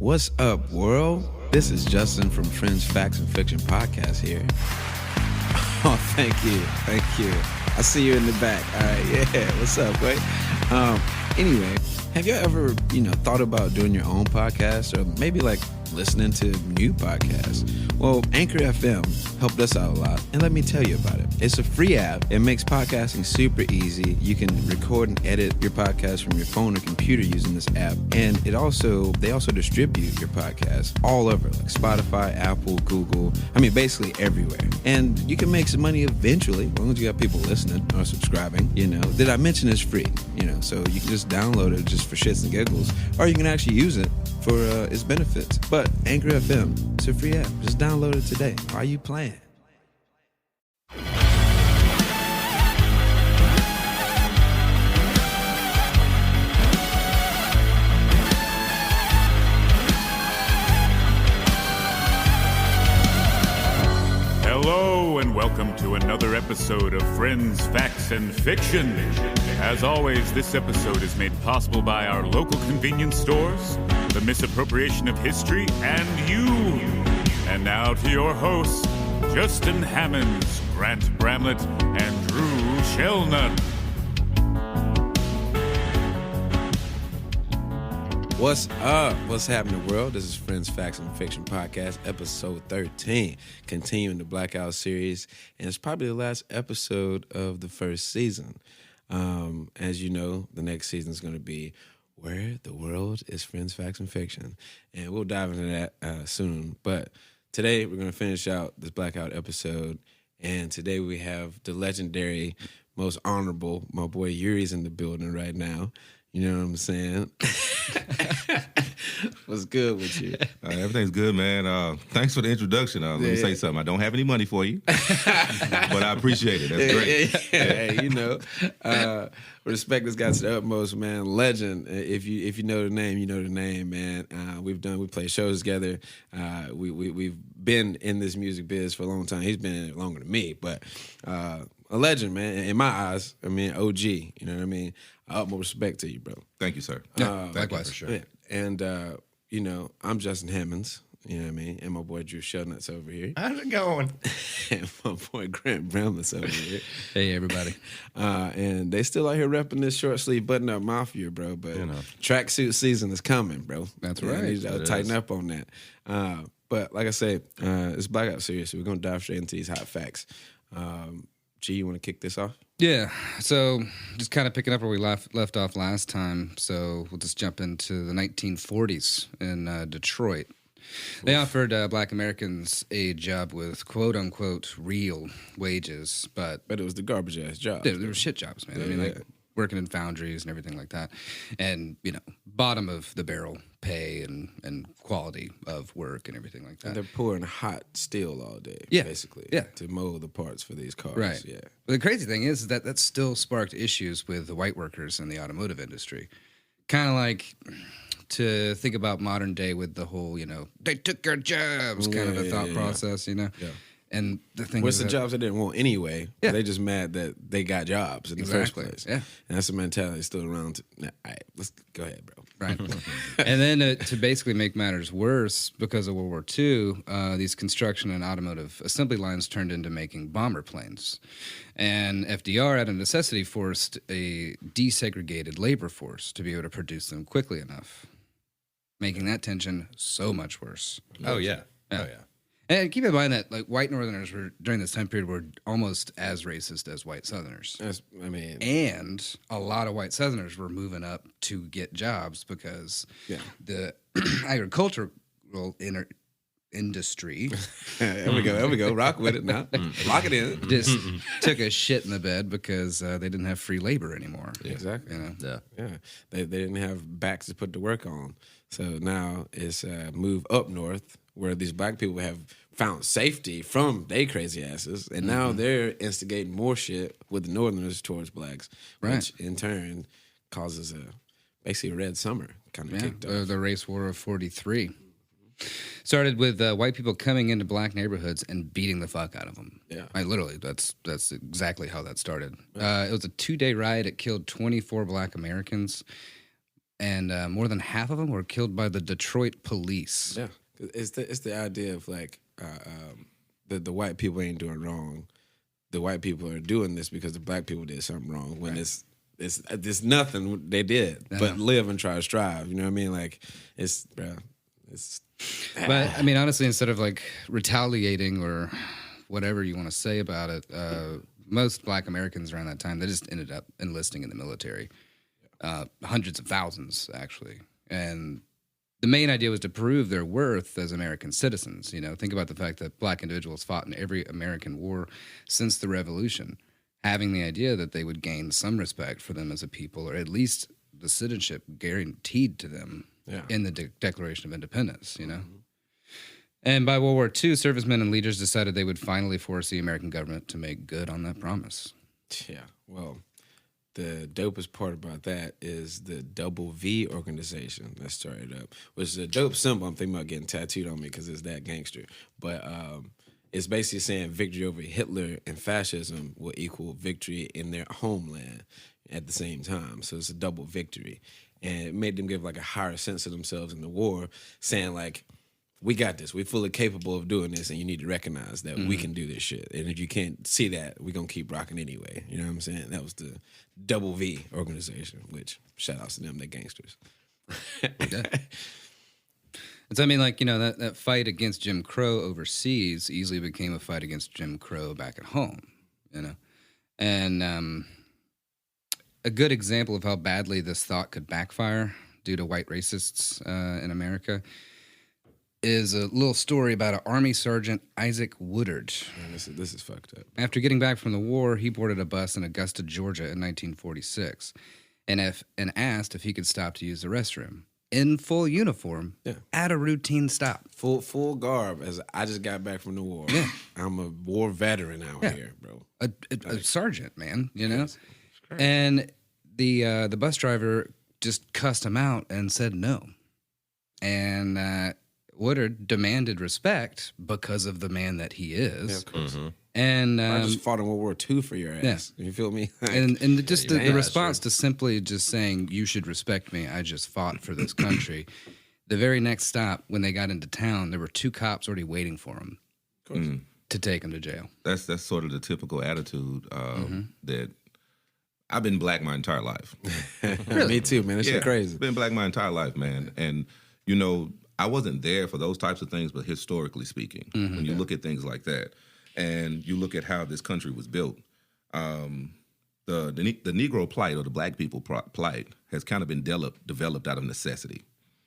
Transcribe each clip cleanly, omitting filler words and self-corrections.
What's up, world? This is Justin from Friends, Facts, and Fiction podcast here. Oh, thank you. I see you in the back. All right, yeah. What's up, boy? Anyway, have you ever, thought about doing your own podcast or maybe like listening to new podcasts? Well, Anchor FM helped us out a lot, and let me tell you about it. It's a free app. It makes podcasting super easy. You can record and edit your podcast from your phone or computer using this app, and they also distribute your podcast all over, like Spotify, Apple, Google. Basically everywhere. And you can make some money eventually, as long as you got people listening or subscribing. Did I mention it's free? So you can just download it just for shits and giggles, or you can actually use it for its benefits. But Anchor FM, it's a free app. Just download it today. Why are you playing? Hello and welcome to another episode of Friends, Facts, and Fiction. As always, this episode is made possible by our local convenience stores, the misappropriation of history, and you. And now to your hosts, Justin Hammonds, Grant Bramlett, and Drew Shellnut. What's up? What's happening, world? This is Friends, Facts, and Fiction podcast, episode 13, continuing the Blackout series, and it's probably the last episode of the first season. As you know, the next season is going to be Where the World is Friends, Facts, and Fiction, and we'll dive into that soon. But today, we're going to finish out this Blackout episode, and today we have the legendary, most honorable, my boy Uri's in the building right now. You know what I'm saying? What's good with you? Everything's good, man. Thanks for the introduction. Let me say something. I don't have any money for you, but I appreciate it. That's great. Hey, respect this guy to the utmost, man. Legend. If you know the name, you know the name, man. We played shows together. We've been in this music biz for a long time. He's been in it longer than me, but a legend, man. In my eyes, OG. You know what I mean? Utmost respect to you, bro. Thank you, sir. Likewise, for sure. Yeah. And, I'm Justin Hammonds, you know what I mean? And my boy Drew Shellnuts over here. How's it going? And my boy Grant Bramlett's over here. Hey, everybody. And they still out here repping this short sleeve button up mafia, bro. But tracksuit season is coming, bro. That's right. right. You need to tighten up on that. But like I say, it's Blackout series, so we're going to dive straight into these hot facts. G, you want to kick this off? Yeah, so just kind of picking up where we left off last time, so we'll just jump into the 1940s in Detroit. They offered black Americans a job with quote-unquote real wages, but it was the garbage-ass jobs. They were shit jobs, man. Like working in foundries and everything like that. And, bottom of the barrel pay and quality of work and everything like that. And they're pouring hot steel all day, basically, to mold the parts for these cars. Right. Yeah. But the crazy thing is that still sparked issues with the white workers in the automotive industry. Kind of like to think about modern day with the whole, they took our jobs kind of a thought process, Yeah. And the thing is, the jobs they didn't want anyway. Yeah. They just mad that they got jobs in the first place. Yeah. And that's the mentality still around. All right, let's go ahead, bro. Right. And then to basically make matters worse, because of World War II, these construction and automotive assembly lines turned into making bomber planes. And FDR, out of necessity, forced a desegregated labor force to be able to produce them quickly enough, making that tension so much worse. Oh, yeah. And keep in mind that white Northerners during this time period were almost as racist as white Southerners. And a lot of white Southerners were moving up to get jobs because the agricultural industry. There we go. Rock with it now. Lock it in. Just took a shit in the bed because they didn't have free labor anymore. Yeah, exactly. Yeah. They didn't have backs to put the work on. So now it's move up north, where these black people have found safety from they crazy asses, and now they're instigating more shit with the Northerners towards blacks, which in turn causes basically a red summer kind of kicked off. The race war of 43. Started with white people coming into black neighborhoods and beating the fuck out of them. Yeah. Literally, that's exactly how that started. It was a 2-day riot. It killed 24 black Americans. and more than half of them were killed by the Detroit police. Yeah, it's the idea of like the white people ain't doing wrong. The white people are doing this because the black people did something wrong. When it's nothing they did but live and try to strive. You know what I mean? Like it's. But I mean, honestly, instead of like retaliating or whatever you want to say about it, most Black Americans around that time, they just ended up enlisting in the military. Hundreds of thousands, actually. And the main idea was to prove their worth as American citizens. You know, think about the fact that Black individuals fought in every American war since the Revolution, having the idea that they would gain some respect for them as a people, or at least the citizenship guaranteed to them in the Declaration of Independence, you know? Mm-hmm. And by World War II, servicemen and leaders decided they would finally force the American government to make good on that promise. Yeah, well, the dopest part about that is the Double V organization that started up, which is a dope symbol. I'm thinking about getting tattooed on me because it's that gangster. But it's basically saying victory over Hitler and fascism will equal victory in their homeland at the same time. So it's a double victory. And it made them give like a higher sense of themselves in the war, saying like, we got this. We're fully capable of doing this, and you need to recognize that we can do this shit. And if you can't see that, we're going to keep rocking anyway. You know what I'm saying? That was the Double V organization, which shout outs to them, they're gangsters. Yeah. And so, I mean, like, you know, that fight against Jim Crow overseas easily became a fight against Jim Crow back at home, you know? And a good example of how badly this thought could backfire due to white racists in America is a little story about an Army Sergeant Isaac Woodard. Man, this is fucked up. After getting back from the war, he boarded a bus in Augusta, Georgia in 1946 and asked if he could stop to use the restroom. In full uniform, at a routine stop. Full garb, as I just got back from the war. Yeah. I'm a war veteran out here, bro. A sergeant, man, you know? And the bus driver just cussed him out and said no. And Woodard demanded respect because of the man that he is. Yeah, of course. Mm-hmm. And I just fought in World War II for your ass. Yeah. You feel me? Like, and just the response to simply just saying, you should respect me, I just fought for this country. The very next stop, when they got into town, there were 2 cops already waiting for him to take him to jail. That's sort of the typical attitude that I've been Black my entire life. Really? Me too, man. It's crazy. Been Black my entire life, man. And, you know, I wasn't there for those types of things, but historically speaking, when you look at things like that, and you look at how this country was built, the Negro plight or the Black people plight has kind of been developed out of necessity.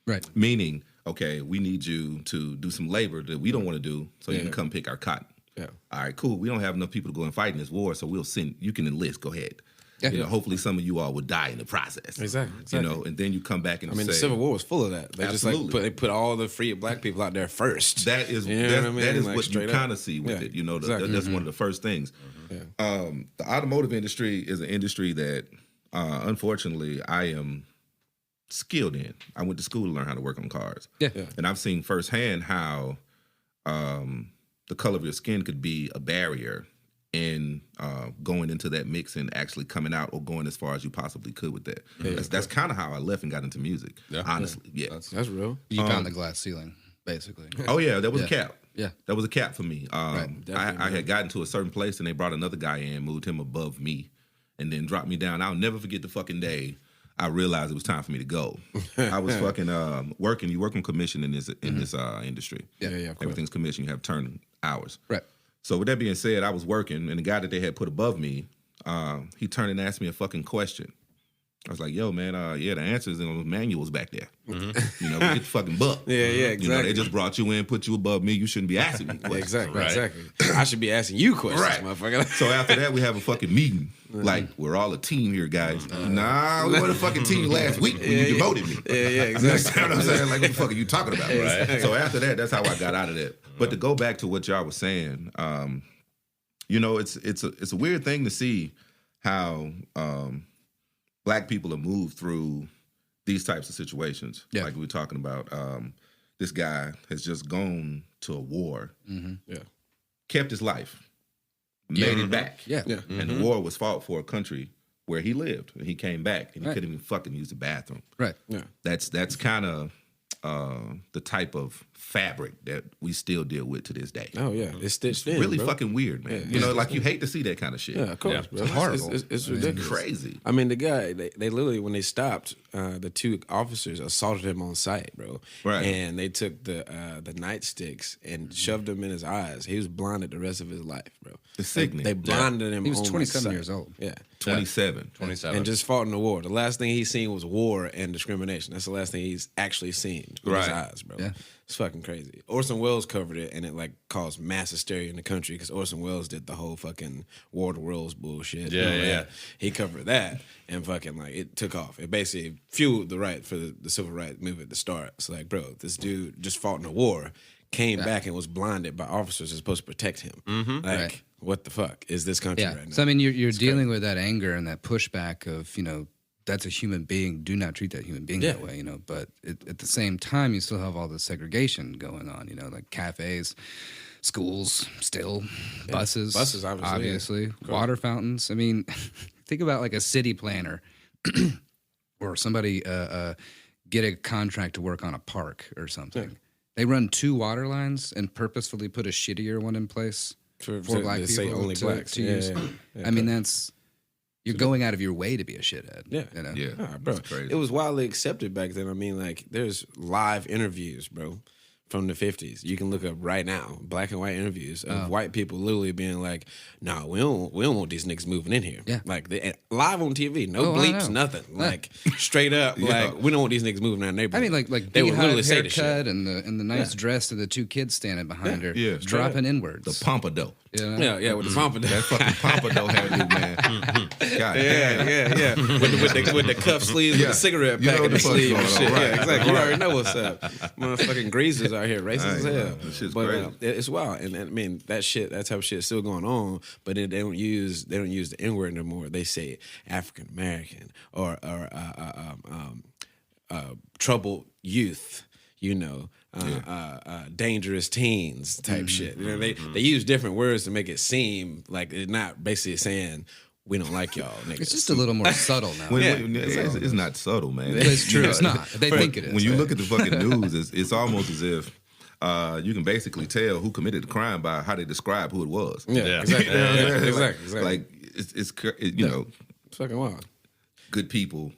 Right. Meaning, okay, we need you to do some labor that we don't want to do, so you can come pick our cotton. Yeah. All right, cool. We don't have enough people to go and fight in this war, so we'll send. You can enlist. Go ahead. Yeah. You know, hopefully some of you all would die in the process. Exactly. You know, and then you come back and say, the Civil War was full of that. They absolutely. Just like put all the free Black people out there first. That is what you kind of see with it. You know, that's one of the first things. Mm-hmm. The automotive industry is an industry that, unfortunately, I am skilled in. I went to school to learn how to work on cars. Yeah. And I've seen firsthand how the color of your skin could be a barrier in going into that mix and actually coming out or going as far as you possibly could with that. Yeah, that's kind of how I left and got into music, honestly. Yeah. That's real. You found the glass ceiling, basically. Oh, yeah, that was a cap. Yeah. That was a cap for me. I had gotten to a certain place and they brought another guy in, moved him above me, and then dropped me down. I'll never forget the fucking day I realized it was time for me to go. I was fucking working. You work on commission in this industry. Yeah, everything's commission. You have turn hours. Right. So with that being said, I was working, and the guy that they had put above me, he turned and asked me a fucking question. I was like, "Yo, man, the answers in those manuals back there. Mm-hmm. You know, get the fucking buck. Yeah, exactly. You know, they just brought you in, put you above me. You shouldn't be asking me questions. Exactly. I should be asking you questions, motherfucker. So after that, we have a fucking meeting. Like, we're all a team here, guys. Nah, we were a fucking team last week when you demoted me. Yeah, exactly. You know what I'm saying? Like, what the fuck are you talking about? Right? So after that, that's how I got out of that. But to go back to what y'all was saying, you know, it's a weird thing to see how Black people are moved through these types of situations. Yeah. Like we were talking about, this guy has just gone to a war, kept his life, made it back. Yeah. And the war was fought for a country where he lived, and he came back, and he couldn't even fucking use the bathroom. Right. Yeah. That's kind of the type of fabric that we still deal with to this day. Oh yeah, it's stitched in. Really bro. fucking weird, man. You know, like you hate to see that kind of shit. Yeah, of course, bro. It's horrible. It's ridiculous. Crazy. I mean, the guy, they literally, when they stopped, the 2 officers assaulted him on sight, bro. Right. And they took the nightsticks and shoved them in his eyes. He was blinded the rest of his life, bro. It's sickening. They blinded him. He was on 27 sight. years old. Yeah. 27. 27. And just fought in the war. The last thing he's seen was war and discrimination. That's the last thing he's actually seen with his eyes, bro. Yeah. It's fucking crazy. Orson Welles covered it, and it like caused mass hysteria in the country because Orson Welles did the whole fucking War of the Worlds bullshit. Yeah. He covered that, and fucking like it took off. It basically fueled the right for the civil rights movement to start. It's like, bro, this dude just fought in a war, came back and was blinded by officers who's supposed to protect him. Like, what the fuck is this country right now? So I mean, you're dealing with that anger and that pushback of, you know, that's a human being. Do not treat that human being that way, you know. But at the same time, you still have all the segregation going on, you know, like cafes, schools, still buses, obviously, water fountains. I mean, think about like a city planner or somebody get a contract to work on a park or something. Yeah. They run 2 water lines and purposefully put a shittier one in place for black people. Say only blacks. To use. I mean, that's. You're going out of your way to be a shithead. Yeah. You know? Yeah. Bro. Crazy. It was widely accepted back then. I mean, like, there's live interviews, bro, from the 50s. You can look up right now, black and white interviews of white people literally being like, nah, we don't want these niggas moving in here. Yeah. Like, live on TV, no bleeps, nothing. Like, straight up, like, we don't want these niggas moving in our neighborhood. I mean, like they would literally say the haircut shit. and the nice dress and the 2 kids standing behind her, Yeah. dropping inwards. The pompadour. You know? Yeah, with the pompadour. That fucking pompadour hairdo, man. God damn. Yeah. With the cuff sleeves, with the cigarette pack in the sleeve and shit. Yeah, exactly. You already know what's up. Motherfucking greasers out here, racist as hell. That shit's But crazy. it's wild, and I mean that type of shit is still going on. But they don't use the N word no more. They say African American or troubled youth. You know. Dangerous teens type shit. You know, they use different words to make it seem like it's not basically saying we don't like y'all niggas. It's just a little more subtle now. It's not subtle, man. It's true. It's not. They think it is. When you look at the fucking news, it's almost as if you can basically tell who committed the crime by how they describe who it was. Yeah. Exactly. Exactly. Like it's you know, it's fucking wild. good people.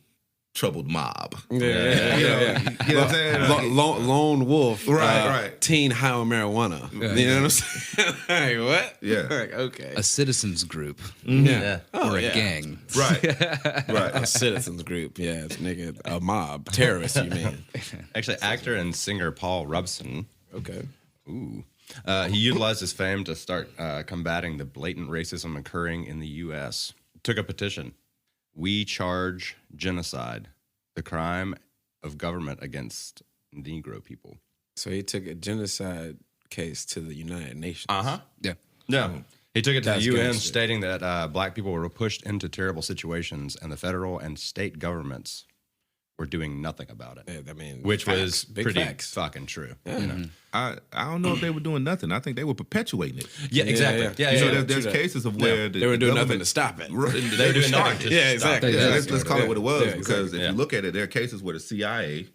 Troubled mob. Yeah. You know what I'm saying? Lone wolf. Right. Teen high on marijuana. Yeah. You know what I'm saying? Like, what? Yeah. Like, okay. a citizens group Yeah. or a gang. Right. A citizens group. Yeah, it's nigga. A mob. Terrorists, you mean? Actually, actor and singer Paul Robeson. Okay. Ooh. He utilized his fame to start combating the blatant racism occurring in the U.S. Took a petition. We charge genocide, the crime of government against Negro people. So he took a genocide case to the United Nations. Yeah. Yeah. He took it to the UN, gangster. stating that black people were pushed into terrible situations and the federal and state governments were doing nothing about it. Yeah, I mean, which facts, was big pretty facts. fucking true. Yeah. You know? I don't know if they were doing nothing. I think they were perpetuating it. Yeah, exactly. Yeah. You know, Yeah. there's cases of where They were doing nothing government- to stop it. They were doing nothing to Yeah, stop exactly. it. Yeah, let's call it what it was, Yeah, because exactly. if you look at it, there are cases where the CIA,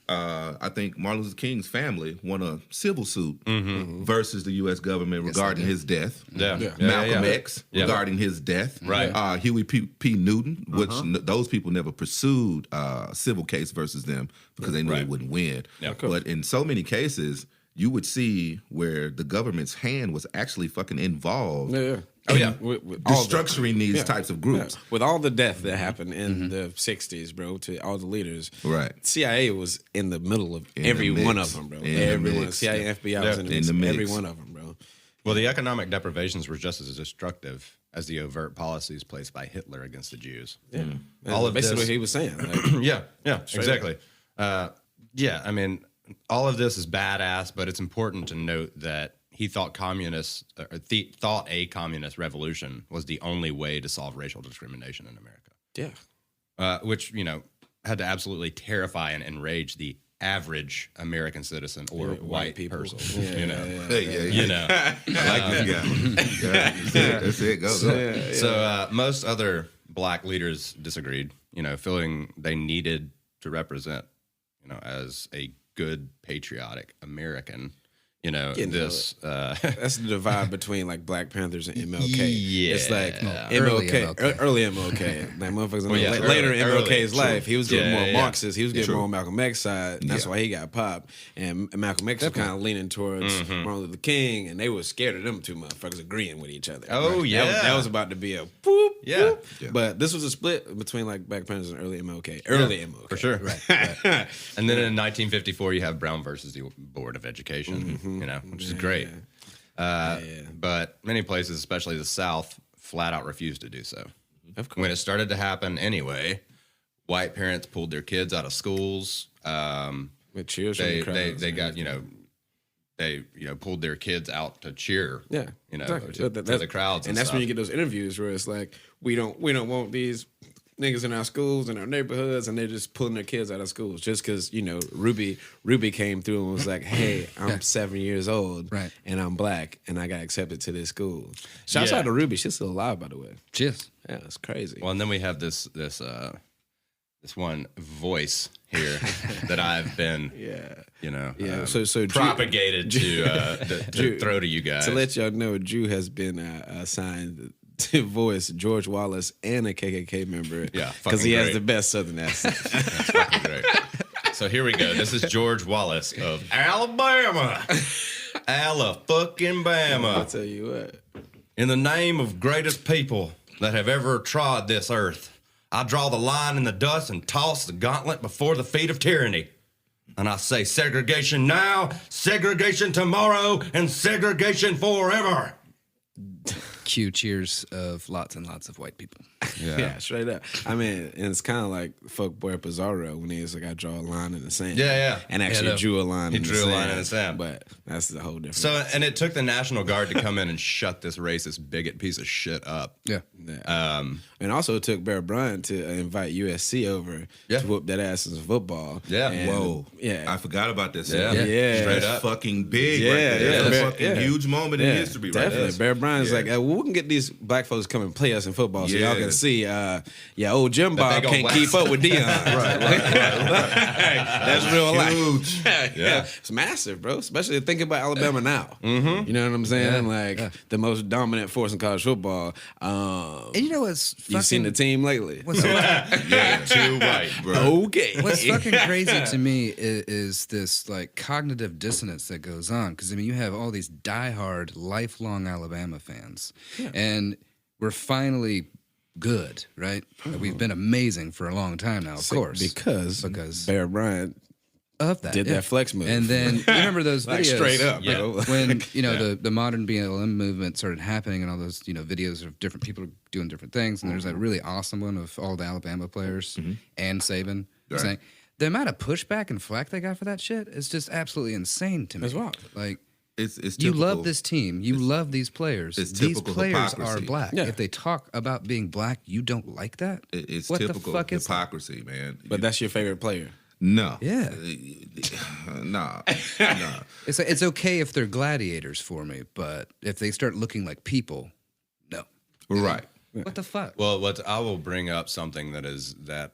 I think Martin Luther King's family won a civil suit versus the U.S. government regarding his death. Yeah. Malcolm X Yeah. regarding his death. Right. Huey P. Newton, which those people never pursued a civil case versus them because they knew they wouldn't win. Yeah. But in so many cases, you would see where the government's hand was actually fucking involved. Yeah. Oh, yeah. With all the- Destructuring these types of groups. Yeah. With all the death that happened in the 60s, bro, to all the leaders. Right. CIA was in the middle of In every the one mix. of them, bro. In the Everyone. mix. CIA and FBI was in the In mix. the mix. Every one of them, bro. Well, the economic deprivations were just as destructive as the overt policies placed by Hitler against the Jews. Yeah. All of basically this- what he was saying. Like, Yeah, exactly. I mean, all of this is badass, but it's important to note that he thought thought a communist revolution was the only way to solve racial discrimination in America. yeah. Which, you know, had to absolutely terrify and enrage the average American citizen or white people. person. Yeah, you know, Yeah. you know. I like this guy. That's it. Go. So most other black leaders disagreed, feeling they needed to represent, as a good patriotic American. That's the divide between like Black Panthers and MLK. Yeah, it's like early early MLK. Like motherfuckers early, later in MLK's life, he was getting more Marxist. He was getting more on Malcolm X side, and that's why he got popped. And Malcolm X was kind of leaning towards Martin Luther King, and they were scared of them two motherfuckers agreeing with each other. Oh yeah, that was about to be a whoop. Yeah. Yeah. But this was a split between like Black Panthers and early MLK. Early MLK for sure. Right. And then in 1954, you have Brown versus the Board of Education. Which is great. But many places, especially the South, flat out refused to do so. Of course. When it started to happen anyway, white parents pulled their kids out of schools. With cheers from They the crowds, they got they pulled their kids out to cheer. Yeah, exactly. to the crowds, and that's when you get those interviews where it's like we don't want these niggas in our schools and our neighborhoods, and they're just pulling their kids out of schools just because Ruby came through and was like, "Hey, I'm 7 years old, right, and I'm black, and I got accepted to this school." Shouts out to Ruby; she's still alive, by the way. Cheers. Yeah, it's crazy. Well, and then we have this one voice here that I've been so propagated to throw to you guys to let y'all know. Drew has been assigned to voice George Wallace and a KKK member. Yeah, because he has the best Southern accent. That's fucking great. So here we go. This is George Wallace of Alabama. Alabama. I'll tell you what. In the name of greatest people that have ever trod this earth, I draw the line in the dust and toss the gauntlet before the feet of tyranny. And I say segregation now, segregation tomorrow, and segregation forever. Cue cheers of lots and lots of white people. Yeah, straight up. I mean, and it's kind of like Folkboy Pizarro when he was like, I draw a line in the sand. Yeah. And actually drew a line in the sand. He drew a line in the sand. But that's the whole difference. So, and it took the National Guard to come in and shut this racist bigot piece of shit up. Yeah. And also it took Bear Bryant to invite USC over to whoop that ass in football. Yeah. And, whoa. Yeah. I forgot about this. Yeah. Straight up. Fucking big right there. That's a fucking huge moment in history right there. Bear Bryant's like, well, we can get these black folks to come and play us in football so y'all can see, old Jim Bob can't keep up with Dion. right. That's real life. Yeah. It's massive, bro. Especially thinking about Alabama now. Mm-hmm. You know what I'm saying? The most dominant force in college football. And you know what's fucking... You've seen the team lately. Too right, bro. Okay. What's fucking crazy to me is this like cognitive dissonance that goes on. Because I mean, you have all these diehard, lifelong Alabama fans, and we're finally good, right? We've been amazing for a long time now, of course, because Bear Bryant of that did that flex move, and then you remember those videos straight up, bro. when the modern BLM movement started happening, and all those videos of different people doing different things, and there's that really awesome one of all the Alabama players and Saban saying the amount of pushback and flack they got for that shit is just absolutely insane to me. As well, like. It's you love this team. You love these players. These players are black. Yeah. If they talk about being black, you don't like that? It's what typical the fuck hypocrisy, man. But that's your favorite player. No. Yeah. Nah. It's okay if they're gladiators for me, but if they start looking like people, no. Right. What the fuck? Well, I will bring up something that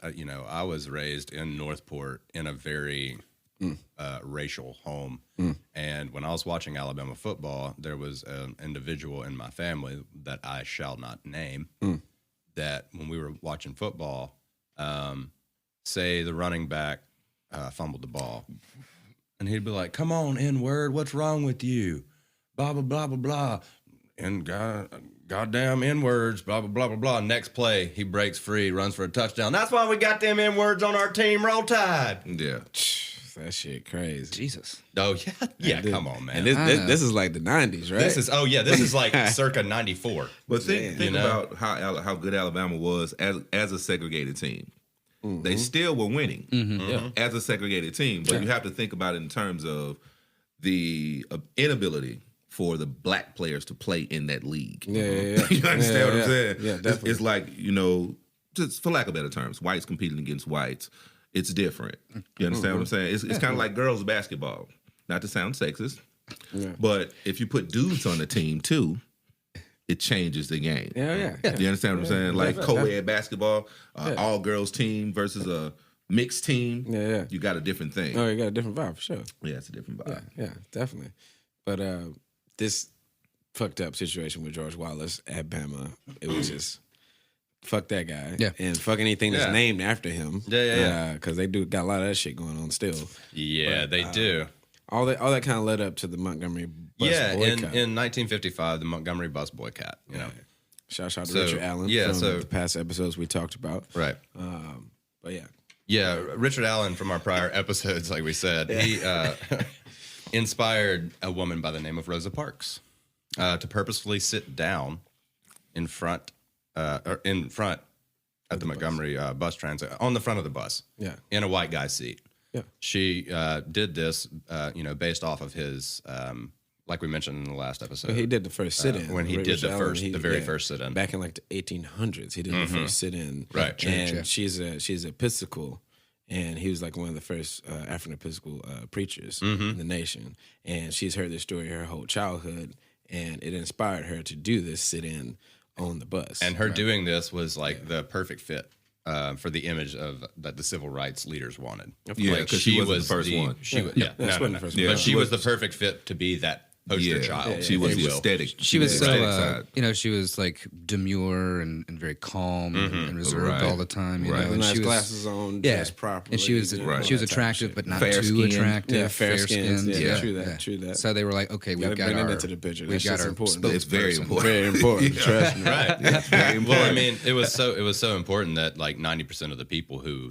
I was raised in Northport in a very racial home. And when I was watching Alabama football, there was an individual in my family that I shall not name that when we were watching football, say the running back fumbled the ball, and he'd be like, "Come on, N-word, what's wrong with you? Blah, blah, blah, blah, blah. And goddamn N-words, blah, blah, blah, blah, blah." Next play, he breaks free, runs for a touchdown. That's why we got them N-words on our team. Roll Tide. Yeah. That shit crazy. Jesus. Oh, yeah. Come on, man. And this is like the 90s, right? This is like circa 94. But think about how good Alabama was as a segregated team. They still were winning as a segregated team. But you have to think about it in terms of the inability for the black players to play in that league. Yeah. You understand what I'm saying? Yeah, definitely. It's like, just for lack of better terms, whites competing against whites. It's different. You understand what I'm saying? It's kind of like girls basketball. Not to sound sexist, but if you put dudes on the team too, it changes the game. Yeah. You understand what I'm saying? Like co-ed basketball, all girls team versus a mixed team. Yeah. You got a different thing. Oh, you got a different vibe for sure. Yeah, it's a different vibe. Yeah, definitely. But this fucked up situation with George Wallace at Bama, it was just fuck that guy. Yeah. And fuck anything that's named after him. Yeah. Because they got a lot of that shit going on still. Yeah, But, they do. All that kind of led up to the Montgomery bus boycott. In 1955, the Montgomery bus boycott. You know, Shout out to Richard Allen from the past episodes we talked about. Right. But yeah. Yeah, Richard Allen from our prior episodes, like we said, he inspired a woman by the name of Rosa Parks to purposefully sit down in front at the Montgomery bus transit, on the front of the bus, in a white guy's seat. Yeah, she did this, based off of his, like we mentioned in the last episode. Well, he did the first sit-in when he did the very first sit-in back in like the 1800s. He did the first sit-in, right? And she's Episcopal, and he was like one of the first African Episcopal preachers in the nation. And she's heard this story her whole childhood, and it inspired her to do this sit-in on the bus. And her doing this was like the perfect fit for the image that the civil rights leaders wanted. Yeah, because she was the first one. But she was the perfect fit to be that poster child. She was the aesthetic. She was so, she was like demure and very calm and reserved all the time. You know, and nice she was, glasses on, dressed properly. And she was attractive, but not fair too skin. attractive. Yeah, fair skin. Yeah, true that. So they were like, okay, we've got bring our it into the picture. We've got our important. It's very important. Very important. Trust me. Right. Very important. Well, I mean, it was so important that like 90% of the people who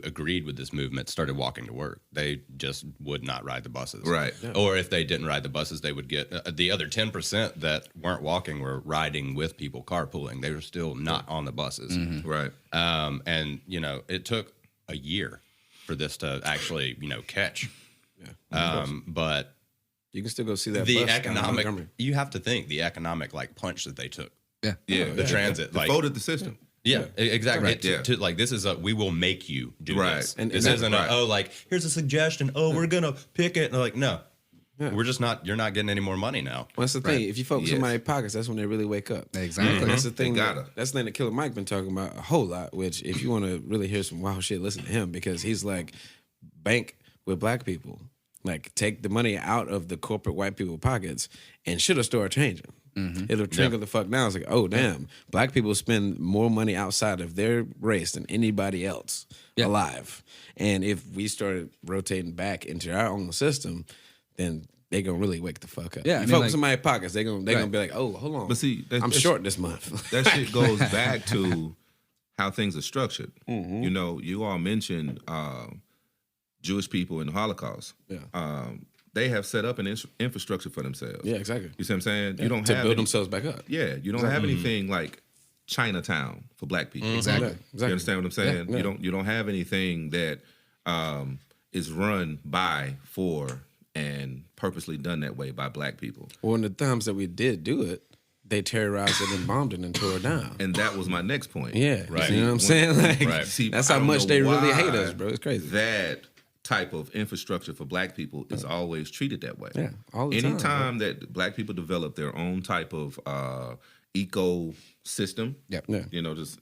agreed with this movement started walking to work. They just would not ride the buses. Right. Yeah. Or if they didn't ride the buses, they would get the other 10% that weren't walking were riding with people, carpooling. They were still not on the buses. Right. And it took a year for this to actually catch. Yeah. But you can still go see that. The bus economic, you have to think the economic like punch that they took. Yeah. The transit They folded the system. Yeah, exactly. Right. Like this is we will make you do this. And this isn't here's a suggestion. Oh, we're gonna pick it. And they're like, no, we're just not. You're not getting any more money now. Well, that's the thing. If you focus on my pockets, that's when they really wake up. Exactly. That's the thing. That's the thing that Killer Mike been talking about a whole lot. Which, if you want to really hear some wild shit, listen to him because he's like, bank with black people. Like, take the money out of the corporate white people pockets, and shit'll start changing. It'll trickle the fuck down. It's like, oh damn, black people spend more money outside of their race than anybody else alive. And if we started rotating back into our own system, then they gonna really wake the fuck up. Yeah, you focus on my pockets, they gonna be like, oh, hold on. But see, I'm short this month. That shit goes back to how things are structured. You all mentioned Jewish people in the Holocaust. Yeah. They have set up an infrastructure for themselves. Yeah, exactly. You see what I'm saying? Yeah, you don't to have build themselves back up. Yeah, you don't have anything like Chinatown for black people. Exactly. You understand what I'm saying? Yeah. You don't have anything that is run by, for, and purposely done that way by black people. Well, in the times that we did do it, they terrorized it and bombed it and tore it down. And that was my next point. Yeah, right. You know what I'm saying? Like, See, that's I how don't much know they really why hate us, bro. It's crazy. That type of infrastructure for black people is always treated that way. Yeah, all the time. Anytime that black people develop their own type of ecosystem,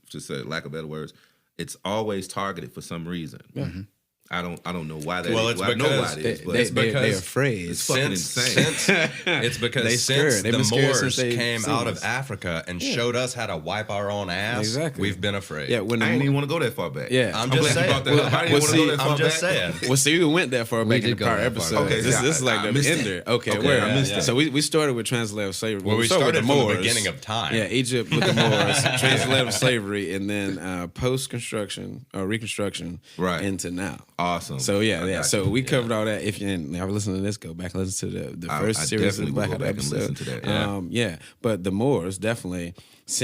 just say lack of better words, it's always targeted for some reason. I don't know why that. Well, is. it's I know why because it is, but they're afraid. It's fucking insane. It's because They since scared. They've the been scared Moors since they came seen out of us. Africa and showed us how to wipe our own ass, Exactly. we've been afraid. Yeah, when the I didn't even want to go that far back. Yeah. I'm I'm just glad you saying. brought that up. I didn't want to go that far I'm just back. saying. Well, see, we went that far back in did the go prior that far episode. back. Okay, This is like I the missed ender. it. Okay, Okay, where? I missed it. So we started with transatlantic slavery. Well, we started started with from the beginning of time. Yeah, Egypt with the Moors, transatlantic slavery, and then post-construction or reconstruction into now. Awesome. So I yeah. got So you. we covered all that. If you never listened to this, go back and listen to the first I series of the definitely will go Blackout back and episode. listen to that, yeah. But the Moors definitely,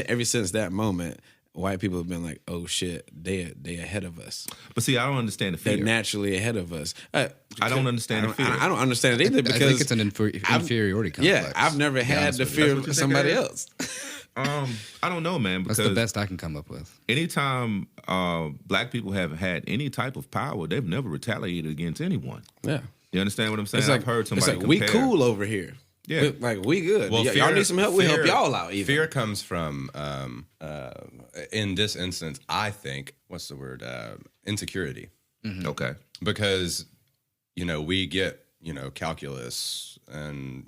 ever since that moment, white people have been like, "Oh shit, they ahead of us. But see, I don't understand the fear. They're naturally ahead of us." I don't understand the fear. I don't understand it either because I think it's an inferiority complex. yeah, I've never had the fear That's what you of think somebody it is? else. I don't know, man. Because That's the best I can come up with. anytime black people have had any type of power, they've never retaliated against anyone. Yeah, You understand what I'm saying? it's like I've heard somebody it's like we compare- cool over here. Yeah. We good. Well, y'all need some help. We help y'all out. Even. Fear comes from, in this instance, I think, what's the word? Insecurity. Mm-hmm. Okay. Because, we get, calculus and,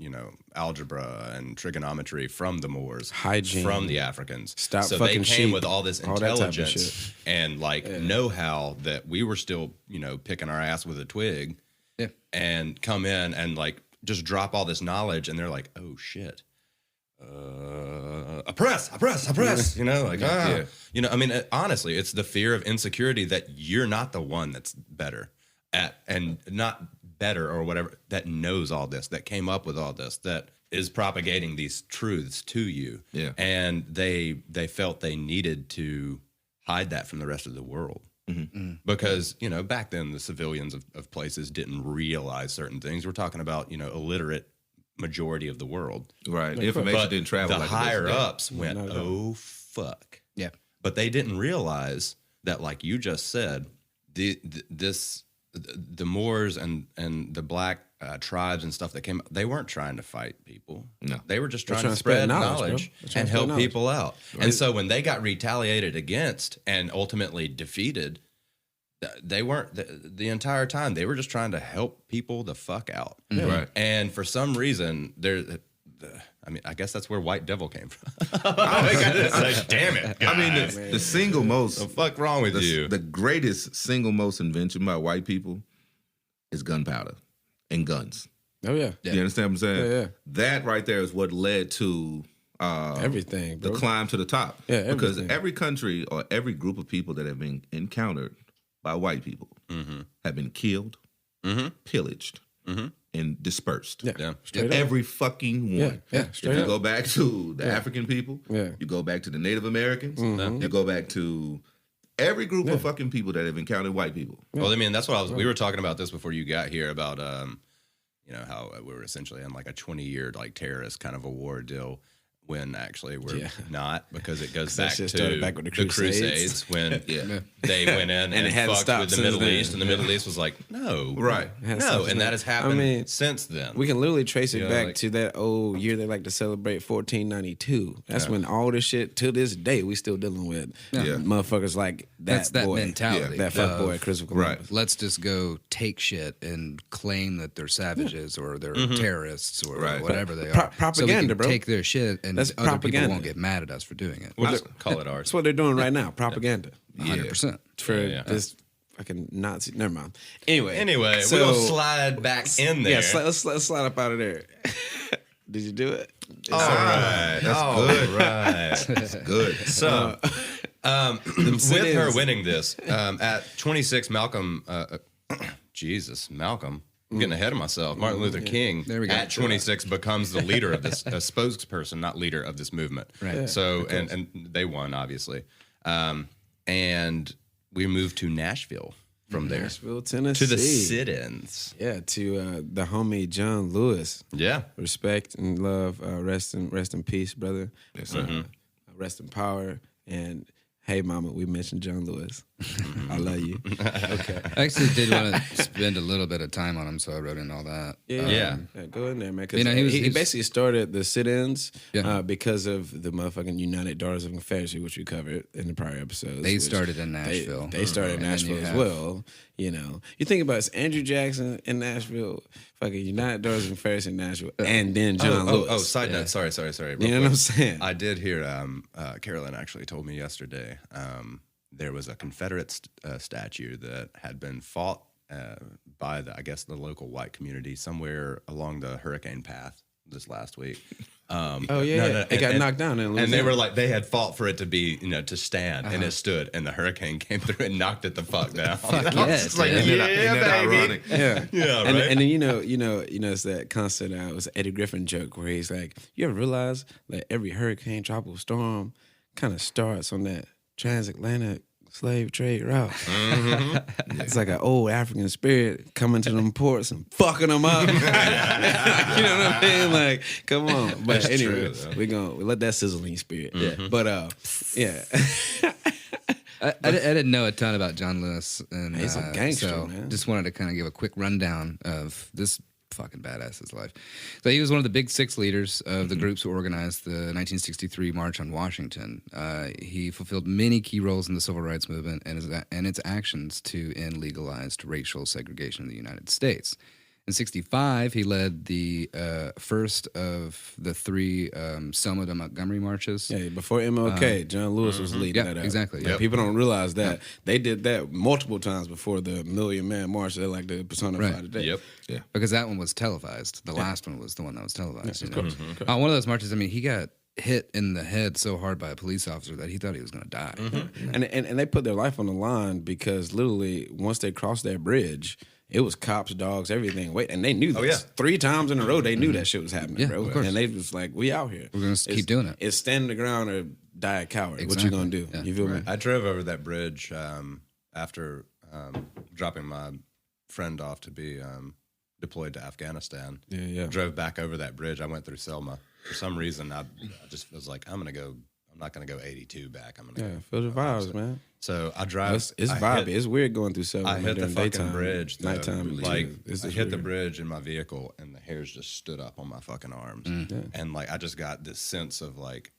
algebra and trigonometry from the Moors, hygiene from the Africans. Stop so fucking they came sheep, with all this intelligence and know-how that we were still, picking our ass with a twig and come in and just drop all this knowledge, and they're like, oh shit. Oppress. Honestly, it's the fear of insecurity that you're not the one that's better at, and not better or whatever, that knows all this, that came up with all this, that is propagating these truths to you. Yeah. And they felt they needed to hide that from the rest of the world. Mm-hmm. Because, back then the civilians of places didn't realize certain things. We're talking about, illiterate majority of the world. Right. Information didn't travel. The higher ups went, oh, fuck. Yeah. But they didn't realize that, like you just said, the Moors and the black tribes and stuff that came, they weren't trying to fight people. No. They were just trying to spread knowledge and help people out. Right. And so when they got retaliated against and ultimately defeated, they weren't the entire time. They were just trying to help people the fuck out. Yeah. Right. And for some reason, I guess that's where White Devil came from. Damn it. Guys. The single most... What the fuck wrong with you? The greatest single most invention by white people is gunpowder and guns. Oh, yeah. You understand what I'm saying? Yeah. That right there is what led to... everything, bro. The climb to the top. Yeah, everything. Because every country or every group of people that have been encountered by white people have been killed, pillaged, and dispersed. Yeah. Every fucking one. Yeah. If you go back to the African people, you go back to the Native Americans, you go back to every group of fucking people that have encountered white people. Well, that's what we were talking about this before you got here about, how we were essentially in like a 20-year terrorist kind of a war deal. When actually we're not, because it goes back to back with the Crusades when they went in and fucked with the Middle East, and the Middle East was like, no, and that has happened since then. We can literally trace it back to that old year they like to celebrate, 1492. That's when all this shit, to this day, we still dealing with motherfuckers like that. That's that boy, mentality. that fuck boy, Christopher Columbus. Right. Let's just go take shit and claim that they're savages or they're terrorists or whatever they are. Propaganda, so we can bro. take their shit and That's other propaganda. people won't get mad at us for doing it. We'll just call it ours. That's what they're doing right now. Propaganda. 100%. For this fucking Nazi. Never mind. Anyway, so, we're gonna slide back in there. Yeah, let's slide up out of there. Did you do it? All right. That's good. Right. That's good. So, with her winning this, at 26, Malcolm, I'm getting ahead of myself. Martin Luther King, at 26, becomes the leader of this, a spokesperson, not leader of this movement. Right. So, and they won, obviously. And we moved to Nashville from there. Nashville, Tennessee. To the sit-ins. Yeah, to the homie John Lewis. Yeah. Respect and love. Rest in peace, brother. Yes, sir. Rest in power. And hey, mama, we mentioned John Lewis. I love you. Okay. I actually did want to spend a little bit of time on him, so I wrote in all that. Yeah, go in there, man. Because he basically started the sit-ins because of the motherfucking United Daughters of Confederacy, which we covered in the prior episodes. They started in Nashville. They started in Nashville as well. You think about it, Andrew Jackson in Nashville, fucking United Daughters of Confederacy in Nashville, and then John Lewis. Oh, side note. Sorry. You know what I'm saying? I did hear, Carolyn actually told me yesterday, there was a Confederate statue that had been fought by the local white community somewhere along the hurricane path this last week. It got knocked down. And they were like, they had fought for it to be, to stand, and it stood, and the hurricane came through and knocked it the fuck down. Yes, Like, isn't that ironic? Yeah, yeah, and, right. and then it's that constant. It was an Eddie Griffin joke where he's like, "You ever realize that every hurricane, tropical storm, kind of starts on that transatlantic slave trade route? It's like an old African spirit coming to them ports and fucking them up. You know what I mean? Like, come on. But That's anyway, true, we let that sizzle in your spirit. But yeah. I didn't know a ton about John Lewis, and He's a gangster, so man. just wanted to kind of give a quick rundown of this fucking badass his life. So he was one of the big six leaders of the groups who organized the 1963 March on Washington. He fulfilled many key roles in the civil rights movement and its actions to end legalized racial segregation in the United States. In 1965, he led the first of the three Selma to Montgomery marches. Yeah, before MLK, John Lewis was leading that up. Exactly. Yeah, people don't realize that. They did that multiple times before the Million Man March. They like to personify today. Yep. Yeah. Because that one was televised. The last one was the one that was televised. Of you know? course. One of those marches, I mean, he got hit in the head so hard by a police officer that he thought he was going to die. And they put their life on the line because literally once they crossed that bridge, it was cops, dogs, everything. Wait, and they knew this. 3 times in a row, they knew that shit was happening, bro. Of course. And they was like, we out here. We're going to keep doing it. It's stand the ground or die a coward. What you going to do? Yeah. You feel me? I drove over that bridge after dropping my friend off to be deployed to Afghanistan. Yeah. Drove back over that bridge. I went through Selma. For some reason, I just was like, I'm not going to go 82 back. I'm going to go. Feel the vibes, man. So I drive. It's vibey. It's weird going through Selma. I hit the during fucking daytime, bridge. Though. Nighttime. Like, it's I just hit the weird. bridge in my vehicle, and the hairs just stood up on my fucking arms. And like, I just got this sense of like,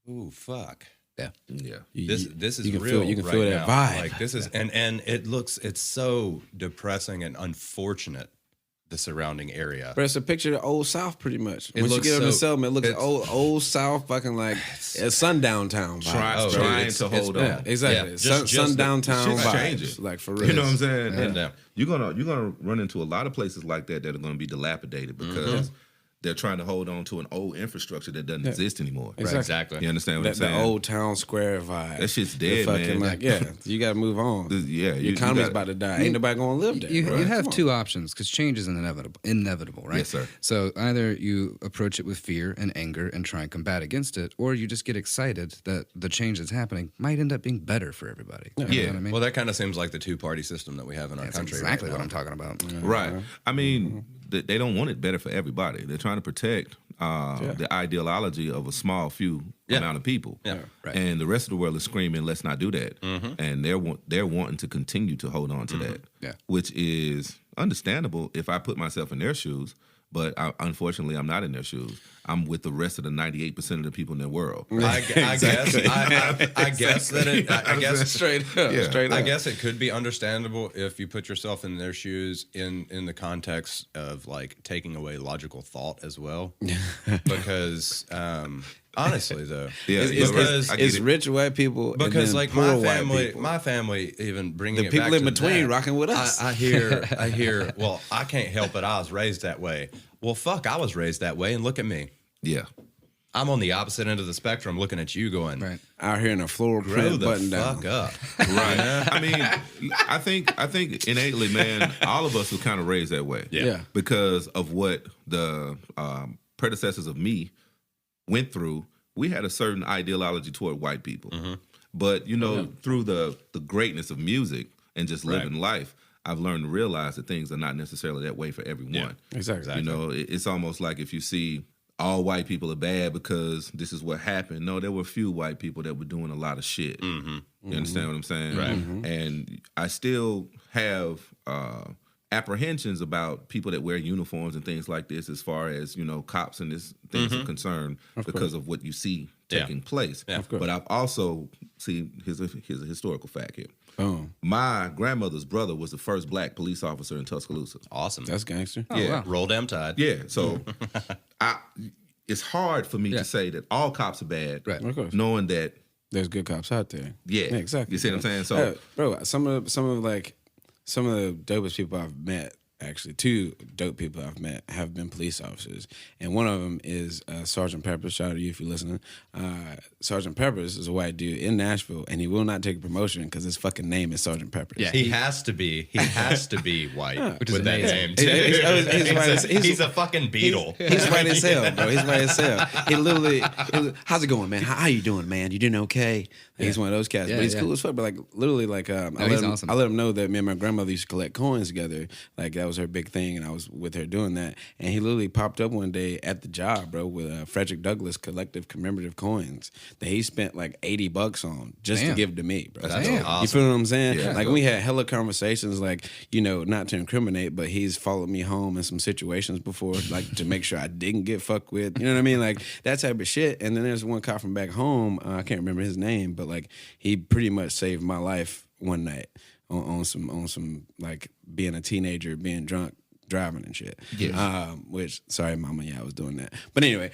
ooh, fuck. Yeah. This is you can real. You can right feel that now. vibe. Like this is, and it's so depressing and unfortunate. The surrounding area, But it's a picture of the old South, pretty much. It Once you looks get up to so- Selma, it looks it's- old South, fucking like a sundown town vibe. Trying to hold on. Yeah, exactly. Yeah, Sun, just sundown town shit's vibes, changing. like for real. You know what I'm saying? Yeah. And you're gonna run into a lot of places like that that are gonna be dilapidated because they're trying to hold on to an old infrastructure that doesn't exist anymore. exactly. You understand what I'm The saying? old town square vibe. That shit's The dead, fucking, man. like, you got to move on. Yeah, Your economy's about to die. Ain't nobody going to live there. You bro. have Come on. two options because change is inevitable, right? Yes, sir. So either you approach it with fear and anger and try and combat against it, or you just get excited that the change that's happening might end up being better for everybody. You know Yeah. what I mean? Well, that kind of seems like the 2-party system that we have in our That's country. exactly right what now. I'm talking about. Right. I mean, they don't want it better for everybody. They're trying to protect the ideology of a small few amount of people. Yeah. Right. And the rest of the world is screaming, let's not do that. And they're wanting to continue to hold on to that. Yeah. Which is understandable if I put myself in their shoes. But unfortunately, I'm not in their shoes. I'm with the rest of the 98% of the people in the world. I guess that it. I guess Straight up. Yeah. Straight up. I guess it could be understandable if you put yourself in their shoes in the context of like taking away logical thought as well. Because honestly, though, Yeah, It's rich white people. and because then like poor white people. my family, even bringing The it people back in to between that, rocking with us. I hear. Well, I can't help it. I was raised that way. Well, fuck, I was raised that way, and look at me. Yeah. I'm on the opposite end of the spectrum, looking at you, going, Right. Out here in a floral grow print the button fuck down. up. Right. I mean, I think innately, man, all of us were kind of raised that way. Yeah. Because of what the predecessors of me went through, we had a certain ideology toward white people. But, you know, through the greatness of music and just living life, I've learned to realize that things are not necessarily that way for everyone. Exactly. You know, it's almost like if you see all white people are bad because this is what happened. No, there were a few white people that were doing a lot of shit. You understand what I'm saying? Right. And I still have apprehensions about people that wear uniforms and things like this as far as, you know, cops and this things are concerned because of what you see taking place. Yeah. But I've also seen, here's a historical fact here. Oh, My grandmother's brother was the first black police officer in Tuscaloosa. Awesome. that's gangster. Yeah. wow. Roll damn tide. Yeah, so it's hard for me to say that all cops are bad, Right. Of course. knowing that, There's good cops out there. yeah, exactly. You see what I'm saying? So, bro, some of the dopest people I've met, actually, 2 dope people I've met have been police officers, and one of them is Sergeant Peppers. Shout out to you if you're listening. Sergeant Peppers is a white dude in Nashville, and he will not take a promotion because his fucking name is Sergeant Peppers. Yeah. He has to be. He has to be white Which is with that amazing. name too. He's white as- He's a fucking beetle. He's white as hell, bro. He's white as hell. He literally, how's it going, man? How you doing, man? You doing okay? Like, he's one of those cats, Yeah, but he's yeah. cool as fuck. But like, literally, like, he's awesome. I let him know that me and my grandmother used to collect coins together. Like, that was her big thing, and I was with her doing that. And he literally popped up one day at the job, bro, with Frederick Douglass collective commemorative coins that he spent like $80 on just to give to me, bro. That's awesome. You feel what I'm saying? Yeah. Like we had hella conversations, like, you know, not to incriminate, but he's followed me home in some situations before, like to make sure I didn't get fucked with. You know what I mean? Like that type of shit. And then there's one cop from back home. I can't remember his name, but like he pretty much saved my life one night on some like being a teenager, being drunk, driving and shit. Yeah. Which, sorry, mama, I was doing that. But anyway,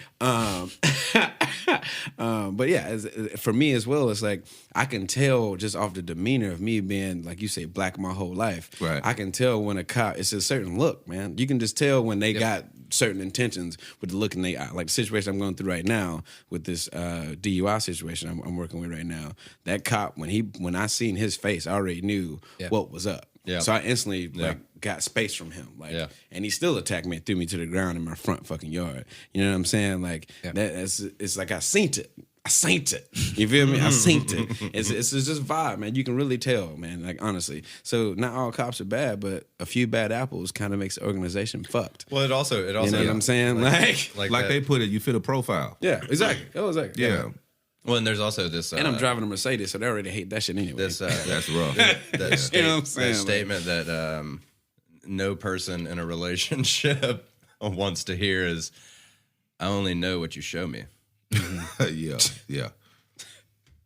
but yeah, for me as well, it's like I can tell just off the demeanor of me being, like you say, black my whole life. Right. I can tell when a cop, it's a certain look, man. You can just tell when they got certain intentions with the look in their eye. Like the situation I'm going through right now with this DUI situation I'm working with right now. That cop, when I seen his face, I already knew what was up. Yeah. So I instantly got space from him. Like, and he still attacked me and threw me to the ground in my front fucking yard. You know what I'm saying? Like it's like I seen it. I seen it. You feel me? I seen it. It's just vibe, man. You can really tell, man. Like honestly. So not all cops are bad, but a few bad apples kind of makes the organization fucked. Well, it also you know what I'm saying? Like they put it, you fit a profile. Yeah, exactly. Oh, exactly. Yeah. Well, and there's also this, and I'm driving a Mercedes, so they already hate that shit anyway. This that's rough. That You know what I'm saying? That statement that no person in a relationship wants to hear is, "I only know what you show me." Yeah.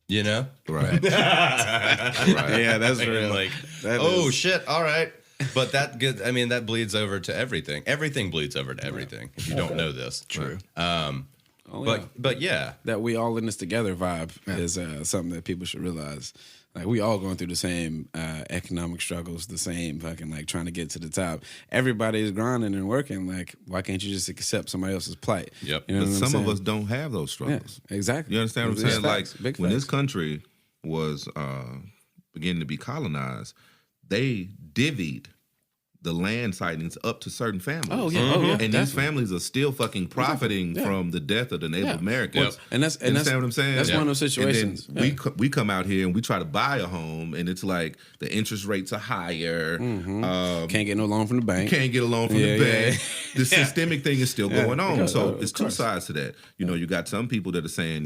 You know, Right. Yeah, that's And real. like, That oh is- shit, all right. But that bleeds over to everything. Everything bleeds over to everything. If you don't know this, True. But yeah, that we all in this together vibe is something that people should realize. Like we all going through the same economic struggles, the same fucking like trying to get to the top. Everybody is grinding and working. Like, why can't you just accept somebody else's plight? Yep. You know But what I'm some saying? of us don't have those struggles. Yeah, exactly. You understand what I'm It's saying? facts, Like big when facts. this country was beginning to be colonized, they divvied the land sightings up to certain families. Oh yeah, oh yeah. And these definitely. families are still fucking profiting from the death of the Native Americans. And that's You understand what I'm saying? That's one of those situations. And then we come out here and we try to buy a home, and it's like the interest rates are higher. Can't get no loan from the bank. Can't get a loan from the bank. The systemic thing is still going on. because- So of it's two course. sides to that. You know, you got some people that are saying,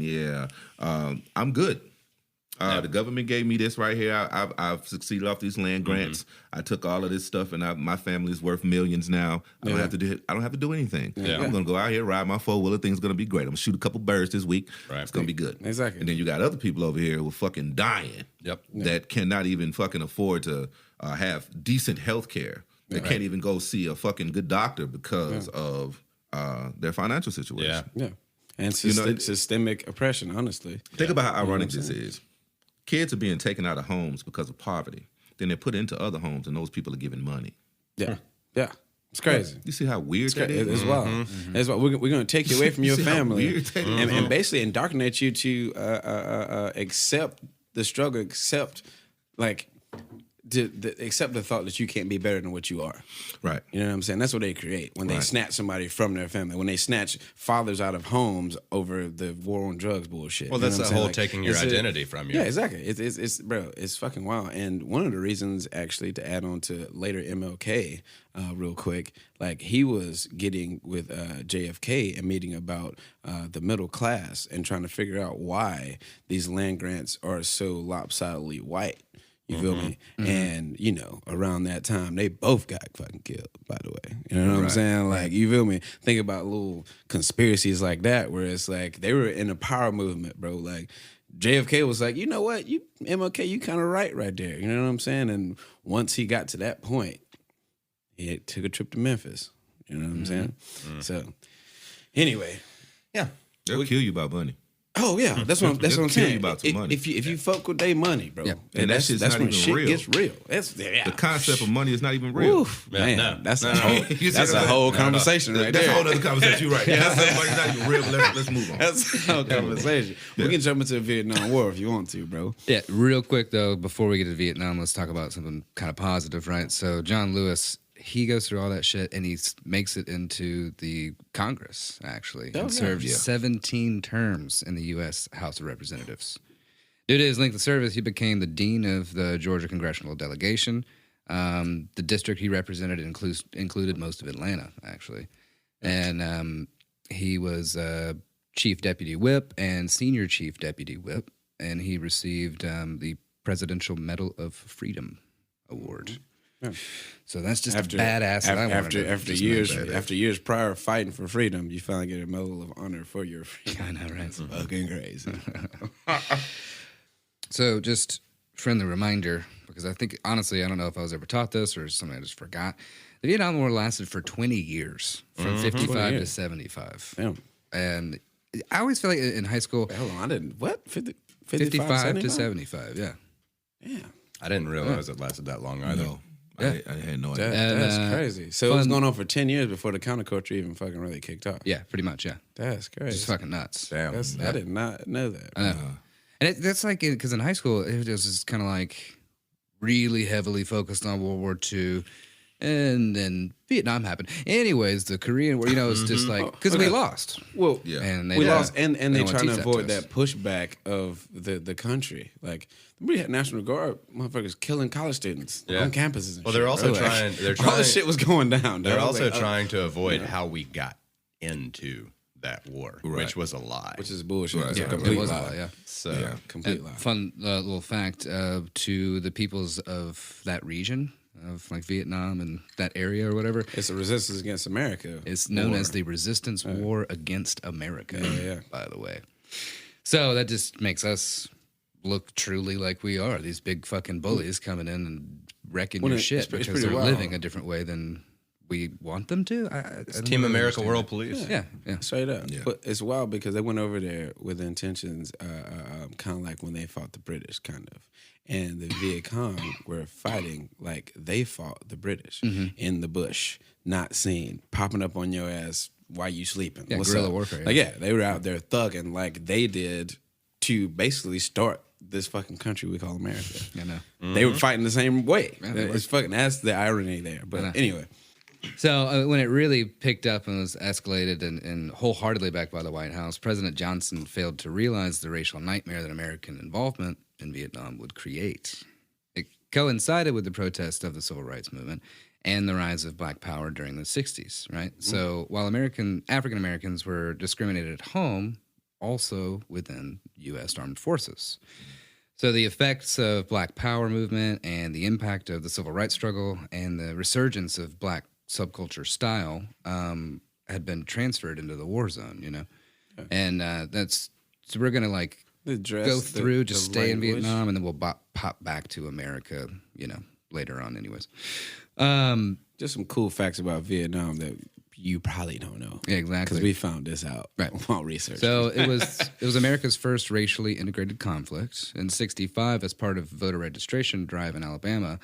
I'm good. The government gave me this right here. I've succeeded off these land grants. I took all of this stuff, and my family's worth millions now. I don't have to do anything. I'm gonna go out here, ride my 4-wheeler. Things gonna be great. I'm gonna shoot a couple birds this week. Right. It's gonna be good. Exactly. And then you got other people over here who are fucking dying. Yep. That cannot even fucking afford to have decent health care. They can't even go see a fucking good doctor because of their financial situation. Yeah. And systemic oppression, honestly. Think about how ironic this is. Kids are being taken out of homes because of poverty. Then they're put into other homes, and those people are given money. Yeah. Yeah. It's crazy. You see how weird that is? It's wild. It's wild. We're going to take you away from your See how family weird that is? and basically indoctrinate you to accept the struggle, accept the thought that you can't be better than what you are. Right. You know what I'm saying? That's what they create when they snatch somebody from their family, when they snatch fathers out of homes over the war on drugs bullshit. well, You know that's what the I'm saying? whole Like, taking your it's identity from you. Yeah, exactly. It's bro, it's fucking wild. And one of the reasons, actually, to add on to later MLK, real quick, like he was getting with JFK and meeting about the middle class and trying to figure out why these land grants are so lopsidedly white. You feel me? And, you know, around that time, they both got fucking killed, by the way. You know what I'm saying? Like, you feel me? Think about little conspiracies like that, where it's like they were in the power movement, bro. Like, JFK was like, you know what? MLK, you kind of right there. You know what I'm saying? And once he got to that point, he took a trip to Memphis. You know what I'm saying? So, anyway. Yeah. They'll kill you by money. Oh yeah, that's what I'm kill saying. you about some money. If you fuck with their money, bro, And that shit's that's not when even shit real. gets real. That's The concept of money is not even real. Oof, man, no. that's No, a no. whole You that's see a what whole I'm conversation right That's a there. whole other conversation. You're right. That money's not even real. But let's move on. That's a whole conversation. We can jump into the Vietnam War if you want to, bro. Yeah, real quick though, before we get to Vietnam, let's talk about something kind of positive, right? So John Lewis, he goes through all that shit and he makes it into the Congress, actually, and served 17 terms in the U.S. House of Representatives. Due to his length of service, he became the dean of the Georgia Congressional Delegation. The district he represented included most of Atlanta, actually. And he was chief deputy whip and senior chief deputy whip, and he received the Presidential Medal of Freedom Award. Yeah. So that's just a badass. After years prior fighting for freedom, you finally get a Medal of Honor for your freedom. I know, right? It's fucking crazy. So just friendly reminder, because I think, honestly, I don't know if I was ever taught this or something I just forgot. The Vietnam War lasted for 20 years, from 55 to 75. Yeah. And I always feel like in high school... Hold on, I didn't... What? 55 to 75, yeah. Yeah. I didn't realize it lasted that long either. No. Yeah. I had no idea. That's crazy. So it was going on for 10 years before the counterculture even fucking really kicked off. Yeah, pretty much, yeah. That's crazy. It's fucking nuts. Damn. I did not know that. I know. And that's like, because in high school, it was just kind of like really heavily focused on World War II. And then Vietnam happened. Anyways, the Korean War, it's just like, because we lost. Well, yeah. And we lost, and they trying to avoid that pushback of the country. Like, we had National Guard motherfuckers killing college students on campuses and well, shit. they're also trying, all this shit was going down. They're also trying to avoid how we got into that war, which was a lie. Which is bullshit. Right. It's a Yeah, complete it was lie. a lie, yeah. So, complete lie. Fun little fact to the peoples of that region, of like Vietnam and that area or whatever. It's a resistance against America. It's known as the Resistance War Against America, by the way. So that just makes us look truly like we are. These big fucking bullies coming in and wrecking your shit because they're living a different way than we want them to. it's Team America World Police. Yeah. Straight up. Yeah. But it's wild because they went over there with intentions, kind of like when they fought the British, kind of. And the Viet Cong were fighting like they fought the British in the bush, not seen, popping up on your ass while you sleeping. Yeah, What's guerrilla up? warfare. Like, they were out there thugging like they did to basically start this fucking country we call America. I know. They were fighting the same way. Yeah, It's fucking, that's the irony there. But anyway. So when it really picked up and was escalated and wholeheartedly backed by the White House, President Johnson failed to realize the racial nightmare that American involvement in Vietnam would create. It coincided with the protest of the Civil Rights Movement and the rise of Black Power during the 60s, right? So while African Americans were discriminated at home, also within U.S. Armed Forces. So the effects of Black Power movement and the impact of the Civil Rights struggle and the resurgence of Black subculture style had been transferred into the war zone, and so we're gonna like go through, just stay in Vietnam, and then we'll pop back to America, later on, anyways. Just some cool facts about Vietnam that you probably don't know. Yeah, exactly. Because we found this out while researching. So it was America's first racially integrated conflict. In '65, as part of voter registration drive in Alabama,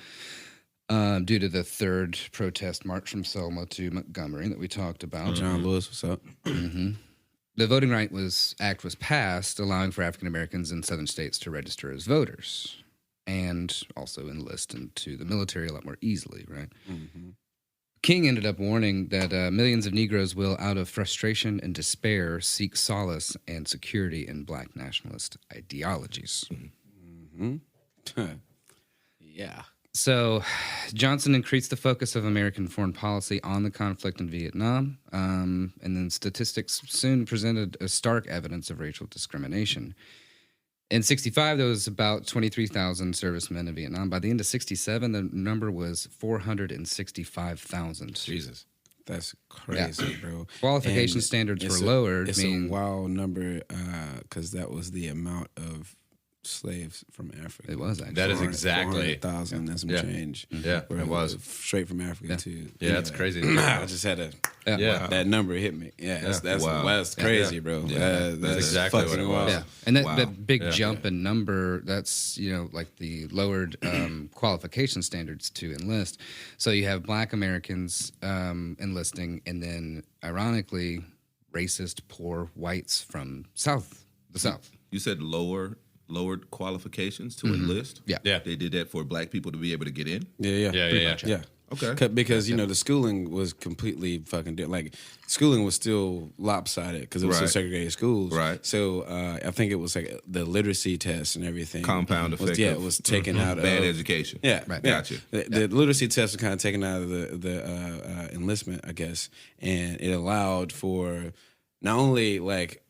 due to the third protest march from Selma to Montgomery that we talked about. John Lewis, what's up? The Voting Rights Act was passed, allowing for African Americans in southern states to register as voters and also enlist into the military a lot more easily, right? King ended up warning that millions of Negroes will, out of frustration and despair, seek solace and security in Black nationalist ideologies. Yeah. So Johnson increased the focus of American foreign policy on the conflict in Vietnam, and then statistics soon presented a stark evidence of racial discrimination. In '65, there was about 23,000 servicemen in Vietnam. By the end of '67, the number was 465,000. Jesus. That's crazy, bro. Qualification standards were lowered. It's a wild number because that was the amount of slaves from Africa. It was actually. That is exactly 400,000 and some change. Yeah, it was. Straight from Africa to... Yeah, that's crazy. I just had to... Yeah. That number hit me. Yeah, that's crazy, bro. Yeah. That's exactly what it was. Yeah, and that big jump in number, that's, like the lowered qualification standards to enlist. So you have Black Americans enlisting, and then, ironically, racist, poor whites from the South. You said lowered qualifications to enlist. Yeah. They did that for Black people to be able to get in. Yeah. Okay. Because the schooling was completely fucking different. Like schooling was still lopsided because it was still segregated schools. Right. So I think it was like the literacy test and everything. Compound effect. It was taken out of bad education. Yeah, right. Yeah. Gotcha. The literacy test was kind of taken out of the enlistment, I guess, and it allowed for not only like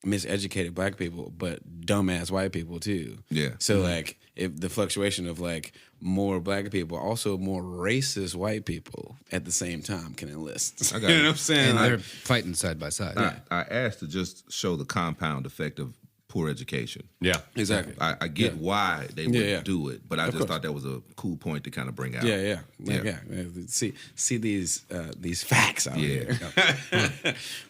miseducated black people, but dumbass white people too. Yeah. So like, if the fluctuation of like more black people, also more racist white people at the same time can enlist. I got you know what I'm saying? And Like, they're fighting side by side. I asked to just show the compound effect of poor education. Yeah. exactly. I get why they would yeah. do it, but I just course. thought that was a cool point to kind of bring out. Yeah. See these facts out here.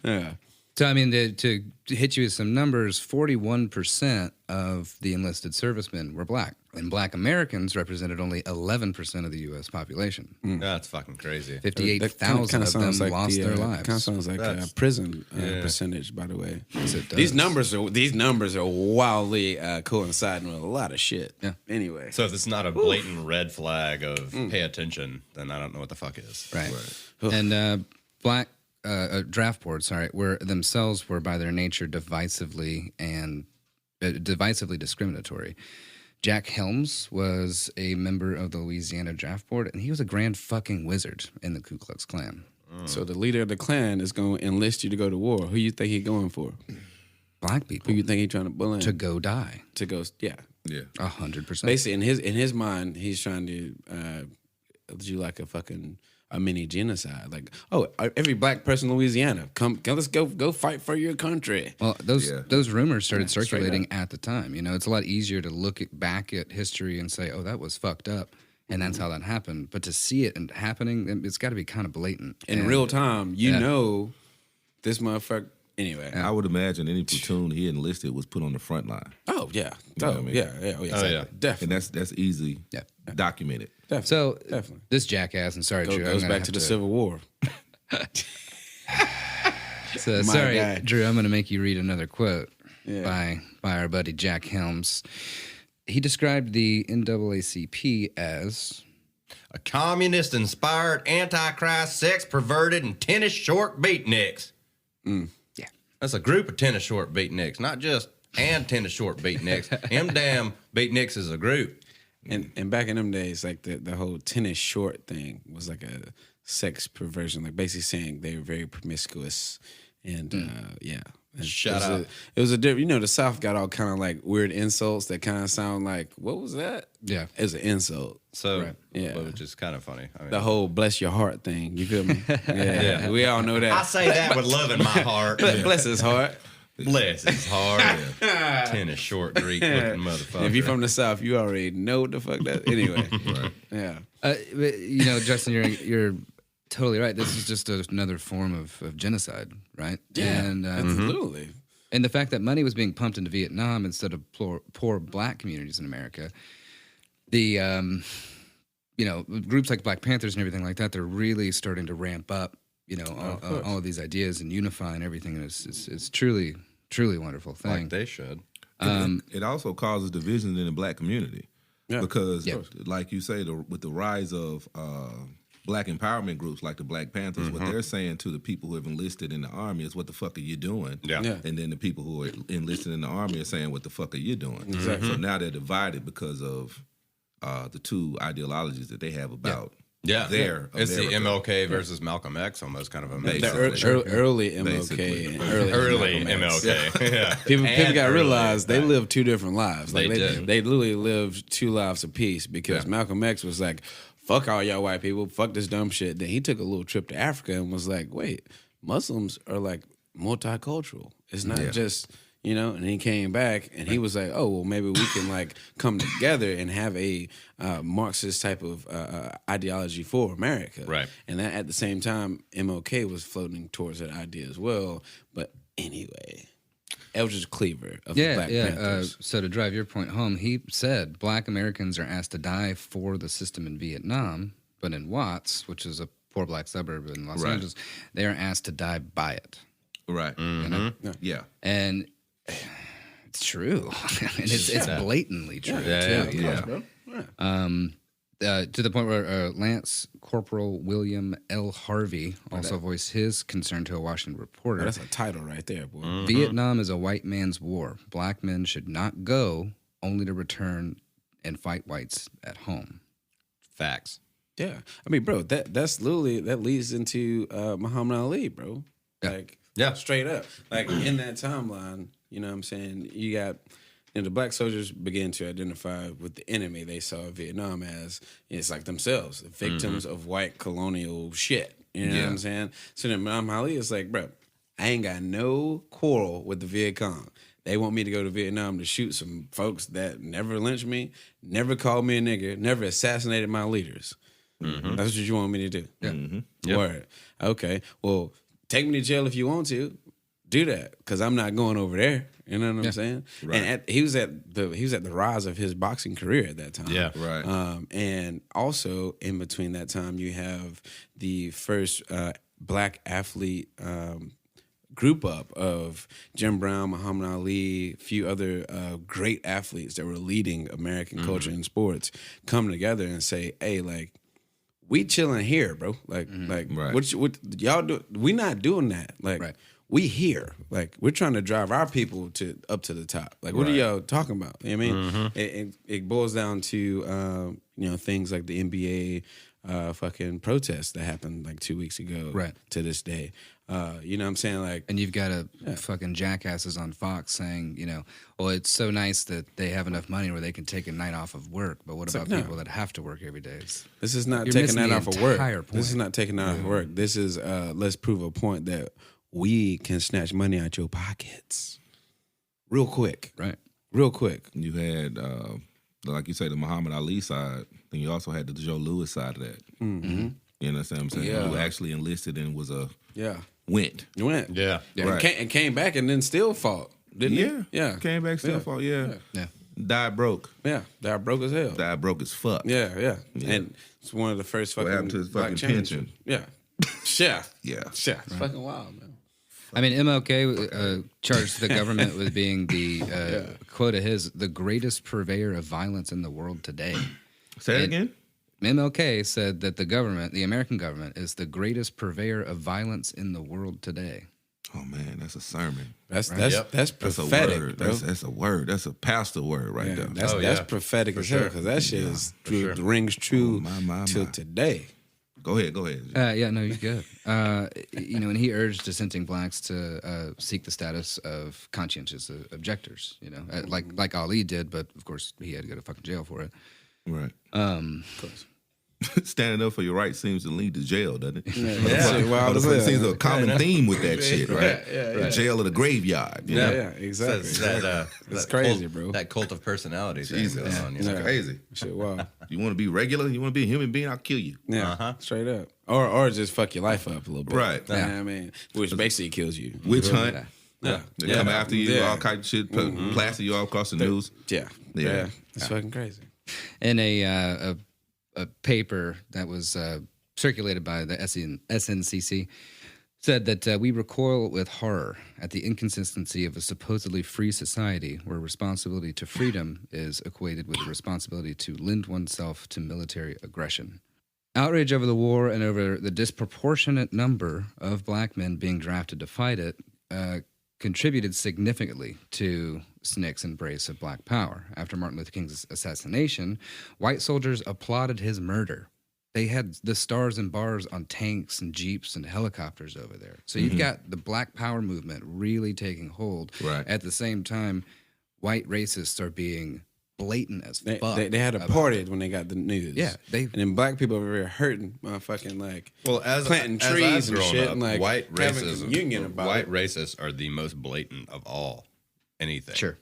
Yeah. So, I mean, to hit you with some numbers, 41% of the enlisted servicemen were black, and black Americans represented only 11% of the U.S. population. That's fucking crazy. 58,000 of them lost their lives. Kind of sounds like prison percentage, by the way. Yes, it does. These numbers are wildly coinciding with a lot of shit. Yeah. Anyway, So if it's not a blatant red flag of pay attention, then I don't know what the fuck is. Right. And black draft boards, were themselves were by their nature divisively discriminatory. Jack Helms was a member of the Louisiana draft board, and he was a grand fucking wizard in the Ku Klux Klan. so the leader of the Klan is going to enlist you to go to war. Who you think he going for? Black people Who you think he trying to bull in? to go die. To go, yeah. 100%. Basically, in his mind, he's trying to do like a mini genocide. Like, oh, every black person in Louisiana, come let's go fight for your country. Well, those rumors started Straight circulating at the time. It's a lot easier to look back at history and say, oh, that was fucked up, and that's how that happened. But to see it and happening, it's got to be kind of blatant. In real time, you know this motherfucker. Anyway, I would imagine any platoon he enlisted was put on the front line. oh yeah, know what I mean? exactly. Definitely. And that's easy documented. Definitely. So Definitely. this jackass, and sorry, Drew, goes back to the Civil War. So, My sorry, guy. Drew, I'm going to make you read another quote Yeah. by our buddy Jack Helms. He described the NAACP as A communist-inspired, antichrist, sex-perverted, and tennis short beatniks. Yeah. That's a group of tennis short beatniks, not just tennis short beatniks. Them damn beatniks is a group. And back in them days, like the whole tennis short thing was like a sex perversion, like basically saying they were very promiscuous, and Shut up. It was a different. The South got all kind of like weird insults that kind of sound like, what was that? Yeah. It was an insult. So, Yeah. which is kind of funny. I mean, The whole bless your heart thing. You feel me? Yeah. We all know that. I say that with love in my heart. Bless his heart. Bless his heart. Tennis short Greek looking motherfucker. If you're from the South, you already know what the fuck that. Anyway, yeah. but, Justin, you're totally right. This is just another form of genocide, right? Yeah, And absolutely. and the fact that money was being pumped into Vietnam instead of poor black communities in America, the groups like Black Panthers and everything like that, they're really starting to ramp up, all of these ideas and unify and everything. And it's truly, truly wonderful thing. Like they should. It also causes division in the black community because, like you say, with the rise of black empowerment groups like the Black Panthers, what they're saying to the people who have enlisted in the army is, what the fuck are you doing? Yeah. And then the people who are enlisted in the army are saying, what the fuck are you doing? Exactly. So now they're divided because of the two ideologies that they have about their It's the America. MLK versus Malcolm X, almost kind of a mix. Basically. Early MLK Basically. and Early Malcolm X. MLK. Yeah. People And got to early realize they back. lived two different lives. Like They did. they literally lived two lives apiece because Malcolm X was like, fuck all y'all white people, fuck this dumb shit. Then he took a little trip to Africa and was like, wait, Muslims are like multicultural. It's not just, and he came back and he was like, oh, well, maybe we can like come together and have a Marxist type of ideology for America. Right. And that at the same time, MLK was floating towards that idea as well. But anyway, Eldridge Cleaver of the Black Panthers. So to drive your point home, he said Black Americans are asked to die for the system in Vietnam, but in Watts, which is a poor black suburb in Los Angeles, they are asked to die by it. Right. Yeah. And it's true. And it's blatantly true, Yeah, too. yeah. To the point where Lance Corporal William L. Harvey also voiced his concern to a Washington reporter. That's a title right there, boy. Vietnam is a white man's war. Black men should not go, only to return and fight whites at home. Facts. Yeah, I mean, bro, that's literally that leads into Muhammad Ali, bro. Like, straight up, like in that timeline, you know what I'm saying? You got, the black soldiers began to identify with the enemy they saw Vietnam as. It's like themselves, the victims of white colonial shit. You know what I'm saying? So then Muhammad Ali is like, bro, I ain't got no quarrel with the Viet Cong. They want me to go to Vietnam to shoot some folks that never lynched me, never called me a nigger, never assassinated my leaders. That's what you want me to do. Yeah. Word. Okay. Well, take me to jail if you want to. Do that, because I'm not going over there. You know what I'm saying? Right. And he was at the rise of his boxing career at that time. Yeah. Right. And also in between that time, you have the first black athlete group up of Jim Brown, Muhammad Ali, a few other great athletes that were leading American culture and sports come together and say, hey, like, we chilling here, bro. Like, what y'all do? We not doing that. Like, we here. Like, we're trying to drive our people up to the top. Like, what are y'all talking about? You know what I mean? It boils down to things like the NBA fucking protests that happened like 2 weeks ago to this day. You know what I'm saying? Like, and you've got fucking jackasses on Fox saying, well, it's so nice that they have enough money where they can take a night off of work. But what about people that have to work every day? This is not taking that off of work. This is not taking that off of work. This is let's prove a point that we can snatch money out your pockets real quick. Right. Real quick. You had, like you say, the Muhammad Ali side. Then you also had the Joe Louis side of that. You understand what I'm saying? Yeah. Who actually enlisted and was went. Yeah. Right. And came back and then still fought, didn't he? Yeah. Came back, still fought, yeah. Died broke. Yeah. Died broke as hell. Died broke as fuck. Yeah. And it's one of the first fucking What happened to his fucking pension? Yeah. Chef. Yeah. It's fucking wild, man. I mean, MLK charged the government with being the, quote of his, the greatest purveyor of violence in the world today. Say it again? MLK said that the American government, is the greatest purveyor of violence in the world today. Oh man, that's a sermon. That's prophetic. That's a word. That's a word. That's a pastor word right there. That's prophetic as hell, because that shit rings true till today. Go ahead. No, you're good. And he urged dissenting blacks to seek the status of conscientious objectors. Like Ali did, but of course he had to go to fucking jail for it. Right. Of course. Standing up for your rights seems to lead to jail, doesn't it? It seems a common theme with that shit, right? The jail or the graveyard. You know? Yeah, exactly. That's crazy, bro. That cult of personality thing. Jesus. It's crazy. Shit, wow. You want to be regular? You want to be a human being? I'll kill you. Yeah, straight up. Or just fuck your life up a little bit. Right. You know what I mean? Which basically kills you. Witch hunt. Yeah. They come after you, all kinds of shit, plaster you all across the news. Yeah. It's fucking crazy. In a paper that was circulated by the SNCC, said that we recoil with horror at the inconsistency of a supposedly free society where responsibility to freedom is equated with the responsibility to lend oneself to military aggression. Outrage over the war and over the disproportionate number of black men being drafted to fight it contributed significantly to SNCC's embrace of black power. After Martin Luther King's assassination, white soldiers applauded his murder. They had the stars and bars on tanks and jeeps and helicopters over there. So you've got the black power movement really taking hold. Right. At the same time, white racists are being blatant as fuck. They had a party when they got the news. Yeah. And then black people over here hurting, motherfucking like planting as trees I've and shit up, and like white having racism, communion about white it. racists are the most blatant of all anything. Sure.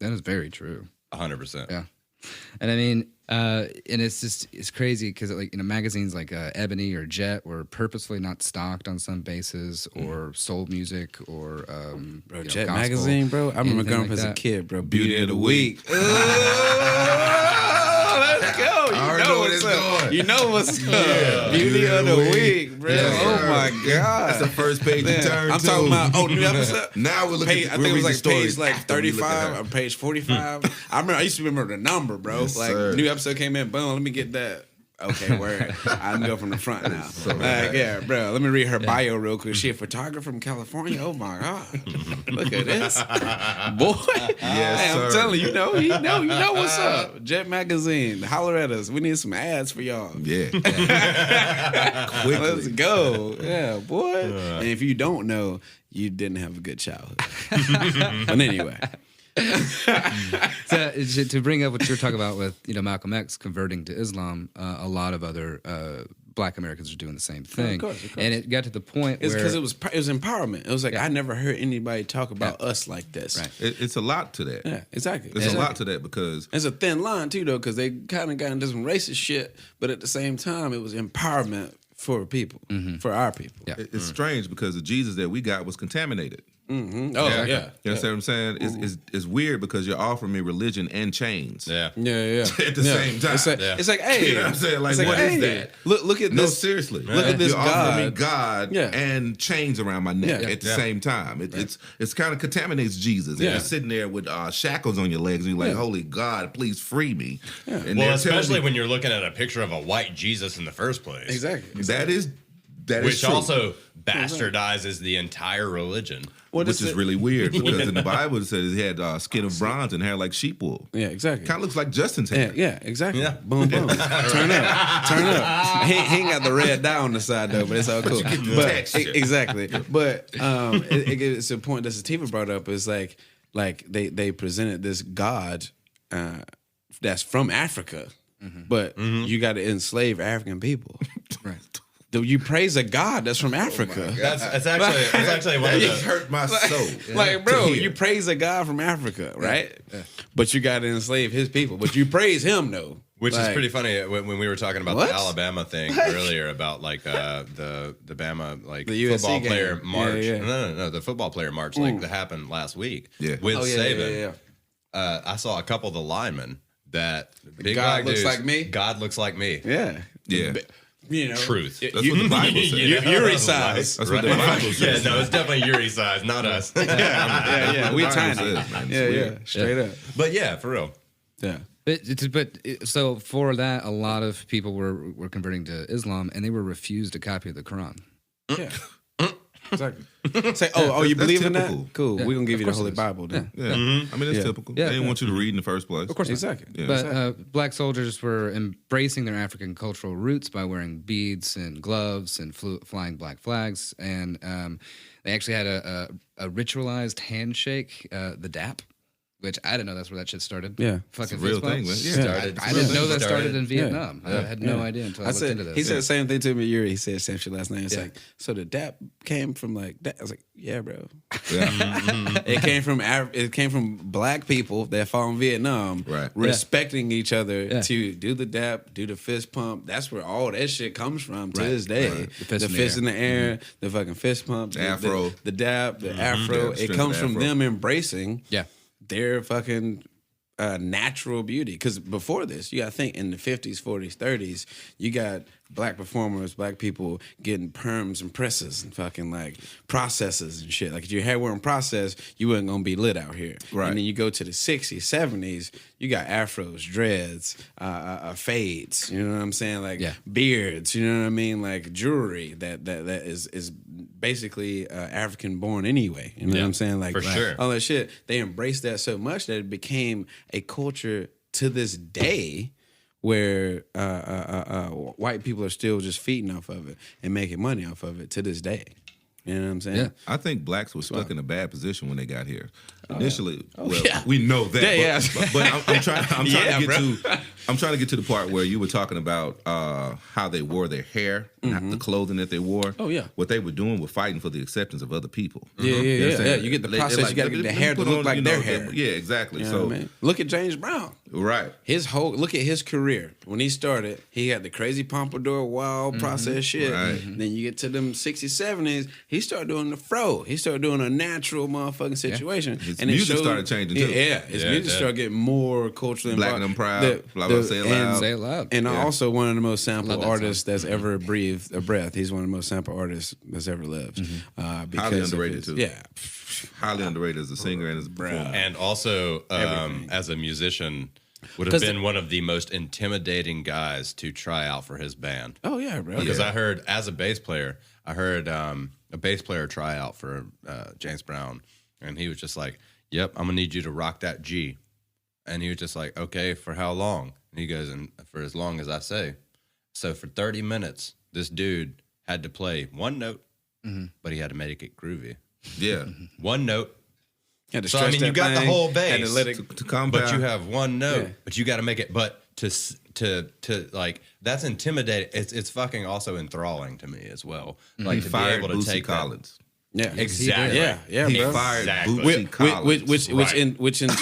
That is very true. 100%. Yeah. And I mean, and it's crazy because magazines like Ebony or Jet were purposefully not stocked on some bases, or soul music, or Jet gospel, magazine, bro. I remember going like up as a that. kid, bro. Beauty of the week. Let's go. I already know where it's going. You know what's up. Beauty of the week, bro. Yeah, Oh my God. That's the first page you turn I'm to. talking about new episode. Now we're looking. I think it was like page like 35 or page 45. I used to remember the number, bro. Yes, like sir. new episode came in, boom. Let me get that. Okay, word. I'm going from the front now. Yeah, bro. Let me read her bio real quick. She a photographer from California. Oh my God, look at this, boy. Yes, I'm sir. telling you, you know what's up. Jet Magazine, holler at us. We need some ads for y'all. Yeah. Let's go. Yeah, boy. And if you don't know, you didn't have a good childhood. But anyway. So, to bring up what you're talking about with Malcolm X converting to Islam, a lot of other Black Americans are doing the same thing. Of course. And it got to the point It's where because it was empowerment. It was like I never heard anybody talk about us like this. Right. It's a lot to that. Yeah, exactly. It's a lot to that because It's a thin line too, though, because they kind of got into some racist shit, but at the same time, it was empowerment for people, for our people. Yeah. it's strange because the Jesus that we got was contaminated. Mm-hmm. Oh yeah. You understand what I'm saying? It's weird because you're offering me religion and chains. Yeah. At the same time. It's like, hey, You know what I'm saying? Like, it's what is hey, that? Look at No, this. seriously. Look at this You're offering me God. God and chains around my neck at the same time. It's kind of contaminates Jesus. Yeah. And you're sitting there with shackles on your legs and you're like, holy God, please free me. Yeah. And Well, they're especially telling me, when you're looking at a picture of a white Jesus in the first place. Exactly. that is Which true. also bastardizes the entire religion. Which is really weird because in the Bible it says he had skin of bronze and hair like sheep wool. Yeah, exactly. Kind of looks like Justin's hair. Yeah, exactly. Yeah. Boom, boom. Turn up. He ain't got the red dye on the side though, but it's all cool. Exactly. But it's a point that Sativa brought up is like they presented this God that's from Africa, but you got to enslave African people. right. You praise a God that's from Africa. That's actually one of It the hurt my soul. Like, bro, you praise a God from Africa, right? Yeah. But you got to enslave his people. But you praise him, though. Which is pretty funny when we were talking about What? the Alabama thing earlier about like the Bama like The USC football game. player march. Yeah. No, the football player march like that happened last week. Yeah. With Oh, Saban. yeah. I saw a couple of the linemen that big God black looks dudes, like me? God looks like me. Yeah. Yeah. You know, Truth. That's what the Bible says. Yuri size. That's what the Bible says. Yeah, no, it's definitely Uri size, not us. Yeah. We Bible tiny. says, man. It's Yeah. weird. Straight up. But yeah, for real. Yeah. So for that, a lot of people were converting to Islam, and they were refused a copy of the Quran. Yeah. Exactly. Say, you That's believe in typical. that? Cool. Yeah, We're gonna give you the of course Holy it is. Bible then. Yeah. I mean, it's typical. Yeah. They didn't want you to read in the first place. Of course, Exactly. Yeah. But black soldiers were embracing their African cultural roots by wearing beads and gloves and flying black flags, and they actually had a ritualized handshake, the dap. Which I didn't know that's where that shit started. Yeah. It's Fucking a real fist bump. thing, man. Yeah. I didn't know that started in Yeah. Vietnam. I had no idea until I looked into this. He said the same thing to me, Yuri. He said the same shit last night. It's Yeah. like, so the dap came from like that. I was like, yeah, bro. Yeah. It came from black people that fought in Vietnam, Right. respecting each other Yeah. to do the dap, do the fist pump. That's where all that shit comes from to this day. Right. The fist in the air, the fucking fist pump, the afro. the dap, the afro. Yeah, It straight comes up from afro. them embracing Yeah. their fucking natural beauty. Because before this, you got to think in the 50s, 40s, 30s, you got black performers, black people getting perms and presses and fucking like processes and shit. Like if your hair weren't processed, you wasn't gonna be lit out here. Right. And then you go to the 60s, 70s, you got afros, dreads, fades. You know what I'm saying? Like beards. You know what I mean? Like jewelry that is basically African born anyway. You know what I'm saying? Like for sure. all that shit. They embraced that so much that it became a culture to this day where white people are still just feeding off of it and making money off of it to this day. You know what I'm saying? Yeah. I think blacks were stuck in a bad position when they got here. Initially, yeah. we know that. Yeah, but I'm trying Yeah, to get to the part where you were talking about how they wore their hair, not the clothing that they wore. Oh, yeah. What they were doing was fighting for the acceptance of other people. Yeah. understand? You get the They- process. they're You got to get the let me hair to put look on, like you their know, hair. Yeah, exactly. You know So what I mean? Look at James Brown. right. Look at his career. When he started, he had the crazy pompadour, wild process shit. Right. Then you get to them 60s, 70s, he started doing the fro. He started doing a natural motherfucking situation. His it music showed- started changing, too. Yeah, his music started getting more culturally Black involved. and proud, blah, blah, say it loud. Say it loud. And Yeah. also one of the most Love sampled that artists that's ever breathed a breath. He's one of the most sampled artists that's ever lived. Because Highly of underrated, his- too. Yeah. Highly underrated as a singer and as a performer. And also, Everything. as a musician, would have been one of the most intimidating guys to try out for his band. Oh yeah, bro. Because I heard, as a bass player, a bass player try out for James Brown, and he was just like, "Yep, I'm gonna need you to rock that G," and he was just like, "Okay, for how long?" And he goes, "And for as long as I say." So for 30 minutes, this dude had to play one note, but he had to make it groovy. Yeah, one note. So I mean, you got the whole bass, and to let it to compound. but you have one note, but you got to make it. But to like, that's intimidating. It's fucking also enthralling to me as well. Like to be able to take Collins. Yeah, exactly. Yeah, He bro. fired Exactly. Bootsy Collins. Which in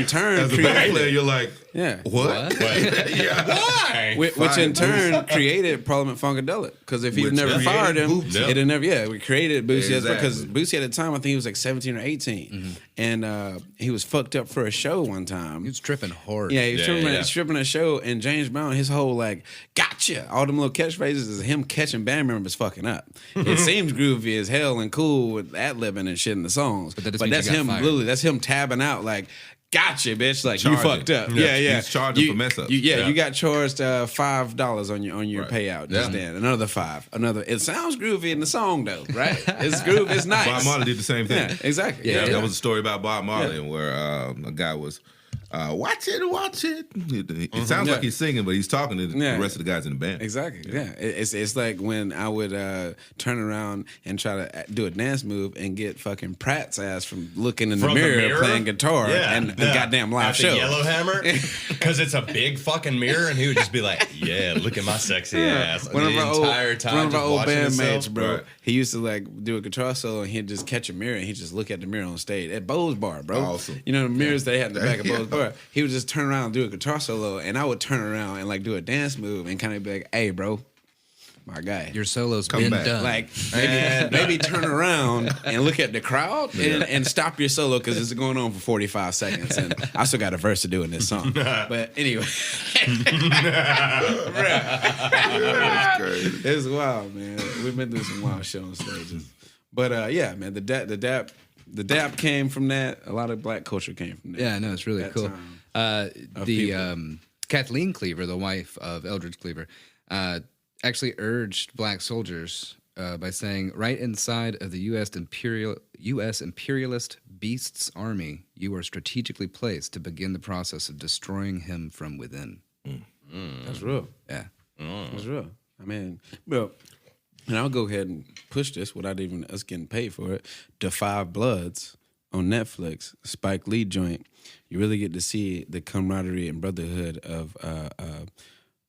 turn As a bass player, you're like, yeah. what? Why? Which in turn created Parliament Funkadelic, because if he Which never created fired him, Bootsy. it'd never. Yeah, we created Bootsy Exactly. because Bootsy at the time I think he was like 17 or 18, and he was fucked up for a show one time. He was tripping hard. Yeah, he was tripping, yeah. tripping a show, and James Brown, his whole like, gotcha, all them little catchphrases is him catching band members fucking up. It seems groovy as hell and cool with ad-libbing and shit in the songs, But but, that doesn't mean that's you got him, fired. literally, that's him tabbing out like, gotcha, bitch, like Charging. you fucked up. Yeah, Yeah. he's charging You- for mess ups. You got charged $5 on your Right. payout just then. Another $5. It sounds groovy in the song though, right? It's groovy. It's nice. Bob Marley did the same thing. Yeah, exactly. Yeah, Yeah. that was a story about Bob Marley where a guy was, watch it. It sounds like he's singing, but he's talking to the rest of the guys in the band. Exactly. Yeah. It's like when I would turn around and try to do a dance move and get fucking Pratt's ass from looking in the From the mirror, mirror? playing guitar and a goddamn live at show. the Yellowhammer, because it's a big fucking mirror, and he would just be like, "Yeah, look at my sexy ass." One of the our entire time, one of our just old watching bandmates, himself. bro. Right. He used to like do a guitar solo and he'd just catch a mirror and he'd just look at the mirror on stage at Bo's Bar, bro. Awesome. You know the mirrors they had in the back of Yeah. Bo's Bar. He would just turn around and do a guitar solo, and I would turn around and like do a dance move and kind of be like, "Hey, bro, my guy." Your solo's Come been back. done. Like maybe turn around and look at the crowd and stop your solo because it's going on for 45 seconds and I still got a verse to do in this song. But anyway, it's wild, man. We've been through some wild shit on stages. But yeah, man, the dap came from that. A lot of black culture came from that. Yeah, no, it's really That cool. time Kathleen Cleaver, the wife of Eldridge Cleaver, actually urged black soldiers by saying, "Right inside of the U.S. imperialist beast's army, you are strategically placed to begin the process of destroying him from within." That's real. Yeah. That's real. I mean, well, and I'll go ahead and push this without even us getting paid for it. The Five Bloods on Netflix, Spike Lee joint. You really get to see the camaraderie and brotherhood of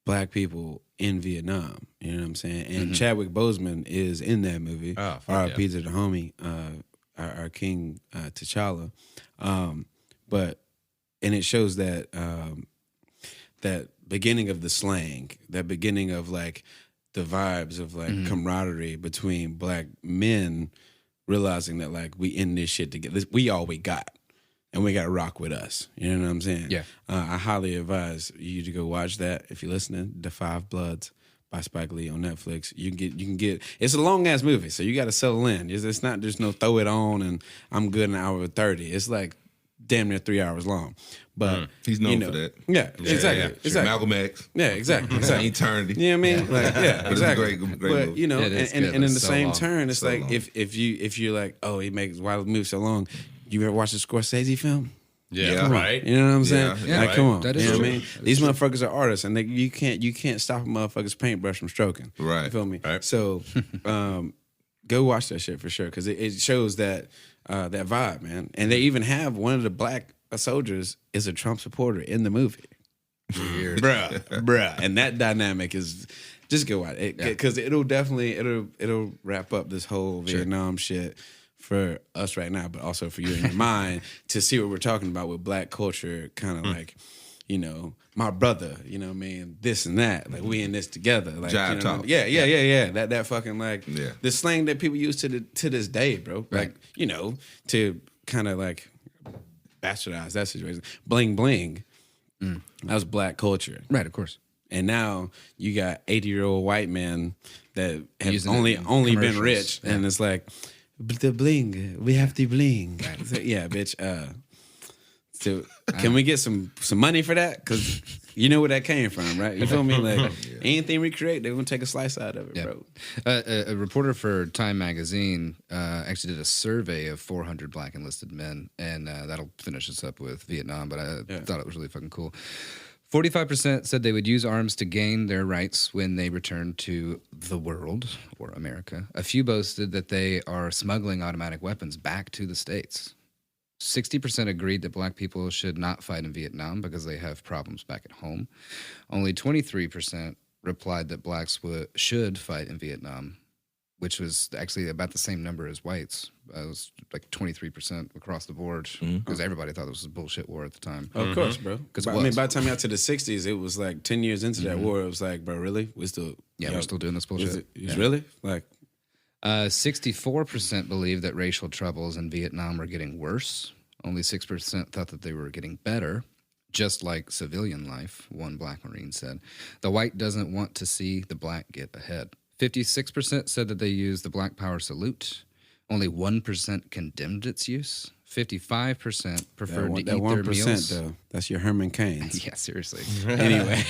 black people in Vietnam. You know what I'm saying? And Chadwick Boseman is in that movie. Oh, fuck R.I.P. to the homie, our King T'Challa. But it shows that that beginning of the slang, that beginning of like the vibes of like camaraderie between black men, realizing that like we in this shit together. We all we got. And we got to rock with us. You know what I'm saying? Yeah. I highly advise you to go watch that if you're listening. The Five Bloods by Spike Lee on Netflix. You can get. It's a long ass movie, so you got to settle in. It's not just no throw it on and I'm good in an hour and 30. It's like damn near 3 hours long. But He's known for that. Yeah, exactly. Exactly. Malcolm X. Yeah, exactly. Eternity. You know what I mean? Like, yeah, But it's a exactly. great But movie. you know, Yeah, it is and good, in but the it's so same long. turn, it's So like long. if you're like, oh, he makes why the movie so long. You ever watch the Scorsese film? Yeah, right. You know what I'm saying? Yeah, like, right. come on. That You is know what I true. mean? These motherfuckers are artists, and you can't stop a motherfucker's paintbrush from stroking. Right. You feel me? Right. So, go watch that shit for sure because it shows that that vibe, man. And they even have one of the black soldiers is a Trump supporter in the movie. Bruh. And that dynamic is just go watch it because it'll wrap up this whole Vietnam shit for us right now, but also for you in your mind to see what we're talking about with black culture, kind of like, you know, my brother, you know what I mean, this and that, like we in this together, like Jive you know talk. what I mean? Yeah. That fucking like Yeah. the slang that people use to this day, bro. Like you know, to kind of like bastardize that situation. Bling bling. That was black culture. Right, of course. And now you got 80-year-old white men that have Using it only in been commercials. rich, and it's like the bling. We have the bling. So, yeah, bitch. Can we get some money for that? Because you know where that came from, right? You feel me? Like anything we create, they're gonna take a slice out of it, bro. A reporter for Time Magazine actually did a survey of 400 black enlisted men, and that'll finish us up with Vietnam. But I thought it was really fucking cool. 45% said they would use arms to gain their rights when they return to the world, or America. A few boasted that they are smuggling automatic weapons back to the States. 60% agreed that black people should not fight in Vietnam because they have problems back at home. Only 23% replied that blacks should fight in Vietnam, which was actually about the same number as whites. It was like 23% across the board because everybody thought this was a bullshit war at the time. Of course, bro. Because I mean, by the time you got to the 60s, it was like 10 years into that war. It was like, bro, really? We're still doing this bullshit. Really? Like, 64% believe that racial troubles in Vietnam are getting worse. Only 6% thought that they were getting better, just like civilian life, one black Marine said. The white doesn't want to see the black get ahead. 56% said that they used the Black Power salute. Only 1% condemned its use. 55% preferred to eat their meals. Though, that's your Herman Cain's. Yeah, seriously. Anyway.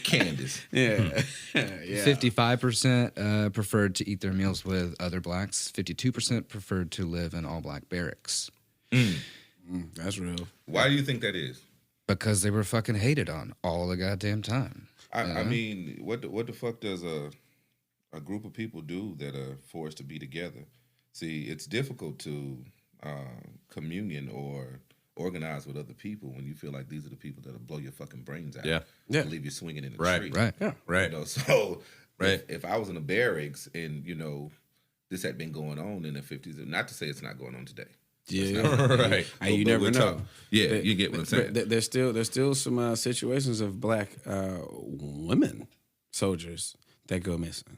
Candace. Yeah. 55% preferred to eat their meals with other blacks. 52% preferred to live in all-black barracks. That's real. Why do you think that is? Because they were fucking hated on all the goddamn time. I mean, what the fuck does a group of people do that are forced to be together? See, it's difficult to communion or organize with other people when you feel like these are the people that'll blow your fucking brains out. Yeah. And leave you swinging in the tree. Right. Yeah. Right. You know, so if I was in a barracks and, you know, this had been going on in the 50s, not to say it's not going on today. Yeah, right. You never know. Yeah, you get what I'm saying. There's still some situations of black women soldiers that go missing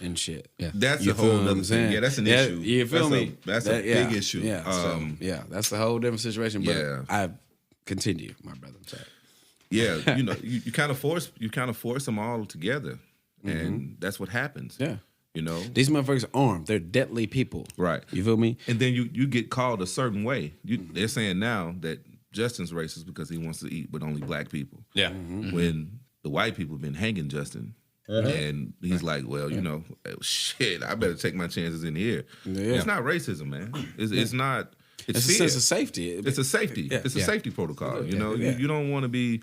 and shit. Yeah, that's a whole other thing. Yeah, that's an issue. You feel me? That's a big issue. Yeah, that's a whole different situation. But Yeah. I continue, my brother. Sorry. Yeah, you know, you kind of force them all together, and that's what happens. Yeah. You know, These motherfuckers are armed. They're deadly people. Right. You feel me? And then you get called a certain way. They're saying now that Justin's racist because he wants to eat with only black people. Yeah. When the white people have been hanging Justin. And he's like, well, you know, shit, I better take my chances in here. Yeah. It's not racism, man. It's not. It's a fear. sense of safety. It's a safety. Yeah. It's a safety protocol. You know, Yeah. you don't want to be.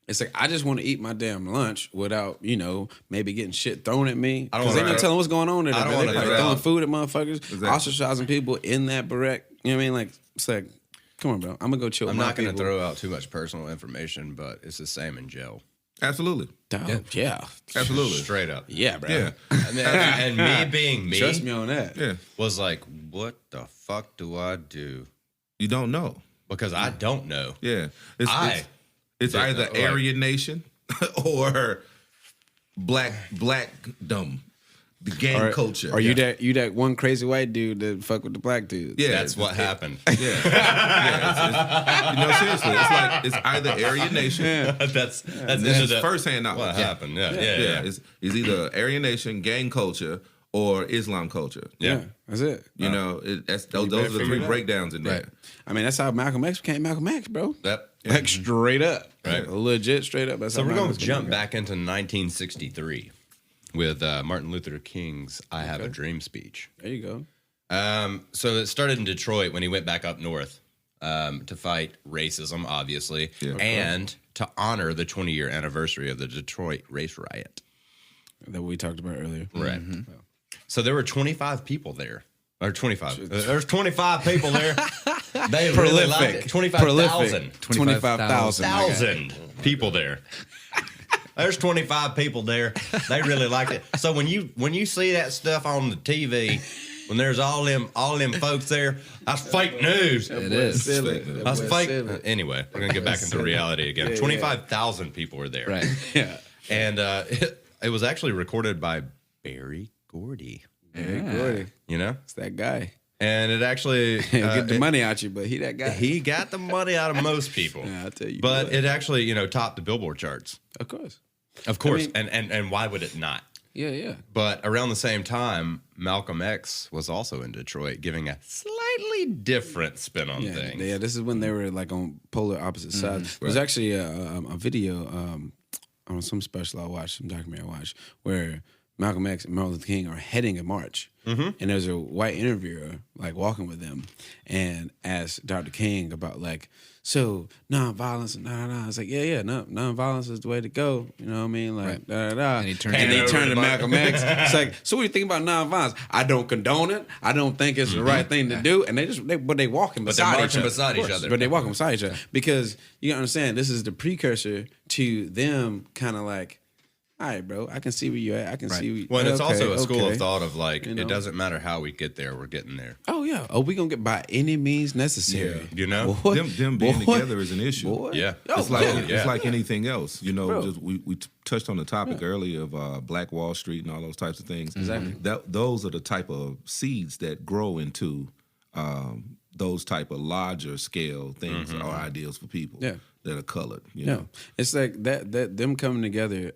It's like, I just want to eat my damn lunch without, you know, maybe getting shit thrown at me. I don't Because they wanna- not telling what's going on in there. I don't They're wanna- probably throwing food at motherfuckers, Exactly. ostracizing people in that barrack. You know what I mean? Like, it's like, come on, bro. I'm going to go chill I'm with my not going to people. throw out too much personal information, but it's the same in jail. Absolutely. Yeah. Absolutely. Straight up. Yeah, bro. Yeah. And me being me Trust me on that. Yeah. was like, what the fuck do I do? You don't know. Because I don't know. Yeah. It's Yeah, either like- Aryan Nation or black dumb. The gang culture. Are you that one crazy white dude that fuck with the black dudes? Yeah. That's what happened. You know, seriously, it's like it's either Aryan Nation. That's This is firsthand knowledge. what happened. Yeah. It's either Aryan Nation, gang culture, or Islam culture. Yeah. That's it. You know, those are the three breakdowns in there. I mean, that's how Malcolm X became Malcolm X, bro. Yep. Like straight up. Right. Legit straight up. That's So how we're Malcolm going X to jump became back into 1963 with Martin Luther King's "I Have a Dream" speech. There you go. So it started in Detroit when he went back up north to fight racism, obviously, and to honor the 20-year anniversary of the Detroit race riot. That we talked about earlier. Right. So there were 25 people there. Or 25. There's 25 people there. They really liked it. 25,000. 25,000 people there. There's 25 people there. They really liked it. So when you see that stuff on the TV, when there's all them folks there, that's fake news. It is. That's fake. Anyway, we're gonna get back into reality again. 25,000 people were there. Right. Yeah. And it was actually recorded by Barry Gordy. Hey, Gordy. You know? It's that guy. And it actually He'll get the money out you, but he that guy. he got the money out of most people. Yeah, I'll tell you. But what. it actually, topped the Billboard charts. Of course. Of course. I mean- and why would it not? Yeah. But around the same time, Malcolm X was also in Detroit giving a slightly slightly different spin on things. Yeah, this is when they were like on polar opposite sides. There's actually a video on some special I watched, some documentary I watched, where Malcolm X and Martin Luther King are heading a march. And there's a white interviewer like walking with them and asked Dr. King about like, so nonviolence and It's like, nonviolence is the way to go. You know what I mean? Like, And he turned to Malcolm X. It's like, so what do you think about nonviolence? I don't condone it. I don't think it's the right thing to do. And they walking beside each other. But they walking beside each other because you understand this is the precursor to them kind of like, all right, bro, I can see where you're at. I can see where it's also a school of thought of like, it doesn't matter how we get there, we're getting there. Oh, yeah. Oh, we going to get by any means necessary. You know? Them being together is an issue. Boy. Yeah. It's like anything else. You know, just, we touched on the topic earlier of Black Wall Street and all those types of things. Exactly. Those are the type of seeds that grow into those type of larger scale things or ideals for people that are colored. You know? It's like that them coming together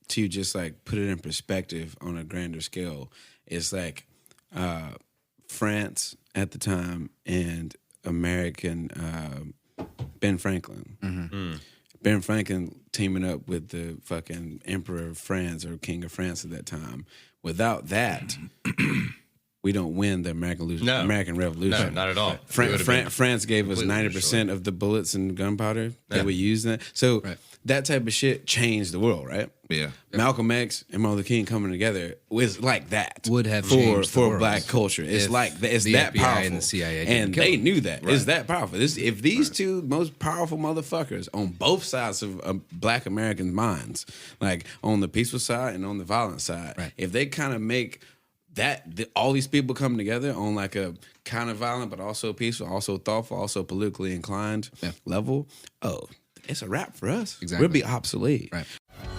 to just like put it in perspective on a grander scale. It's like France at the time and American Ben Franklin. Ben Franklin teaming up with the fucking Emperor of France or King of France at that time. Without that, we don't win the American Revolution. No, not at all. France gave us 90% of the bullets and gunpowder that we used. So that type of shit changed the world, right? Yeah. Malcolm X and Martin Luther King coming together was like that. Would have for changed the world black culture. It's like it's the that FBI powerful. and the CIA and kill they him. knew that. It's that powerful. If these two most powerful motherfuckers on both sides of black American minds, like on the peaceful side and on the violent side, if they kind of make all these people come together on like a kind of violent but also peaceful, also thoughtful, also politically inclined level, it's a wrap for us. Exactly. We'll be obsolete. Right.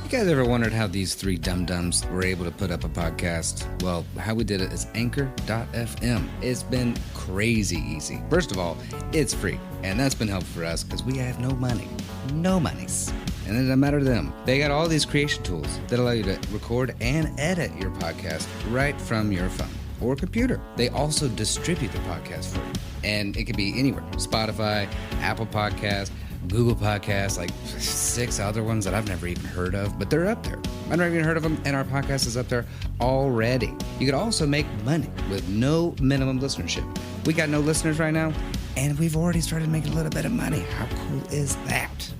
You guys ever wondered how these three dum-dums were able to put up a podcast? Well, how we did it is Anchor.fm. It's been crazy easy. First of all, it's free, and that's been helpful for us because we have no money. No monies. And it doesn't matter to them. They got all these creation tools that allow you to record and edit your podcast right from your phone or computer. They also distribute the podcast for you. And it can be anywhere. Spotify, Apple Podcasts, Google Podcasts, like 6 other ones that I've never even heard of, but they're up there. I've never even heard of them, and our podcast is up there already. You could also make money with no minimum listenership. We got no listeners right now, and we've already started making a little bit of money. How cool is that?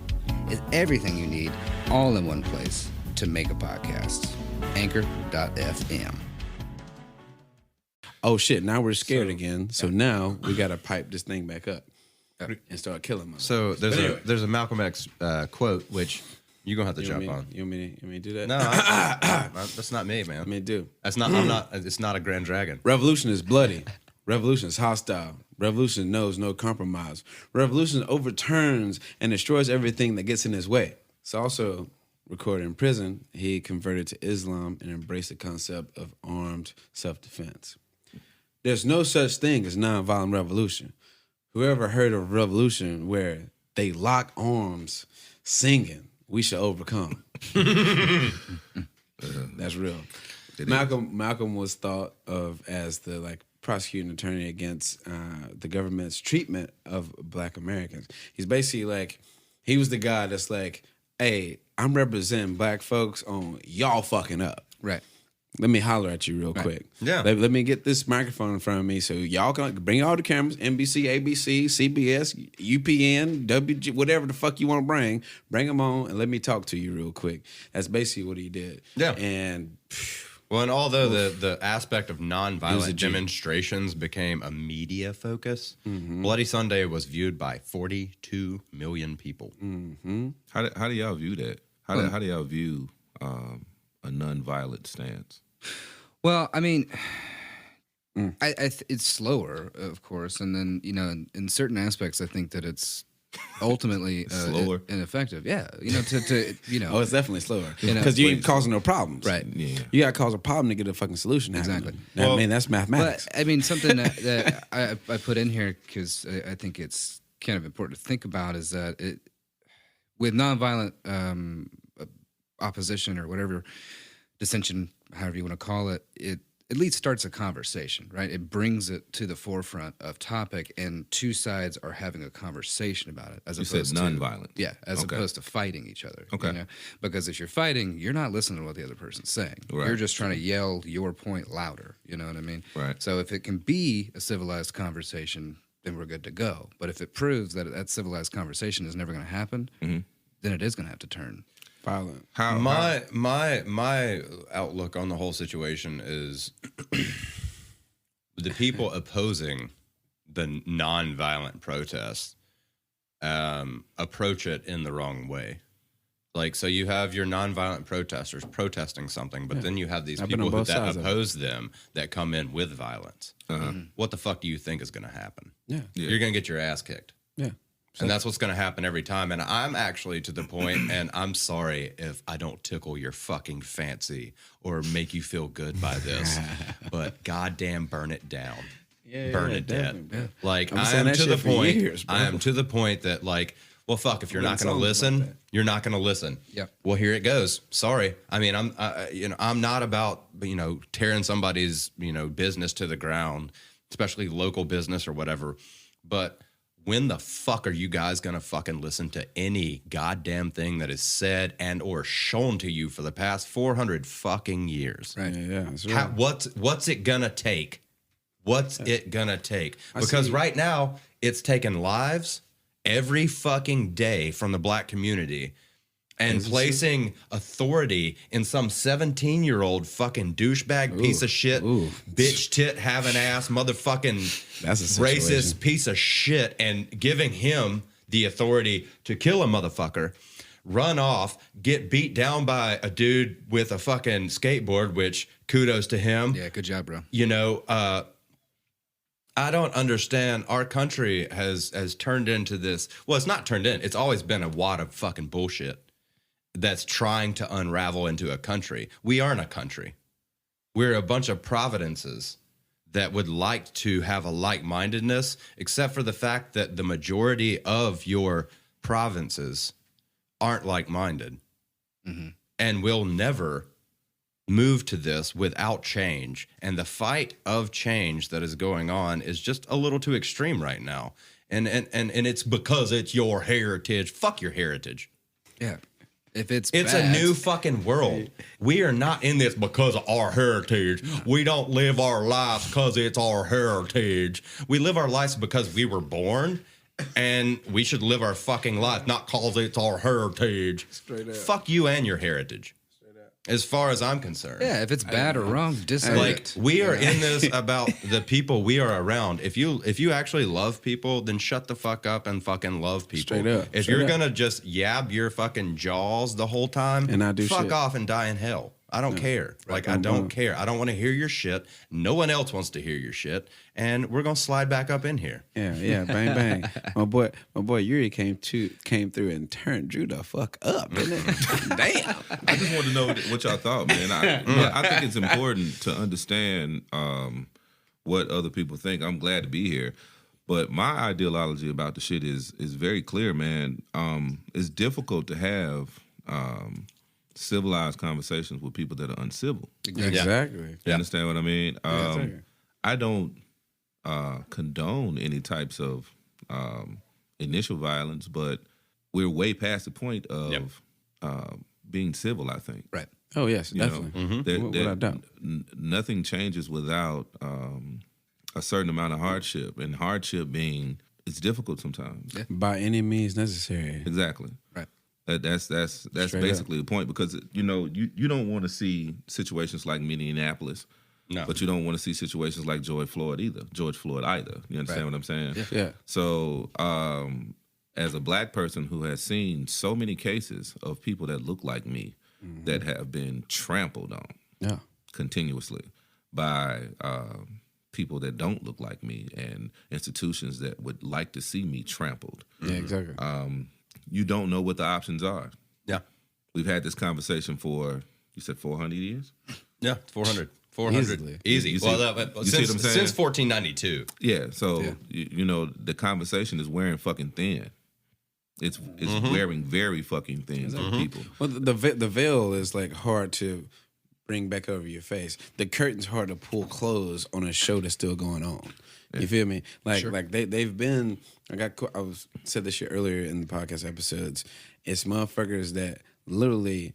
It's everything you need all in one place to make a podcast. Anchor.fm. Oh shit, now we're scared again. So now we gotta pipe this thing back up and start killing them. So there's a Malcolm X quote which you're gonna have to jump on. You want me to do that? No, that's not me, man. I mean, do. That's not. I'm not. It's not a Grand Dragon. Revolution is bloody. Revolution is hostile. Revolution knows no compromise. Revolution overturns and destroys everything that gets in his way. It's also recorded in prison. He converted to Islam and embraced the concept of armed self-defense. There's no such thing as nonviolent revolution. Whoever heard of a revolution where they lock arms singing, "We shall overcome"? That's real. Malcolm was thought of as the prosecuting attorney against the government's treatment of black Americans. He's basically he was the guy that's like, hey, I'm representing black folks on y'all fucking up. Right. Let me holler at you real quick. Yeah. Let me get this microphone in front of me so y'all can bring all the cameras, NBC, ABC, CBS, UPN, WG, whatever the fuck you want to bring them on and let me talk to you real quick. That's basically what he did. Yeah. And well, and although the aspect of nonviolent demonstrations became a media focus, Bloody Sunday was viewed by 42 million people. Mm-hmm. How do y'all view that? How do y'all view a nonviolent stance? Well, I mean, it's slower, of course, and then in certain aspects, I think that it's ultimately slower, ineffective. Yeah, Oh, it's definitely slower because you ain't causing no problems, right? Yeah, you got to cause a problem to get a fucking solution. Exactly. I mean, that's mathematics. But I mean, something that I put in here because I think it's kind of important to think about is that with nonviolent opposition or whatever dissension, however you want to call it, at least starts a conversation, right? It brings it to the forefront of topic, and two sides are having a conversation about it, as opposed to nonviolent. Yeah, as opposed to fighting each other. Okay. You know? Because if you're fighting, you're not listening to what the other person's saying. Right. You're just trying to yell your point louder. You know what I mean? Right. So if it can be a civilized conversation, then we're good to go. But if it proves that that civilized conversation is never going to happen, then it is going to have to turn violent. My outlook on the whole situation is the people opposing the non-violent protests approach it in the wrong way. Like, so you have your non-violent protesters protesting something, but then you have these people that oppose them that come in with violence. What the fuck do you think is going to happen? Yeah. You're going to get your ass kicked. Yeah. And that's what's going to happen every time. And I'm actually to the point, and I'm sorry if I don't tickle your fucking fancy or make you feel good by this, but goddamn burn it down. Burn it dead. Yeah. Like, I am to the point. I am to the point that, like, well, fuck, if you're not going to listen, you're not going to listen. Yep. Well, here it goes. Sorry. I mean, I'm not about, tearing somebody's, business to the ground, especially local business or whatever. But when the fuck are you guys going to fucking listen to any goddamn thing that is said and or shown to you for the past 400 fucking years? Right. Yeah. That's right. What's it going to take? What's it going to take? Because right now it's taking lives every fucking day from the black community and placing authority in some 17-year-old fucking douchebag piece of shit, bitch tit having ass motherfucking racist piece of shit, and giving him the authority to kill a motherfucker, run off, get beat down by a dude with a fucking skateboard, which kudos to him. Yeah, good job, bro. I don't understand. Our country has turned into this. Well, it's not turned in. It's always been a wad of fucking bullshit that's trying to unravel into a country. We aren't a country. We're a bunch of providences that would like to have a like-mindedness, except for the fact that the majority of your provinces aren't like-minded and will never move to this without change. And the fight of change that is going on is just a little too extreme right now. And it's because it's your heritage. Fuck your heritage. Yeah. If it's a new fucking world. We are not in this because of our heritage. We don't live our lives because it's our heritage. We live our lives because we were born, and we should live our fucking life not because it's our heritage. Straight up. Fuck you and your heritage. As far as I'm concerned. Yeah, if it's bad or wrong, dislike it. We are in this about the people we are around. If you actually love people, then shut the fuck up and fucking love people. Straight up. If you're gonna just yab your fucking jaws the whole time, and not do fuck shit. Off and die in hell. I don't care. Like, I don't care. I don't want to hear your shit. No one else wants to hear your shit. And we're gonna slide back up in here. Yeah, bang bang. my boy Uri came through and turned Drew the fuck up, didn't it? Damn. I just wanted to know what y'all thought, man. I think it's important to understand what other people think. I'm glad to be here. But my ideology about the shit is very clear, man. It's difficult to have civilized conversations with people that are uncivil. Exactly. You understand what I mean? I don't condone any types of initial violence, but we're way past the point of being civil, I think. Right. Oh, yes, definitely. Without doubt. Nothing changes without a certain amount of hardship, and hardship being it's difficult sometimes. Yeah. By any means necessary. Exactly. Right. That's Straight basically the point, because you don't want to see situations like Minneapolis, but you don't want to see situations like George Floyd either. You understand what I'm saying? Yeah. So, as a black person who has seen so many cases of people that look like me that have been trampled on, continuously by people that don't look like me and institutions that would like to see me trampled. Yeah, exactly. You don't know what the options are. Yeah. We've had this conversation for, you said 400 years? Yeah, 400. 400. Easy. You see what I'm saying? Since 1492. Yeah, so, the conversation is wearing fucking thin. It's wearing very fucking thin for people. Well, the veil is like hard to bring back over your face. The curtain's hard to pull close on a show that's still going on. You feel me? Like they've been. I said this shit earlier in the podcast episodes. It's motherfuckers that literally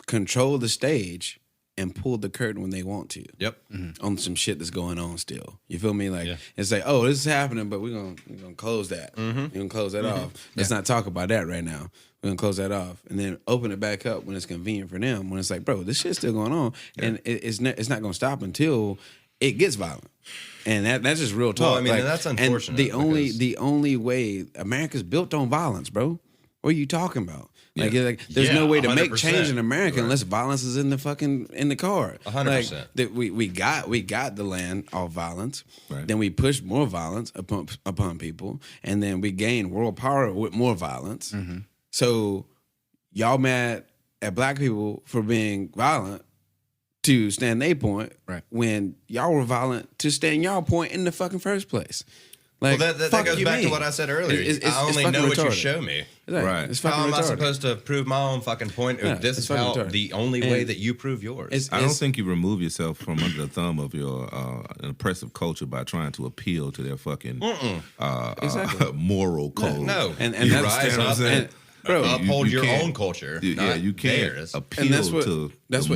control the stage and pull the curtain when they want to. Yep. On some shit that's going on still. You feel me? Like it's like, oh, this is happening, but we're gonna close that. We're gonna close that off. Let's not talk about that right now. We're gonna close that off and then open it back up when it's convenient for them. When it's like, bro, this shit's still going on, and it's not gonna stop until it gets violent. And that's just real talk. Well, I mean, like, that's unfortunate. And the only way America's built on violence, bro. What are you talking about? Like, there's no way to make change in America unless violence is in the car. 100%. Like, we got the land off violence. Right. Then we pushed more violence upon people, and then we gained world power with more violence. So y'all mad at black people for being violent to stand their point, when y'all were violent to stand y'all point in the fucking first place. Like, well, that goes back to what I said earlier. I only know what you show me. Right. It's how am I retarded. supposed to prove my own fucking point? This is how the only way that you prove yours. I don't think you remove yourself from under the thumb of your oppressive culture by trying to appeal to their fucking moral code. No. And you that's rise up and uphold your own culture. You can't theirs. appeal and that's what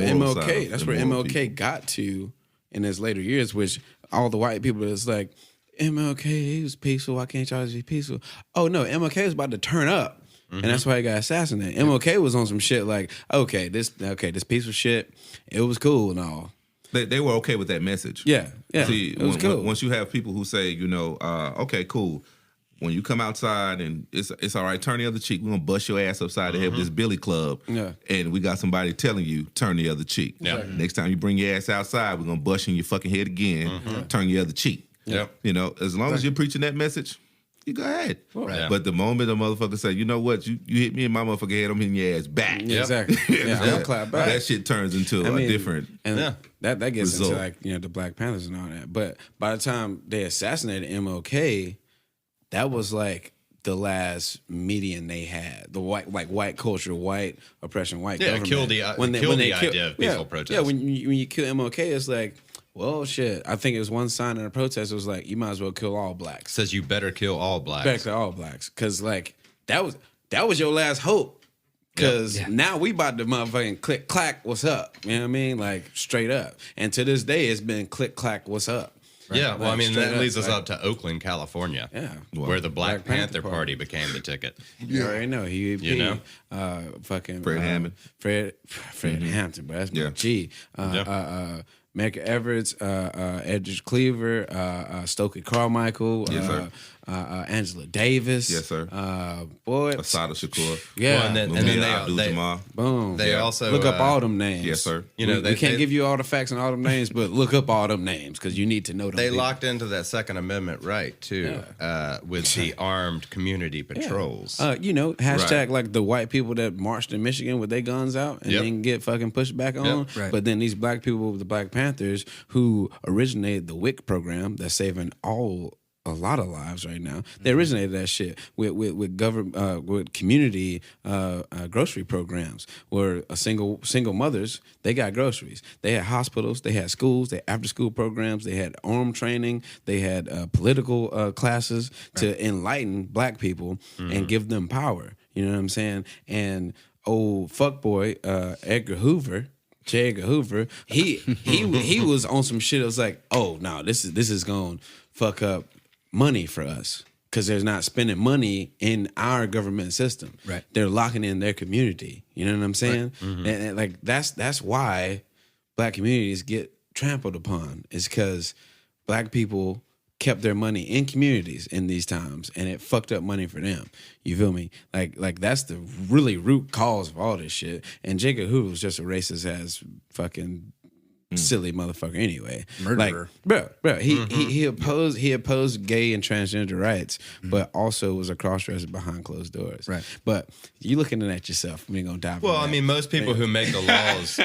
MLK. That's where MLK got to in his later years, which all the white people is like, MLK, he was peaceful. Why can't y'all just be peaceful? Oh no, MLK was about to turn up, and that's why he got assassinated. MLK was on some shit like, this peaceful shit, it was cool and all. They were okay with that message. Yeah. See, it was cool. Once you have people who say, okay, cool. When you come outside and it's all right, turn the other cheek. We're gonna bust your ass upside the head with this billy club. Yeah. And we got somebody telling you, turn the other cheek. Yeah. Next time you bring your ass outside, we're gonna bust you in your fucking head again. Turn your other cheek. Yep. As long as you're preaching that message, you go ahead. Right. But the moment the motherfucker say, you know what, you hit me in my motherfucking head, I'm hitting your ass back. Yeah, exactly. I'll clap back. That shit turns into a different that gets result. into like, the Black Panthers and all that. But by the time they assassinated MLK, that was like the last median they had. The white culture, white oppression, white government. Kill the idea of peaceful protest. Yeah, when you kill MLK, it's like, well, shit. I think it was one sign in a protest. It was like, you might as well kill all blacks. Says you better kill all blacks. Better kill all blacks, because like that was your last hope. Because now we about to motherfucking click clack. What's up? You know what I mean? Like straight up. And to this day, it's been click clack. What's up? Right? Yeah. Well, I mean, that leads us up to Oakland, California. Yeah. Where the Black Panther Party became the ticket. You already know. Fucking Fred Hammond. Fred Hampton, but that's my G. Medgar Evers, Edward Cleaver, Stokely Carmichael, yes, sir. Angela Davis, yes, sir. Assata Shakur, yeah, well, and then boom. They also look up all them names, yes, sir. We can't give you all the facts and all them names, but look up all them names because you need to know them. They locked into that Second Amendment right too, with the armed community patrols. Hashtag like the white people that marched in Michigan with their guns out and then get fucking pushed back on. Right. But then these black people with the Black Panthers who originated the WIC program that's saving a lot of lives right now. They originated that shit with government with community grocery programs where single mothers, they got groceries. They had hospitals, they had schools, they had after school programs, they had armed training, they had political classes to enlighten black people and give them power. You know what I'm saying? And old fuckboy Edgar Hoover. J. Edgar Hoover, he was on some shit. It was like, oh no, this is gonna fuck up money for us because they're not spending money in our government system. Right, they're locking in their community. You know what I'm saying? Right. And like that's why black communities get trampled upon. Is because black people kept their money in communities in these times, and it fucked up money for them. You feel me? Like that's the really root cause of all this shit. And Jacob Hoover was just a racist ass fucking silly motherfucker anyway. Murderer. Like, bro, he opposed gay and transgender rights, but also was a crossdresser behind closed doors. Right. But you looking at yourself, we ain't gonna dive. Well, I mean, most people who make the laws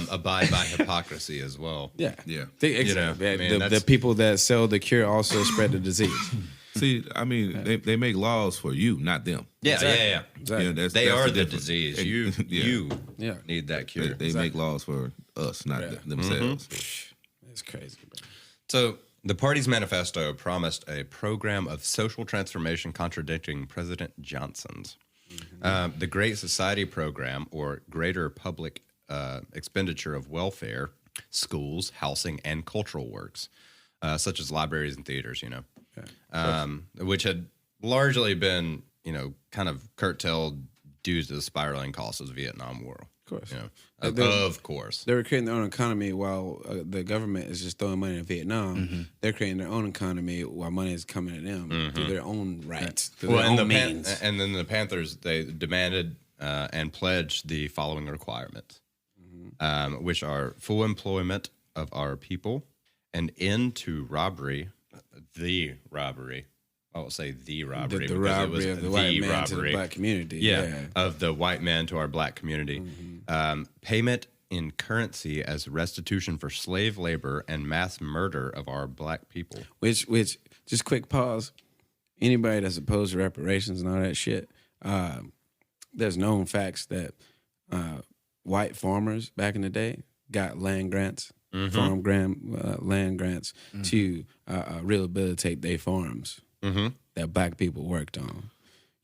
abide by hypocrisy as well. Yeah. Exactly. The people that sell the cure also spread the disease. See, I mean, they make laws for you, not them. Yeah, exactly. Yeah. Exactly. They are the disease. You need that cure. They make laws for us, not themselves. That's crazy, bro. So the party's manifesto promised a program of social transformation contradicting President Johnson's. The Great Society program, or greater public expenditure of welfare, schools, housing, and cultural works, such as libraries and theaters, which had largely been, kind of curtailed due to the spiraling costs of the Vietnam War. Of course. Of course. They were creating their own economy while the government is just throwing money in Vietnam. They're creating their own economy while money is coming to them through their own rights, through their own means. And then the Panthers, they demanded and pledged the following requirements, which are full employment of our people, an end to robbery, the robbery. I will say the robbery. The robbery of the white man to the black community. Yeah, of the white man to our black community. Payment in currency as restitution for slave labor and mass murder of our black people. Which, just quick pause. Anybody that's opposed to reparations and all that shit, there's known facts that white farmers back in the day got land grants, land grants to rehabilitate their farms that black people worked on.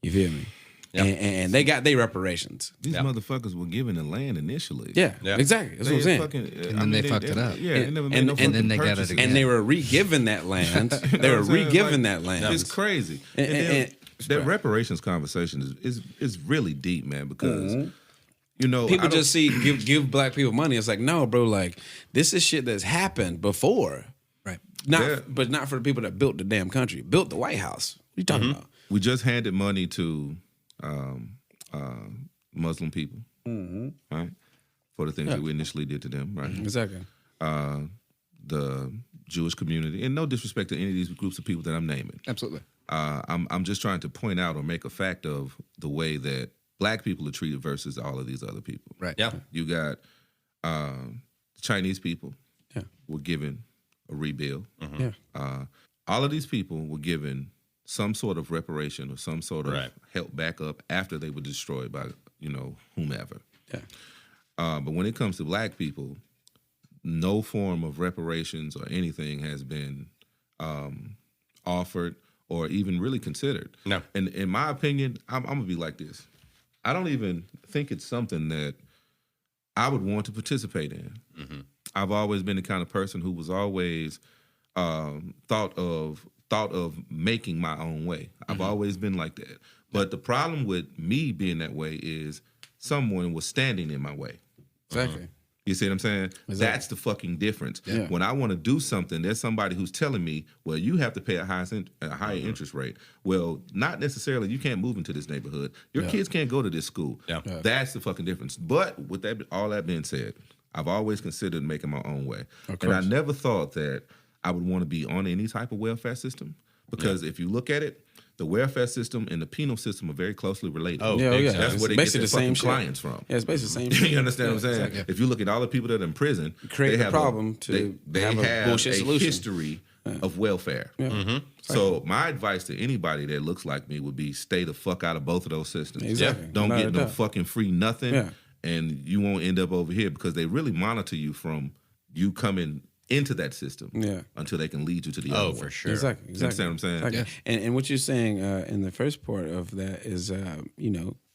You feel me? Yep. And they got their reparations. These motherfuckers were given the land initially. Yeah, exactly. That's what I'm saying. And then they fucked it up. Yeah, and then they got it again. And they were re-given that land. They were re-given that land. It's crazy. And that reparations conversation is really deep, man, because people just see give black people money. It's like, no, bro, like this is shit that's happened before. Right. But not for the people that built the damn country, built the White House. What are you talking about? We just handed money to Muslim people, right? For the things that we initially did to them, right? Exactly. The Jewish community, and no disrespect to any of these groups of people that I'm naming. Absolutely. I'm just trying to point out or make a fact of the way that black people are treated versus all of these other people. Right. Yeah. You got Chinese people were given a rebuild. All of these people were given some sort of reparation or some sort of help back up after they were destroyed by, whomever. Yeah. But when it comes to black people, no form of reparations or anything has been offered or even really considered. No. And in my opinion, I'm going to be like this. I don't even think it's something that I would want to participate in. I've always been the kind of person who was always thought of making my own way. I've always been like that. But the problem with me being that way is someone was standing in my way. Exactly. You see what I'm saying? Exactly. That's the fucking difference. Yeah. When I want to do something, there's somebody who's telling me, well, you have to pay a higher interest rate. Well, not necessarily. You can't move into this neighborhood. Your kids can't go to this school. Yeah. That's the fucking difference. But with that, all that being said, I've always considered making my own way. And I never thought that I would want to be on any type of welfare system because if you look at it, the welfare system and the penal system are very closely related. Oh, yeah. That's where they get their fucking clients from. Yeah, it's basically the same shit. You understand what I'm saying? Exactly. If you look at all the people that are in prison, create a problem they have a bullshit solution. History of welfare. Yeah. So my advice to anybody that looks like me would be stay the fuck out of both of those systems. Exactly. Don't get no fucking free nothing, and you won't end up over here because they really monitor you from you coming into that system until they can lead you to the other one. For sure. Exactly. You understand what I'm saying? Exactly. Yeah. And what you're saying in the first part of that is,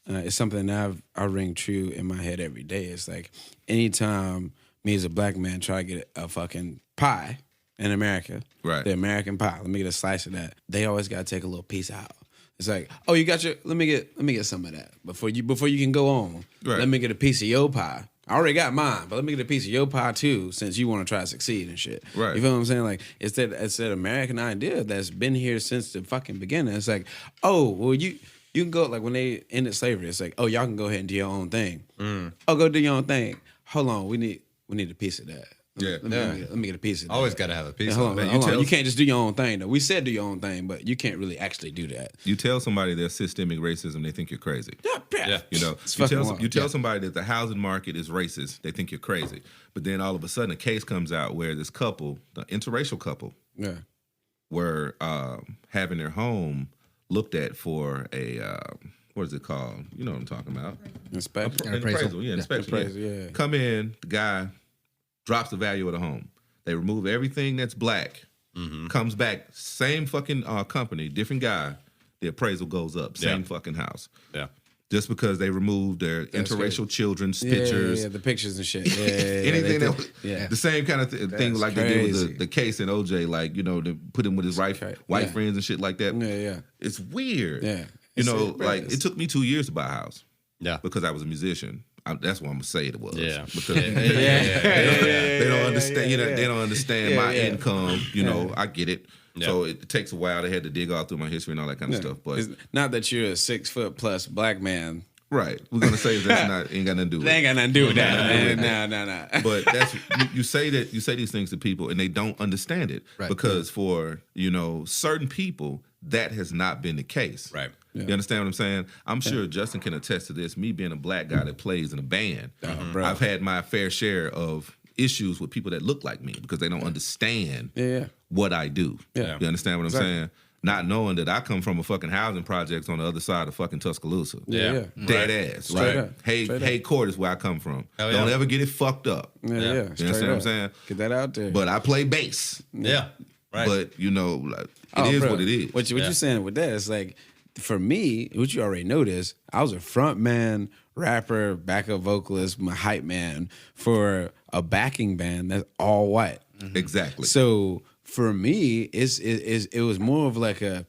it's something that I ring true in my head every day. It's like anytime me as a black man try to get a fucking pie in America, the American pie, let me get a slice of that. They always got to take a little piece out. It's like, oh, you got let me get some of that before you can go on. Right. Let me get a piece of your pie. I already got mine, but let me get a piece of your pie too, since you want to try to succeed and shit. Right. You feel what I'm saying? Like it's that American idea that's been here since the fucking beginning. It's like, oh, well you can go, like when they ended slavery, it's like, oh, y'all can go ahead and do your own thing. Oh, go do your own thing. Hold on, we need a piece of that. Let me get a piece of that. Always got to have a piece of that. Hold on. You can't just do your own thing, though. We said do your own thing, but you can't really actually do that. You tell somebody there's systemic racism, they think you're crazy. Yeah. You tell somebody that the housing market is racist, they think you're crazy. But then all of a sudden a case comes out where this couple, the interracial couple, were having their home looked at for a what is it called? You know what I'm talking about? Inspection. Appraisal. Yeah, inspection. Appraisal, yeah. Come in, the guy drops the value of the home. They remove everything that's black, comes back, same fucking company, different guy. The appraisal goes up, same fucking house. Yeah. Just because they removed their interracial children's pictures. Yeah, the pictures and shit. Anything that was the same kind of thing like crazy. they did with the case in OJ, like, you know, to put him with his white friends and shit like that. Yeah. It's weird. Yeah. You know, like it took me 2 years to buy a house. Yeah. Because I was a musician. That's what I'm gonna say it was. Yeah. Because they don't understand. You know, they don't understand my income. You know, I get it. Yeah. So it takes a while. They had to dig all through my history and all that kind of stuff. But it's not that you're a 6 foot plus black man. Right. We're gonna say that's ain't got nothing to do with it. They ain't got nothing to do with that. No. But that's you say these things to people and they don't understand it. Right. Because for, you know, certain people, that has not been the case. Right. Yeah. You understand what I'm saying? I'm sure Justin can attest to this. Me being a black guy that plays in a band, I've had my fair share of issues with people that look like me because they don't understand what I do. Yeah. You understand what I'm saying? Not knowing that I come from a fucking housing projects on the other side of fucking Tuscaloosa. Yeah. Dead ass. Right? Hay Court is where I come from. Don't ever get it fucked up. Yeah. You understand what I'm saying? Get that out there. But I play bass. Yeah. Right. But, you know, like, it is what it is. What you're saying with that is like, for me, what you already noticed, I was a front man, rapper, backup vocalist, my hype man for a backing band that's all white. Exactly. So for me, it was more of like a,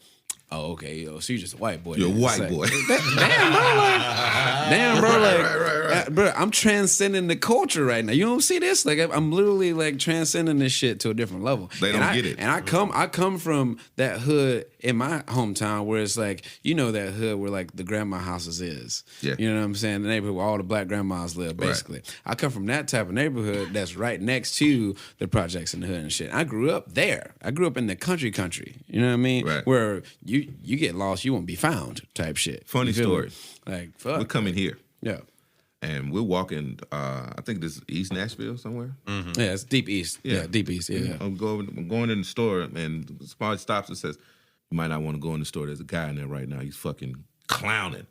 oh, okay, so you're just a white boy. You're a white boy. Damn, bro, like, bro, I'm transcending the culture right now. You don't see this? Like, I'm literally like transcending this shit to a different level. They don't get it. And I come from that hood in my hometown where it's like, you know, that hood where like the grandma houses is. Yeah. You know what I'm saying? The neighborhood where all the black grandmas live, basically. Right. I come from that type of neighborhood that's right next to the projects in the hood and shit. I grew up there. I grew up in the country. You know what I mean? Right. Where you get lost, you won't be found type shit. Funny story. Like, fuck. We're coming here. Yeah. And we're walking, I think this is East Nashville somewhere. Mm-hmm. Yeah, it's deep east. Yeah, deep east. Yeah. I'm going in the store and somebody stops and says, you might not want to go in the store. There's a guy in there right now. He's fucking clowning.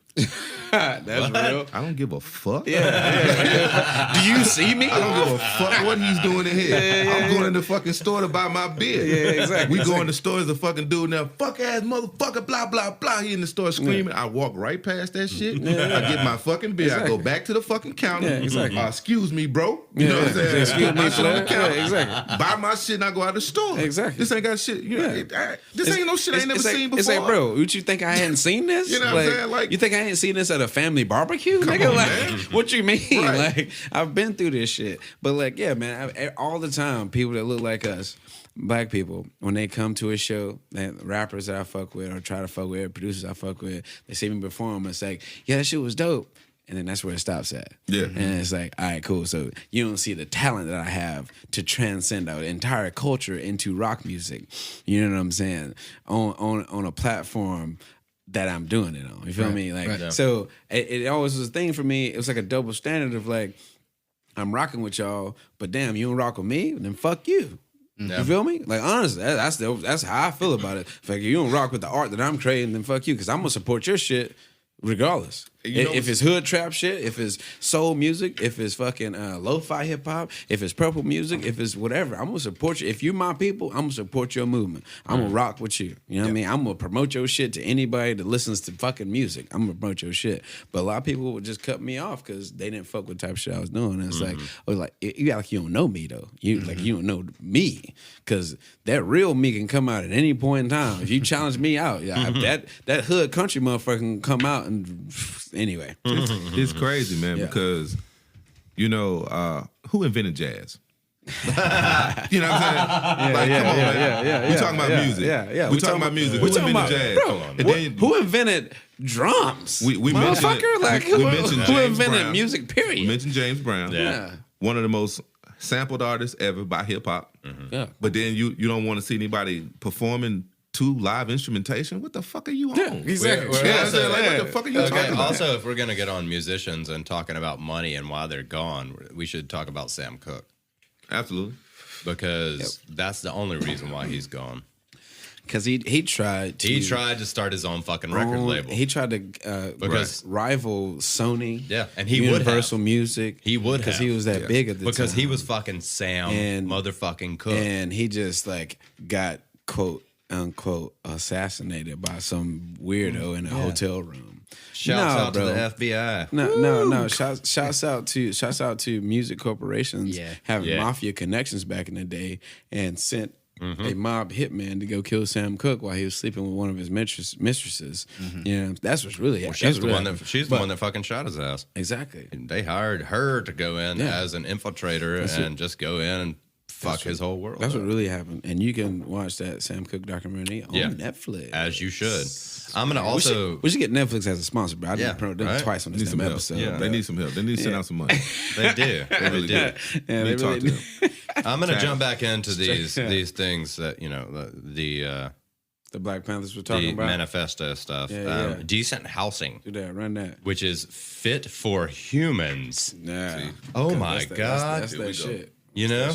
That's real. I don't give a fuck. Yeah. Do you see me? I don't give a fuck what he's doing in here. I'm going in the fucking store to buy my beer. Yeah, exactly. We go in the store as a fucking dude now. Fuck ass motherfucker, blah, blah, blah. He in the store screaming. I walk right past that shit. I get my fucking beer. I go back to the fucking counter. Yeah, exactly. Excuse me, bro. You know what I'm saying? Excuse me, shit on the counter. Yeah, exactly. Buy my shit and I go out the store. Exactly. This ain't got shit. You know, this ain't no shit I ain't never seen before. It's like, bro, would you think I hadn't seen this? You know what I'm saying? Like, you think I hadn't seen this at a family barbecue? Nigga, on, like, man. What you mean? Right. Like, I've been through this shit. But like, yeah, man, all the time, people that look like us, black people, when they come to a show, rappers that I fuck with or try to fuck with, producers I fuck with, they see me perform, it's like, yeah, that shit was dope. And then that's where it stops at. Yeah. And it's like, all right, cool. So you don't see the talent that I have to transcend our entire culture into rock music. You know what I'm saying? On a platform that I'm doing it on. You feel me? Like, so it always was a thing for me. It was like a double standard of like, I'm rocking with y'all, but damn, you don't rock with me, then fuck you. You feel me? Like, honestly, that's how I feel about it. If like, you don't rock with the art that I'm creating, then fuck you, because I'm gonna support your shit regardless. If it's hood trap shit, if it's soul music, if it's fucking lo-fi hip hop, if it's purple music, if it's whatever, I'm gonna support you. If you my people, I'm gonna support your movement. I'm gonna rock with you. You know what I mean? I'm gonna promote your shit to anybody that listens to fucking music. I'm gonna promote your shit. But a lot of people would just cut me off because they didn't fuck with the type of shit I was doing. And it's like, I was like, you act like you don't know me though. You like you don't know me, because that real me can come out at any point in time. If you challenge me out, that hood country motherfucker can come out and. Anyway, it's crazy, man, because you know who invented jazz? You know what I'm saying? Come on, man. We talking about music. We talking about music. Who invented jazz? Bro, who invented drums? We mentioned like who invented music? Period. We mentioned James Brown. Yeah, one of the most sampled artists ever by hip hop. Yeah, but then you don't want to see anybody performing to live instrumentation. What the fuck are you on? Yeah, exactly. What the fuck are you talking about? Also, if we're gonna get on musicians and talking about money and why they're gone, we should talk about Sam Cooke. Absolutely, because that's the only reason why he's gone. Because he tried to start his own fucking record label. He tried to because rival Sony. Yeah, and he Universal Music. He would because he was that big at the time. Because he was fucking Sam motherfucking Cooke, and he just like got quote unquote assassinated by some weirdo in a hotel room. Shouts out to the FBI. No. Shouts out to music corporations having mafia connections back in the day and sent a mob hitman to go kill Sam Cooke while he was sleeping with one of his mistresses. You know, that's what's really happening. She's the one that fucking shot his ass. Exactly. And they hired her to go in as an infiltrator and just go in and fuck his whole world. That's what really happened. And you can watch that Sam Cooke documentary on Netflix. As you should. I'm going to also... We should get Netflix as a sponsor, bro. I didn't promote them twice on this episode. Yeah, they need some help. They need to send out some money. They do. They really do. Yeah, they really do. I'm going to jump back into these things that, you know, the Black Panthers were talking about. Manifesto stuff. Decent housing. Do that. Run that. Which is fit for humans. Nah. Oh, my God. That's that shit. You know?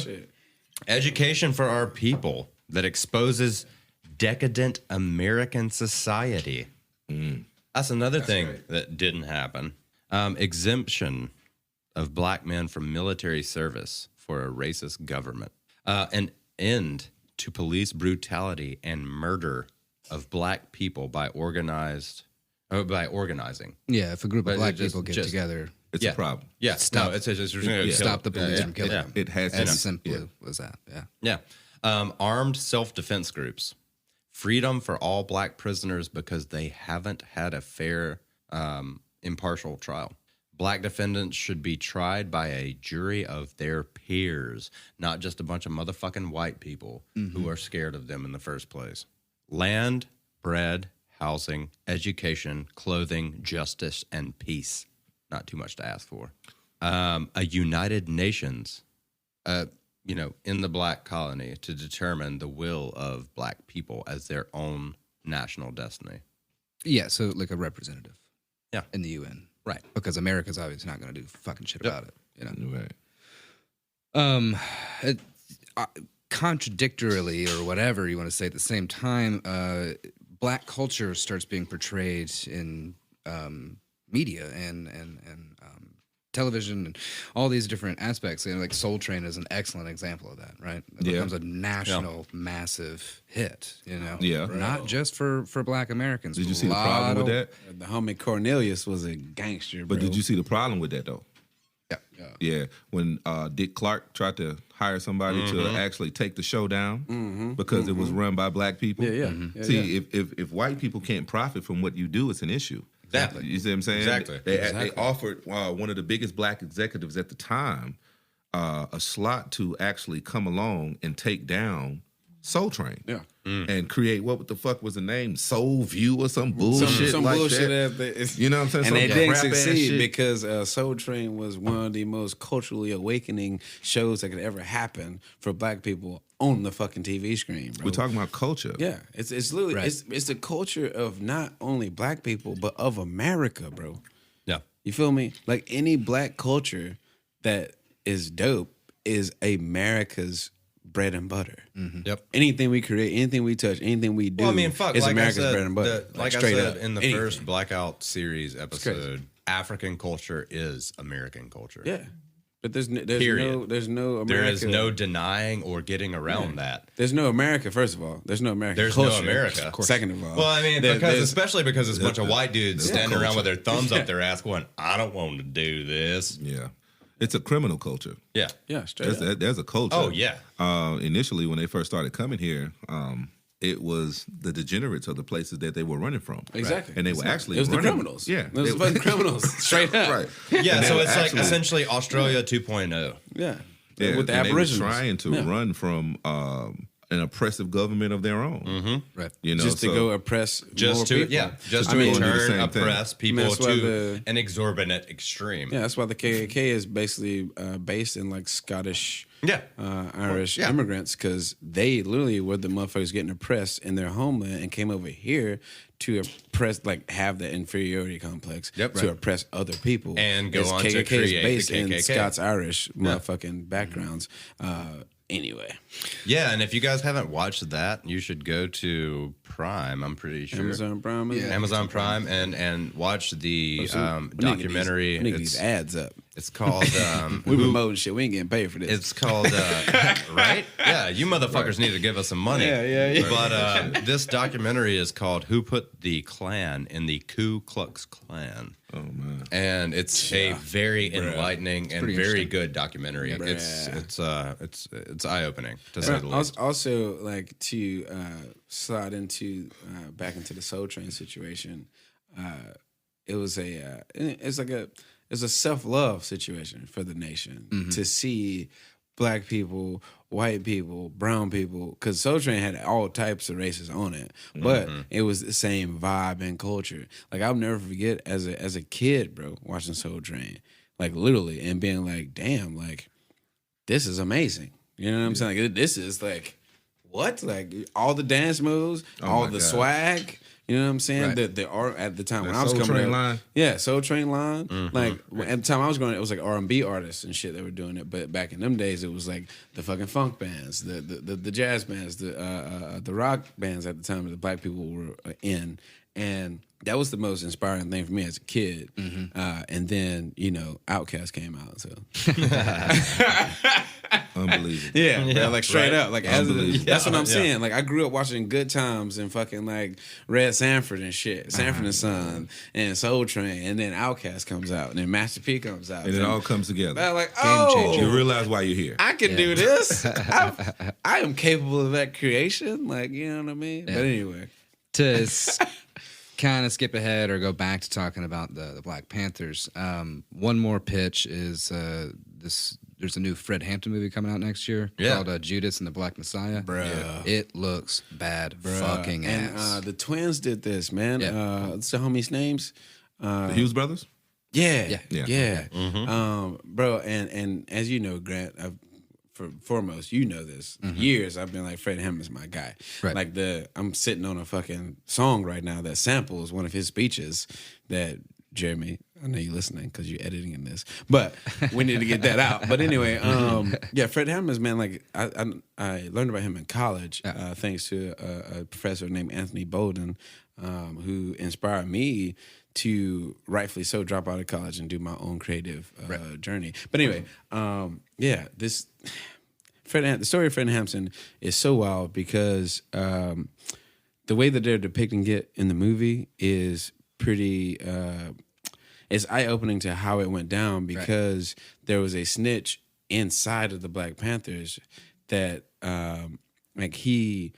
Education for our people that exposes decadent American society. That's another thing that didn't happen. Exemption of black men from military service for a racist government. An end to police brutality and murder of black people by organizing. Yeah, if a group of black people get together, it's a problem. Yeah, stop the police from killing them. It has as simple as that. Yeah. Armed self-defense groups. Freedom for all black prisoners because they haven't had a fair, impartial trial. Black defendants should be tried by a jury of their peers, not just a bunch of motherfucking white people who are scared of them in the first place. Land, bread, housing, education, clothing, justice, and peace. Not too much to ask for. A United Nations, in the black colony to determine the will of black people as their own national destiny. Yeah, so like a representative. Yeah. In the UN. Right. Because America's obviously not going to do fucking shit about it. You know? Right. Contradictorily, or whatever you want to say at the same time, black culture starts being portrayed in media and television and all these different aspects. You know, like Soul Train is an excellent example of that, right? It becomes a national massive hit, you know? Yeah. Not just for black Americans. Did you see the problem with that? The homie Cornelius was a gangster, bro. But did you see the problem with that, though? Yeah. When Dick Clark tried to hire somebody to actually take the show down because it was run by black people. See, if white people can't profit from what you do, it's an issue. Exactly. You see what I'm saying? Exactly. They offered one of the biggest black executives at the time a slot to actually come along and take down Soul Train. Yeah. And create what the fuck was the name? Soul View or some bullshit some like bullshit that. You know what I'm saying? And they didn't succeed because Soul Train was one of the most culturally awakening shows that could ever happen for black people on the fucking TV screen, bro. We're talking about culture. Yeah. It's literally, it's the culture of not only black people, but of America, bro. Yeah. You feel me? Like any black culture that is dope is America's bread and butter. Yep. Anything we create, anything we touch, anything we do is like America's bread and butter. Like I said in the first Blackout series episode, African culture is American culture. Yeah. But there's no America. There is no denying or getting around that. There's no America, first of all. There's no American culture. There's no America. Second of all. Well, I mean, especially because it's a bunch of white dudes standing around with their thumbs up their ass going, I don't want to do this. Yeah. It's a criminal culture. Yeah. Yeah, straight up. There's a culture. Oh, yeah. Initially, when they first started coming here, it was the degenerates of the places that they were running from. Exactly. And they were actually It was running. the criminals. Yeah. It was the fucking criminals. Straight up. Right. Yeah, so it's like essentially Australia 2.0. Yeah. Yeah, with the and Aboriginals. they were trying to run from an oppressive government of their own. Right. You know, just to go oppress more people. Just to in turn oppress people that's why to an exorbitant extreme. Yeah, that's why the KKK is basically based in like Scottish, Irish immigrants, because they literally were the motherfuckers getting oppressed in their homeland and came over here to oppress, like have the inferiority complex to oppress other people. And go on KKK to create is based the KKK. in Scots Irish motherfucking backgrounds. Anyway. Yeah, and if you guys haven't watched that, you should go to Prime. I'm pretty sure Amazon Prime. Amazon Prime and watch the documentary. We need these ads up. It's called. We promoting shit. We ain't getting paid for this. It's called right. Yeah, you motherfuckers need to give us some money. Yeah. But this documentary is called "Who Put the Klan in the Ku Klux Klan." Oh man! And it's a very enlightening and very good documentary. It's eye opening to say the least. Also, like to slide into back into the Soul Train situation. It was a self-love situation for the nation to see black people, white people, brown people, because Soul Train had all types of races on it, but it was the same vibe and culture. Like I'll never forget as a kid, bro, watching Soul Train, like literally, and being like, damn, like this is amazing. You know what I'm saying? Like this is like what? Like all the dance moves, all the swag. You know what I'm saying? Right. The art at the time when I was coming up, line. Yeah, Soul Train line. Like at the time I was going, it was like R&B artists and shit that were doing it. But back in them days, it was like the fucking funk bands, the jazz bands, the rock bands at the time that the black people were in, and that was the most inspiring thing for me as a kid. And then Outkast came out, so unbelievable. Yeah, like straight up, like that's what I'm saying. Like I grew up watching Good Times and fucking like Red Sanford and shit, Sanford and Son and Soul Train, and then Outkast comes out, and then Master P comes out, and it all comes together. I'm like, game changer. You realize why you're here. I can do this. I am capable of that creation. Like you know what I mean. Yeah. But anyway, to kind of skip ahead or go back to talking about the Black Panthers. One more pitch is this. There's a new Fred Hampton movie coming out next year called Judas and the Black Messiah. Bruh. It looks bad fucking ass. And the twins did this, man. What's the homies' names? The Hughes brothers? Yeah. Bro, and as you know, Grant, foremost, you know this. Years I've been like, Fred Hampton's my guy. Right. Like I'm sitting on a fucking song right now that samples one of his speeches that Jeremy, I know you're listening because you're editing in this, but we need to get that out. But anyway, Fred Hampton's, man, like I learned about him in college thanks to a professor named Anthony Bolden, who inspired me to rightfully so drop out of college and do my own creative journey. But anyway, the story of Fred Hampton is so wild because the way that they're depicting it in the movie is pretty. It's eye-opening to how it went down because there was a snitch inside of the Black Panthers that like he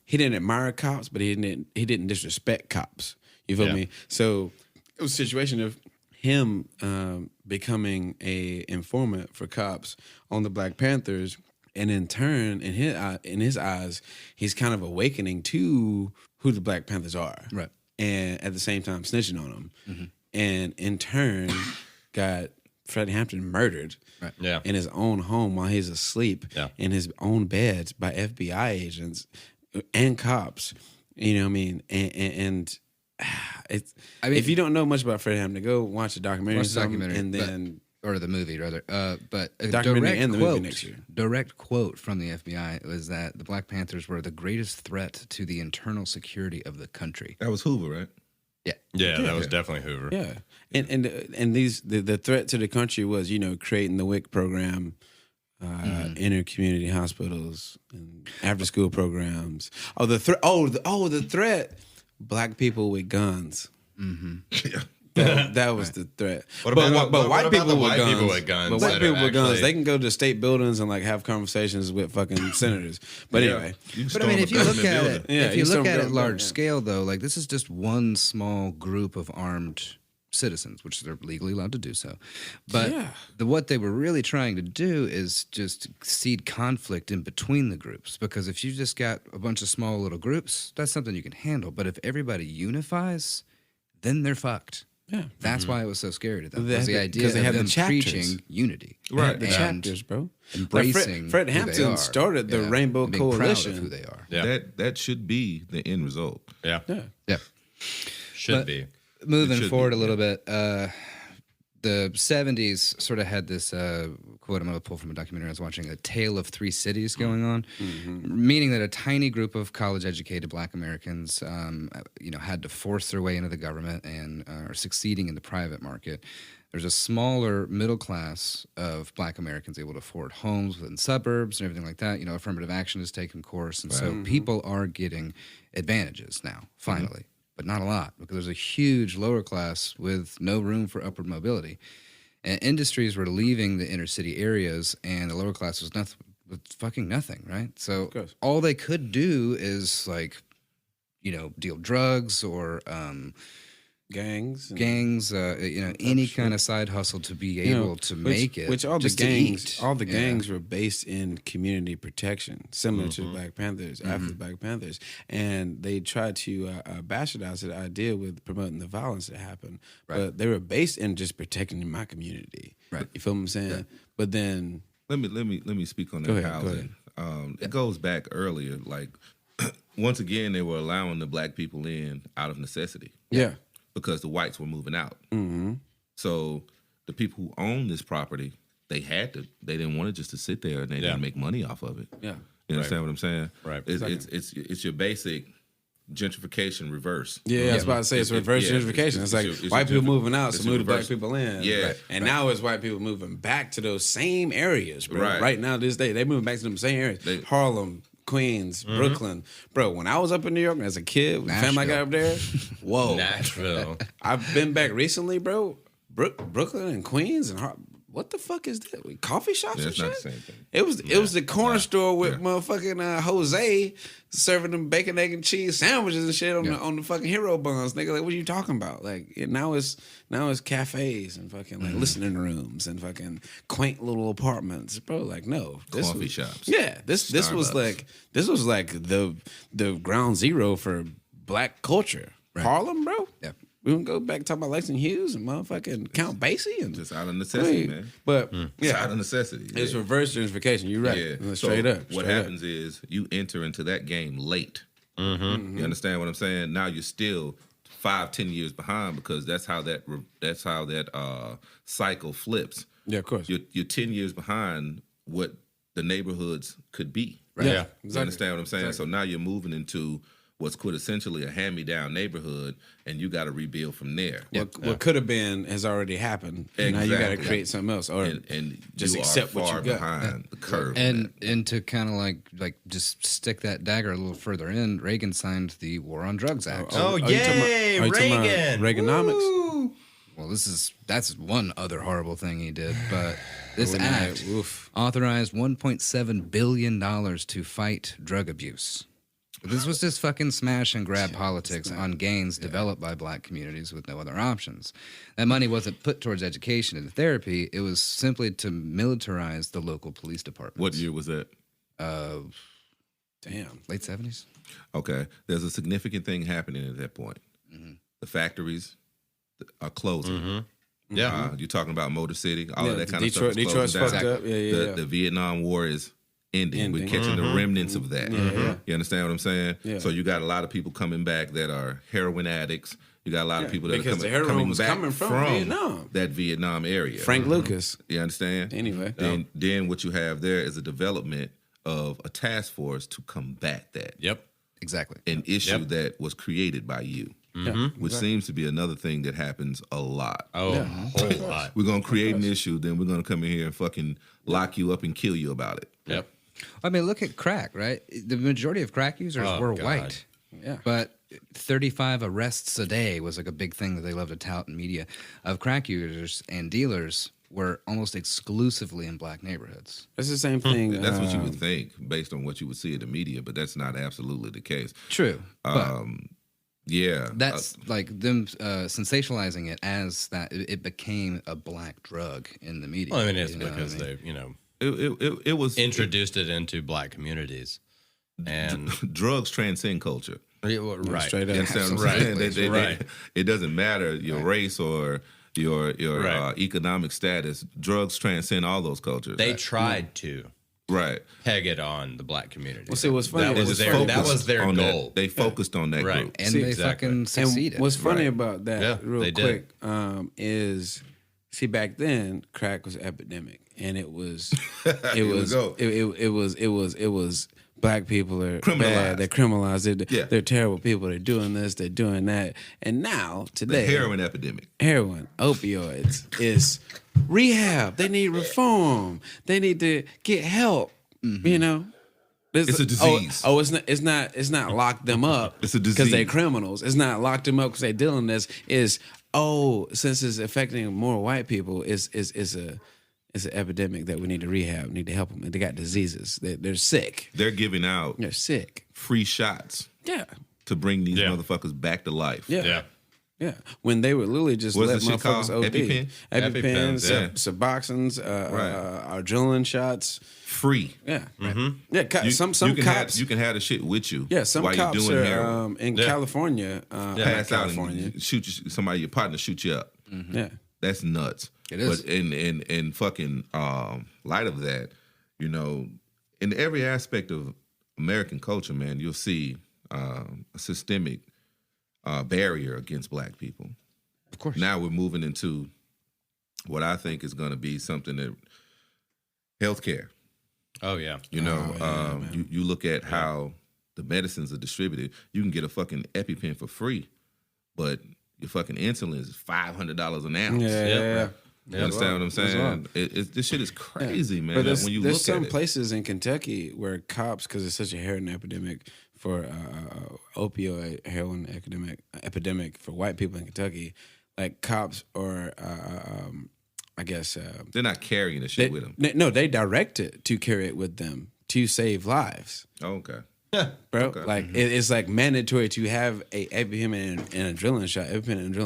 didn't admire cops, but he didn't disrespect cops. You feel me? So it was a situation of him becoming a informant for cops on the Black Panthers, and in turn, in his eyes, he's kind of awakening to who the Black Panthers are, right? And at the same time, snitching on them, and in turn, got Fred Hampton murdered, in his own home while he's asleep in his own bed by FBI agents and cops. You know what I mean? And it's. I mean, if you don't know much about Fred Hampton, go watch the documentary, and then. Or the movie, rather. But a documentary and the movie next year. Direct quote from the FBI was that the Black Panthers were the greatest threat to the internal security of the country. That was Hoover, right? Yeah, that was definitely Hoover. Yeah, and the threat to the country was creating the WIC program, inner community hospitals, and after school programs. Oh, the threat, black people with guns. Yeah. That was the threat. But white people with guns? But white people with guns, they can go to state buildings and like have conversations with fucking senators. But anyway, but I mean, if you look at it, if you look at it large scale, though, like this is just one small group of armed citizens, which they're legally allowed to do so. But what they were really trying to do is just seed conflict in between the groups. Because if you just got a bunch of small little groups, that's something you can handle. But if everybody unifies, then they're fucked. Yeah, that's why it was so scary to them. Because the idea of them preaching unity, right? The chapters, bro. Embracing Fred Hampton started the Rainbow Coalition. Proud of who they are. Yeah. That should be the end result. Yeah. Should be. Moving forward a little bit, the 70s sort of had this quote I'm going to pull from a documentary I was watching, a tale of three cities going on, meaning that a tiny group of college-educated Black Americans, had to force their way into the government and are succeeding in the private market. There's a smaller middle class of Black Americans able to afford homes within suburbs and everything like that. Affirmative action has taken course, and so people are getting advantages now, finally. But not a lot, because there's a huge lower class with no room for upward mobility. And industries were leaving the inner city areas, and the lower class was fucking nothing, right? So all they could do is deal drugs or gangs, any kind of side hustle to be able to make it. Which all the gangs were based in community protection, similar to Black Panthers, after the Black Panthers, and they tried to bastardize the idea with promoting the violence that happened, but they were based in just protecting my community. Right, you feel what I'm saying? Yeah. But then let me speak on that housing. It goes back earlier, once again they were allowing the Black people in out of necessity. Yeah. Because the whites were moving out. So the people who own this property, they didn't want it just to sit there, and they didn't make money off of it. Yeah. You understand what I'm saying? Right. It's your basic gentrification reverse. Yeah, I was about to say it's reverse gentrification. It's like white people moving out, so move the Black people in. Yeah. And now it's white people moving back to those same areas, bro. Right now, this day, they moving back to them same areas. Harlem, Queens, Brooklyn. Bro, when I was up in New York as a kid, when the family I got up there, whoa. Nashville. I've been back recently, bro. Brooklyn and Queens and what the fuck is that? Coffee shops and shit? It's not the same thing. It was the corner store with motherfucking Jose serving them bacon, egg, and cheese sandwiches and shit on the fucking hero buns, nigga. Like, what are you talking about? Like, now it's cafes and fucking listening rooms and fucking quaint little apartments, bro. Like, no, coffee shops. Yeah, this was like the ground zero for Black culture. Right. Harlem, bro. Yeah. We can go back and talk about Langston Hughes and motherfucking Count Basie and just out of necessity, man. But it's out of necessity. It's reverse gentrification. You're right. Yeah. Straight up. What happens is you enter into that game late. You understand what I'm saying? Now you're still 5-10 years behind, because that's how that cycle flips. Yeah, of course. You're 10 years behind what the neighborhoods could be. Right? Yeah, exactly. You understand what I'm saying? Exactly. So now you're moving into what's quintessentially a hand-me-down neighborhood, and you got to rebuild from there. What could have been has already happened. Exactly. Now you got to create something else, or and just you accept are far what you got behind the curve. And to kind of like just stick that dagger a little further in, Reagan signed the War on Drugs Act. Yay, Reagan! Reaganomics. Woo! Well, that's one other horrible thing he did, but this act authorized $1.7 billion to fight drug abuse. This was just fucking smash and grab politics on gains developed by Black communities with no other options. That money wasn't put towards education and therapy. It was simply to militarize the local police departments. What year was that? Late 70s. Okay. There's a significant thing happening at that point. The factories are closing. Yeah. You're talking about Motor City, all of that kind of stuff. Detroit's fucked up. The Vietnam War is ending. We're catching the remnants of that. You understand what I'm saying? Yeah. So you got a lot of people coming back that are heroin addicts. You got a lot of people that are coming back from Vietnam. That Vietnam area. Frank Lucas. You understand? Anyway. Then what you have there is a development of a task force to combat that. Yep. Exactly. An issue that was created by you. Which seems to be another thing that happens a lot. A whole lot. We're going to create an issue, then we're going to come in here and fucking lock you up and kill you about it. Yep. I mean, look at crack, right? The majority of crack users were white. Yeah. But 35 arrests a day was like a big thing that they love to tout in media of crack users and dealers were almost exclusively in Black neighborhoods. It's the same thing. That's what you would think based on what you would see in the media, but that's not absolutely the case. True. Yeah. That's like them sensationalizing it as that it became a Black drug in the media. Well, I mean, it's because they, it was introduced it into Black communities, and drugs transcend culture. Right. Straight up. Right. It doesn't matter your race or your economic status. Drugs transcend all those cultures. They tried to peg it on the Black community. Well, see, what's funny that was their goal. They focused on that group, and they fucking succeeded. And what's funny about that, real quick, is See, back then, crack was epidemic, and it was black people are bad. They're criminalized. They're terrible people. They're doing this. They're doing that. And now today, the heroin epidemic, opioids is rehab. They need reform. They need to get help. You know. It's a disease. It's not lock them up. It's a disease because they're criminals. It's not lock them up because they're dealing this. Since it's affecting more white people, it's an epidemic that we need to rehab. We need to help them. They got diseases. They're sick. They're giving out. They're sick. Free shots. Yeah. To bring these motherfuckers back to life. Yeah. Yeah, when they would literally just let motherfuckers OD. EpiPens, Suboxones, adrenaline shots. Free. Yeah. Yeah, some cops. You can have the shit with you. Yeah, some while cops you're doing are in California. Pass out and shoot somebody, your partner shoot you up. Mm-hmm. Yeah. That's nuts. It is. But in fucking light of that, you know, in every aspect of American culture, man, you'll see a systemic barrier against black people. Of course. Now we're moving into what I think is going to be something that healthcare. Oh yeah. You know, you look at how the medicines are distributed. You can get a fucking EpiPen for free, but your fucking insulin is $500 an ounce. Yeah. You understand what I'm saying? This shit is crazy, man. But when you look there's some at places in Kentucky where cops, because it's such a heroin epidemic for opioid heroin epidemic for white people in Kentucky, like cops are, I guess they're not carrying the shit with them. No, they direct it to carry it with them to save lives. Oh, okay. Bro, like it's like mandatory to have a EpiPen and adrenaline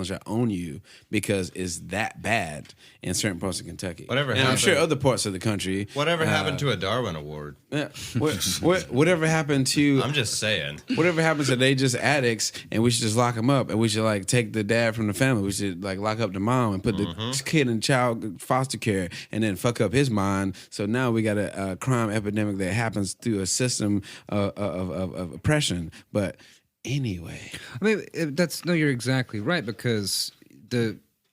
shot on you because it's that bad in certain parts of Kentucky. I'm sure other parts of the country. Whatever happened to a Darwin Award? Yeah. Whatever happened to? I'm just saying. Whatever happens to they just addicts and we should just lock them up and we should like take the dad from the family. We should like lock up the mom and put the kid in child foster care and then fuck up his mind. So now we got a crime epidemic that happens through a system of oppression. But anyway, I mean, you're exactly right, because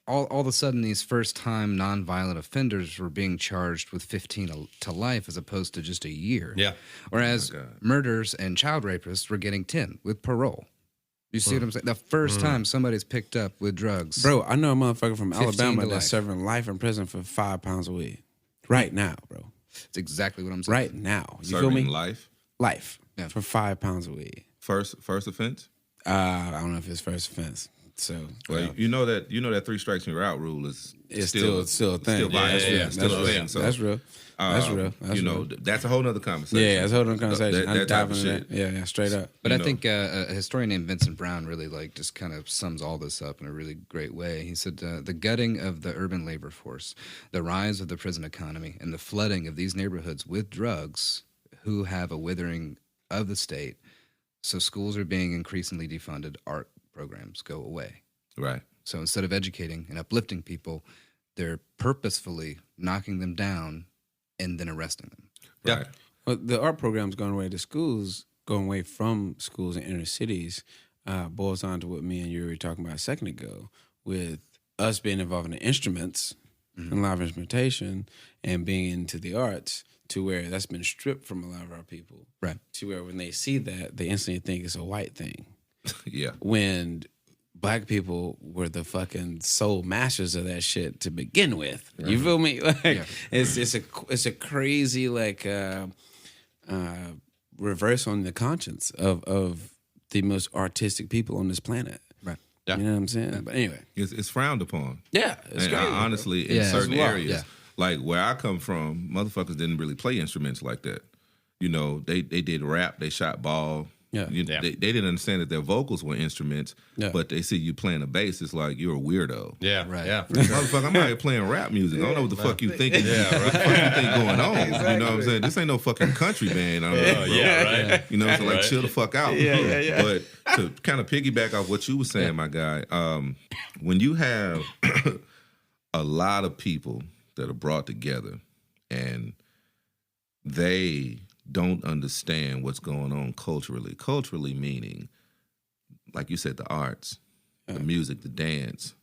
all of a sudden these first time nonviolent offenders were being charged with 15 to life as opposed to just a year. Yeah. Whereas murders and child rapists were getting 10 with parole. You see what I'm saying? The first time somebody's picked up with drugs. Bro, I know a motherfucker from Alabama that's serving life in prison for 5 pounds a week. Right now, bro. That's exactly what I'm saying. Right now. You Serving feel me? Life for 5 pounds a week. First offense. I don't know if it's first offense. So well, you know that 3 strikes and you're out rule is still a thing. Still violent. Still a thing. So that's real. That's real. That's real. That's a whole nother conversation. Yeah, that's a whole other conversation. That type of shit. Yeah, straight up. But I think a historian named Vincent Brown really just kind of sums all this up in a really great way. He said, the gutting of the urban labor force, the rise of the prison economy, and the flooding of these neighborhoods with drugs who have a withering of the state. So schools are being increasingly defunded. Art programs go away. Right. So instead of educating and uplifting people, they're purposefully knocking them down and then arresting them. Right. Well, the art program's going away. The schools going away from schools in inner cities boils on to what me and you were talking about a second ago, with us being involved in the instruments and live instrumentation and being into the arts, to where that's been stripped from a lot of our people. Right. To where when they see that, they instantly think it's a white thing. Yeah. When black people were the fucking sole masters of that shit to begin with. Right. You feel me? Like it's a crazy reverse on the conscience of the most artistic people on this planet. Right. Yeah. You know what I'm saying? But anyway, it's frowned upon. Yeah. It's crazy, honestly, in certain areas, like where I come from, motherfuckers didn't really play instruments like that. You know, they did rap, they shot ball. Yeah. They didn't understand that their vocals were instruments, but they see you playing a bass, it's like you're a weirdo. Yeah, right. Yeah. Motherfucker, I'm out here playing rap music. I don't know what the fuck you thinking. Yeah, right. What the fuck you think going on? Exactly. You know what I'm saying? This ain't no fucking country band. Right. You know, so like chill the fuck out. Yeah. But to kind of piggyback off what you were saying, my guy, when you have a lot of people that are brought together and they don't understand what's going on culturally. Culturally meaning, like you said, the arts, the music, the dance,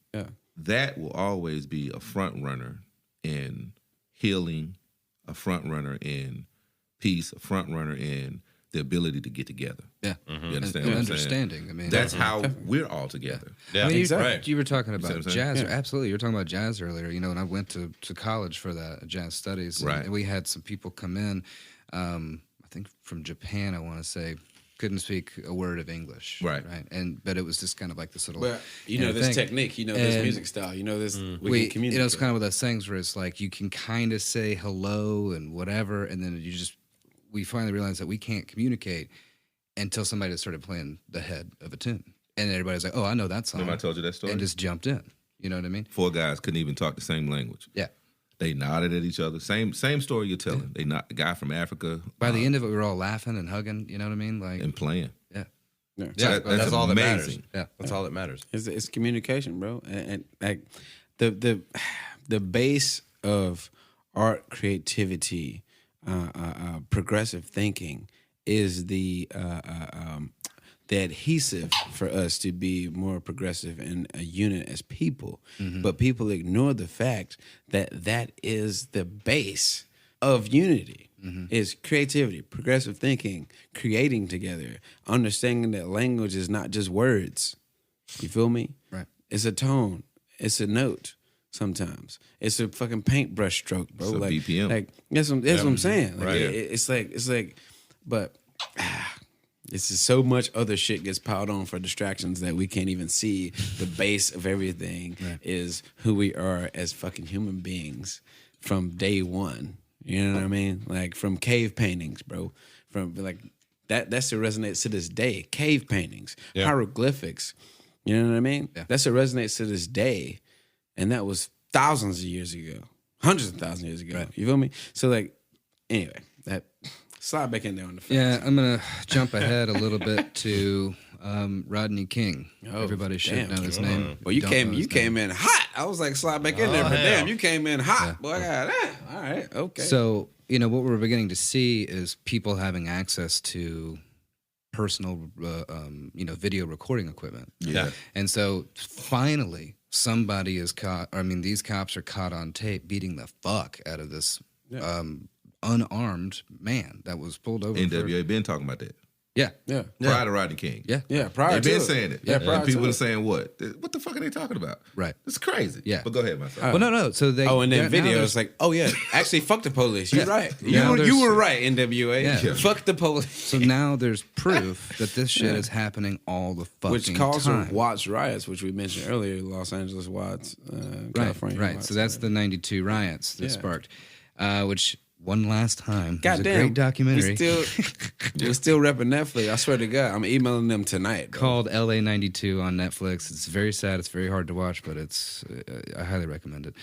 that will always be a front runner in healing, a front runner in peace, a front runner in the ability to get together. Yeah. You understand And what I'm understanding. saying? I mean, That's how we're all together. Yeah, I mean, exactly. you were talking about what I'm saying? jazz. Absolutely. You were talking about jazz earlier, and I went to college for that, jazz studies. Right. And we had some people come in, I think from Japan, I want to say, couldn't speak a word of English. Right. But it was just kind of like this little. Well, this thing. technique, this And music style, this we can communicate. It's kind of one of those things where it's like you can kind of say hello and whatever, and then we finally realized that we can't communicate until somebody started playing the head of a tune, and everybody's like, "Oh, I know that song." Remember I told you that story? And just jumped in. You know what I mean? 4 guys couldn't even talk the same language. Yeah. They nodded at each other. Same story you're telling. They not a guy from Africa. By the end of it, we were all laughing and hugging. You know what I mean? Like, and playing. yeah. Yeah, That's that's all that matters. amazing. Yeah. That's all that matters. It's communication, bro, and like the base of art, creativity, progressive thinking is the adhesive for us to be more progressive and a unit as people. But people ignore the fact that is the base of unity. Is creativity, progressive thinking, creating together, understanding that language is not just words. You feel me? Right. It's a tone. It's a note. Sometimes it's a fucking paintbrush stroke, bro. It's a like BPM. Like that's what I'm saying. Like, Right. it's like, but it's just so much other shit gets piled on for distractions that we can't even see. The base of everything is who we are as fucking human beings from day one. You know what I mean? Like from cave paintings, bro. From like that still resonates to this day. Cave paintings, hieroglyphics. You know what I mean? Yeah. That still resonates to this day. And that was thousands of years ago. Hundreds of thousands of years ago. Right. You feel me? So like, anyway, that slide back in there on the facts. Yeah, I'm gonna jump ahead a little bit to Rodney King. Oh, Everybody should damn. know his name. Well, you Don't came know his came in hot. I was like, slide back in there, but hell. damn, you came in hot. Boy, all right, okay. So, what we're beginning to see is people having access to personal, video recording equipment. Yeah. And so finally, somebody is caught. These cops are caught on tape beating the fuck out of this unarmed man that was pulled over. NWA been talking about that. Yeah. Prior to Rodney King. Yeah. Prior They've to been it. saying it. Yeah, prior and people to are it. saying what? What the fuck are they talking about? Right. It's crazy. Yeah. But go ahead, my son. Well, no. So they. Oh, and then now video there's- is like, oh yeah, actually, fuck the police. You're right. Yeah, You were there's- right, NWA. Yeah. Fuck the police. So now there's proof that this shit is happening all the fucking Which caused time. the Watts riots, which we mentioned earlier, Los Angeles Watts, California. Right. Watts. So that's the '92 riots that Yeah. sparked, which one last time. It was a Goddamn. great documentary We're still repping Netflix. I swear to God, I'm emailing them tonight. Bro. called LA '92 on Netflix. It's very sad. It's very hard to watch, but I highly recommend it.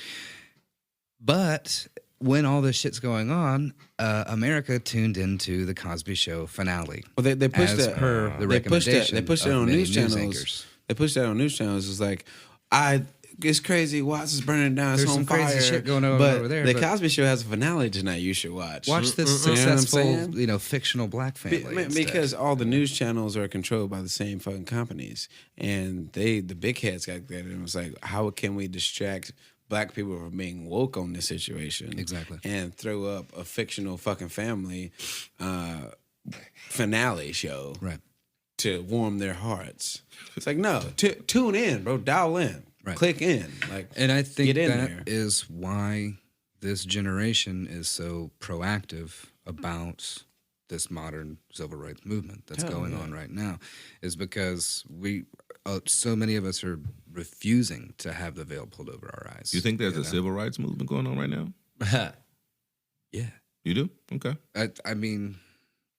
But when all this shit's going on, America tuned into the Cosby Show finale. Well, they pushed as that per the they pushed that. recommendation. They pushed it of on many news channels. anchors. They pushed that on news channels. It's like, it's crazy. Watts is burning down. It's There's on some crazy fire. shit going on but over there, The but- Cosby Show has a finale tonight. You should watch. Watch this You know what I'm successful, saying? fictional black family. instead. Because all the news channels are controlled by the same fucking companies, and the big heads got there and it was like, how can we distract black people from being woke on this situation? Exactly. And throw up a fictional fucking family finale show, Right. to warm their hearts. It's like, no, tune in, bro. Dial in. Right. Click in. Like, And I think get in that there. is why this generation is so proactive about this modern civil rights movement that's Hell going yeah. on right now, is because so many of us are refusing to have the veil pulled over our eyes. You think there's a know? civil rights movement going on right now? Yeah. You do? Okay. I mean,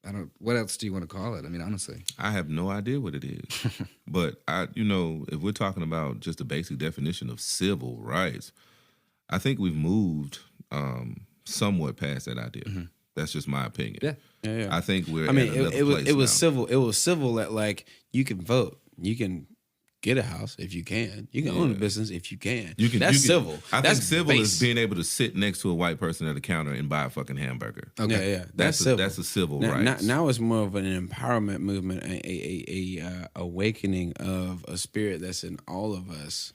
I don't. What else do you want to call it? I mean, honestly. I have no idea what it is. But if we're talking about just the basic definition of civil rights, I think we've moved somewhat past that idea. Mm-hmm. That's just my opinion. Yeah. Yeah. I think we're. I mean, at another it was place now. civil. It was civil that like you can vote, you can get a house if you can, you can own a business if you can. You can. That's you can- civil. I That's think civil base. is being able to sit next to a white person at a counter and buy a fucking hamburger. Okay. Yeah. That's civil. that's a civil Now, right. now it's more of an empowerment movement, a awakening of a spirit that's in all of us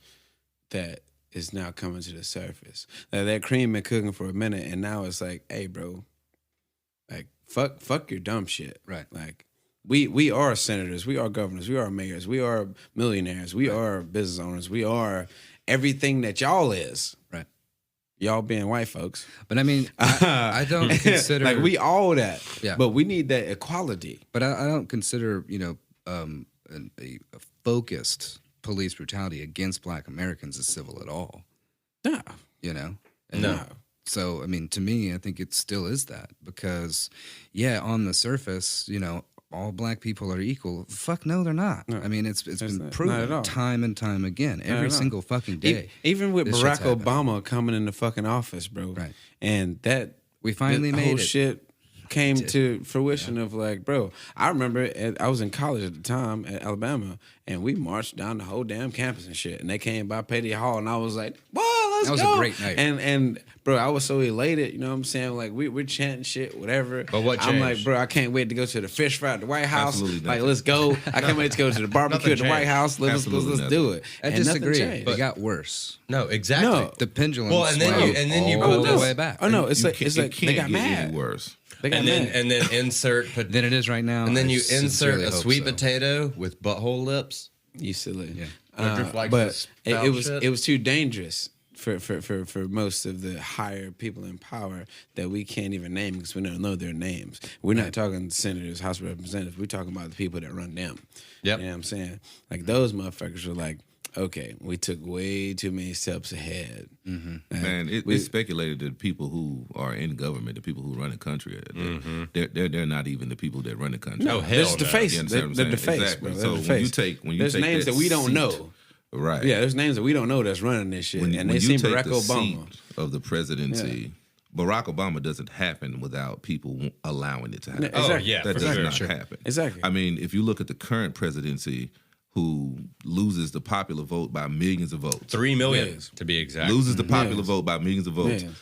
that is now coming to the surface. Like that cream been cooking for a minute, and now it's like, hey, bro, like fuck your dumb shit. Right. Like we are senators, we are governors, we are mayors, we are millionaires, we are business owners, we are everything that y'all is. Right. Y'all being white folks. But I mean, I don't consider like we all that. Yeah. But we need that equality. But I don't consider, a focused police brutality against Black Americans as civil at all. No. And No. So, I mean, to me, I think it still is that because, on the surface, all Black people are equal. Fuck no, they're not. No. I mean, it's been proven time and time again, every single fucking day. Even with Barack Obama coming into fucking office, bro. Right. And that we finally made whole it. Shit came to fruition of like, bro, I remember I was in college at the time at Alabama, and we marched down the whole damn campus and shit. And they came by Petty Hall, and I was like, "Boy, let's go!" That was a great night. And bro, I was so elated. You know what I'm saying? Like we're chanting shit, whatever. But what I'm changed? like, bro, I can't wait to go to the fish fry at the White House. Absolutely Like, nothing. let's go. I can't wait to go to the barbecue at the White House. Let's do it. I And nothing disagree. changed. It got worse. No, exactly. No. The pendulum. Well, and then you all put the this- way back. Oh no, it's You like can't- it's it like can't they got get mad. any worse. They got And mad. then insert Than it is right now. and then I you sincerely insert a hope sweet so. potato with butthole lips. You silly. Yeah. Woodruff likes but to spout it was shit. it was too dangerous for most of the higher people in power that we can't even name because we don't know their names. We're not talking senators, House of Representatives. We're talking about the people that run them. Yep. You know what I'm saying? Like those motherfuckers were like, okay, we took way too many steps ahead. Mm-hmm. Man, it's speculated that people who are in government, the people who run the country, they're not even the people that run the country. No, hell There's the no. face. You understand They're what the I'm saying? face, Exactly. bro. So They're the when you face. take There's that names that we don't seat, know. right? Yeah, there's names that we don't know that's running this shit, and they seem take Barack the Obama. seat of the presidency. Barack Obama doesn't happen without people allowing it to happen. Exactly. Oh yeah, That for does sure. not happen. Exactly. I mean, if you look at the current presidency, who loses the popular vote by millions of votes, 3 million Yes. to be exact. loses the popular Yes. vote by millions of votes, Yes.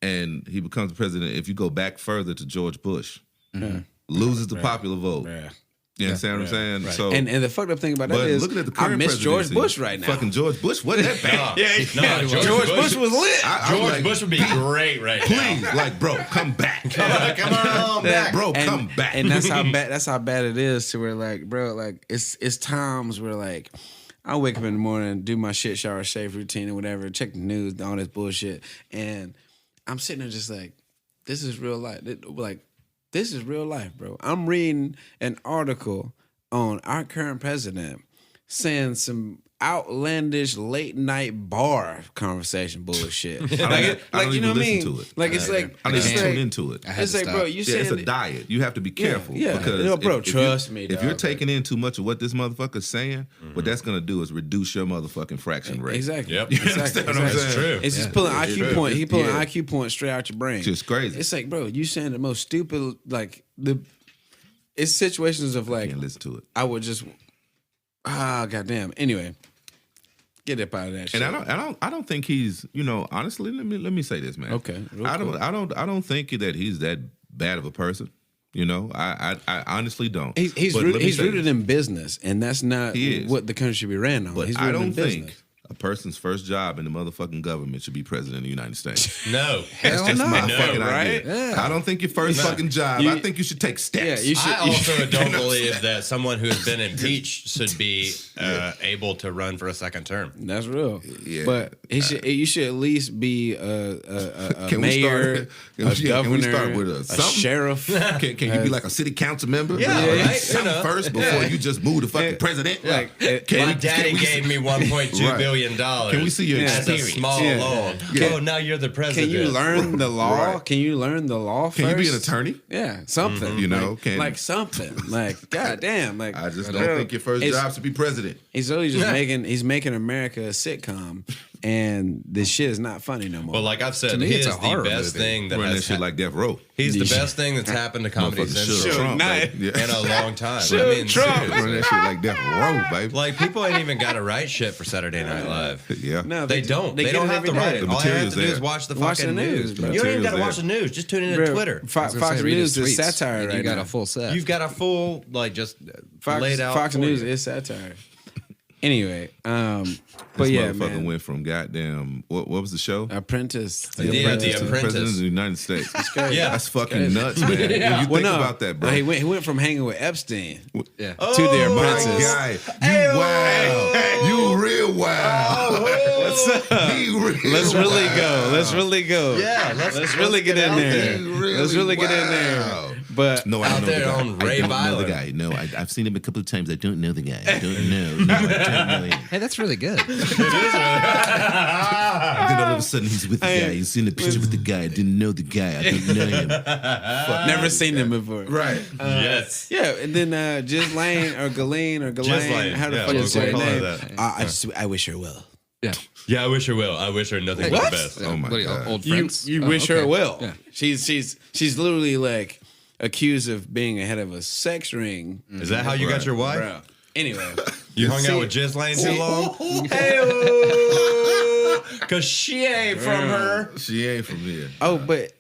and he becomes president. If you go back further to George Bush, loses the popular vote. Yeah. You understand what I'm saying? Right. So, And the fucked up thing about that but is, looking at the I current miss George presidency, Bush right now. Fucking George Bush wasn't that bad. George Bush was lit. I'm George like, Bush would be great right please, like, bro, come back. Come on back. Bro, come back. And that's how bad. That's how bad it is. To where like, bro, like it's times where like I wake up in the morning, do my shit, shower, shave routine or whatever, check the news, all this bullshit, and I'm sitting there just like, this is real life. This is real life, bro. I'm reading an article on our current president saying some outlandish late night bar conversation bullshit. I don't you know even what I mean? listen to it. Like it's like I don't it's even like, tune into it. I had it's to like, stop. bro, you Yeah, saying it's a diet. You have to be careful. yeah. Because No, bro, if you- trust me, If you're dog. taking in too much of what this motherfucker's saying, what that's going to do is reduce your motherfucking fraction rate. Exactly. Yep. You Exactly. understand what I'm Exactly. saying? true. It's just pulling It's IQ true. point. He pulling Yeah. IQ point straight out your brain. Just crazy. It's like, bro, you saying the most stupid like the. It's situations of like Can't listen to it. I would just goddamn. Anyway, get up out of that shit. And I don't think he's, honestly, let me say this, man. Okay, real I quick. don't think that he's that bad of a person. I honestly don't. He's But let rooted, me he's say rooted this. in business, and that's not He is. what the country should be ran on. But he's I rooted in don't think business. a person's first job in the motherfucking government should be president of the United States. No. That's just my No, fucking right? idea. I don't think your first fucking job. I think you should take steps. Yeah, you should. I also don't believe that someone who has been impeached should be able to run for a second term. That's real. Yeah. But he should. You should at least be a Can we mayor, start- a yeah, can we governor, start with a something? sheriff. Can you be like a city council member? Yeah, Like, right, something first before you just move the fucking president. Like, Can My we- daddy can we- gave me $1.2 Right. billion. Can we see your as a experience? small Yeah. loan? Yeah. Oh, now you're the president. Can you learn the law? Right. Can you learn the law first? Can you be an attorney? Yeah, something. You know, like something. Like goddamn. Like I just don't think your first It's- job should be president. He's always just making America a sitcom, and this shit is not funny no more. Well, like I've said, To me, he it's is a the horror best movie. thing that Run that has shit like Death Row. He's the best thing that's happened to comedy Motherfucking since Suge Trump, Knight. baby. Yeah. in a long time. Suge I mean, Trump. seriously. Run that shit like Death Row, baby. Like people ain't even got to write shit for Saturday Night Live. Yeah. no, They don't. They get don't it have to every write day. it. The All you have material's to do is there. watch the Watch fucking the news, news. bro. You don't even got to Material's watch the news. Just tune in to Bro, Twitter. Fox Read News his is tweets, satire and right you got now. a full set. You've got a full just laid out. Fox for News you. is satire. Anyway, but This yeah, motherfucker man. went from goddamn what was the show? Apprentice. The Apprentice. President of the United States. Yeah, That's fucking nuts, man. When you think about that, bro. He went from hanging with Epstein Yeah. to the My Apprentice. guy, you wow. You real wow. What's up? Let's really go. Let's really go. Yeah, let's really get in there. Let's really get in there. But No, I Out don't know there the guy. on I Rape don't know the Island. guy. No, I've seen him a couple of times. I don't know the guy. I don't know. No, I don't know him. Hey, that's really good. And then all of a sudden he's with the guy. He's seen a picture with the guy. I didn't know the guy. I don't know him. never seen him before. Right. Yes. Yeah, and then Ghislaine or Ghislaine or Ghislaine, Ghislaine, how the yeah, fuck you we'll say her call her name? that. I wish her well. Yeah. Yeah, I wish her well. I wish her nothing but the best. Oh my What are you, God. old friends? You Oh, wish her okay. well. Yeah. She's literally like accused of being ahead of a sex ring. Is that how you got your wife? Bro. Anyway, You hung out with Ghislaine too long? Because she ain't from her. She ain't from here. oh, but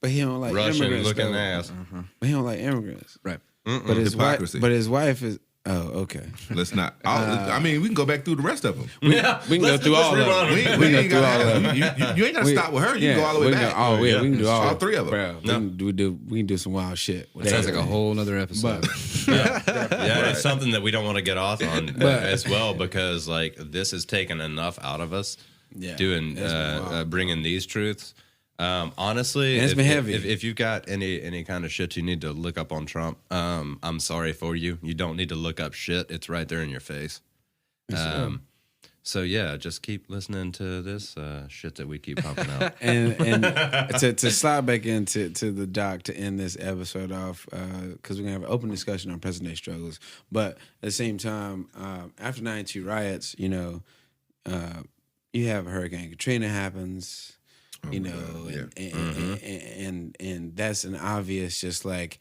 he don't like Russian immigrants. looking though. ass. But he don't like immigrants. Right. But his Hypocrisy. wife is. Oh, okay. Let's not. I mean, we can go back through the rest of them. We can go through all of them. We can go ain't through all gotta of them. have, you ain't got to stop with her. You can go all the way we back. Can go, we can do all three of them. Bro, we can do some wild shit. That sounds like a whole nother episode. Yeah, it's something that we don't want to get off on as well because like this has taken enough out of us Yeah, doing it's been wild, bringing these truths. Honestly, And it's been heavy. If you've got any kind of shit you need to look up on Trump, I'm sorry for you. You don't need to look up shit. It's right there in your face. So yeah, just keep listening to this shit that we keep pumping out. and to slide back into the doc to end this episode off, because we're gonna have an open discussion on present day struggles. But at the same time, after 92 riots, you know, you have Hurricane Katrina happens, you know, and that's an obvious just like,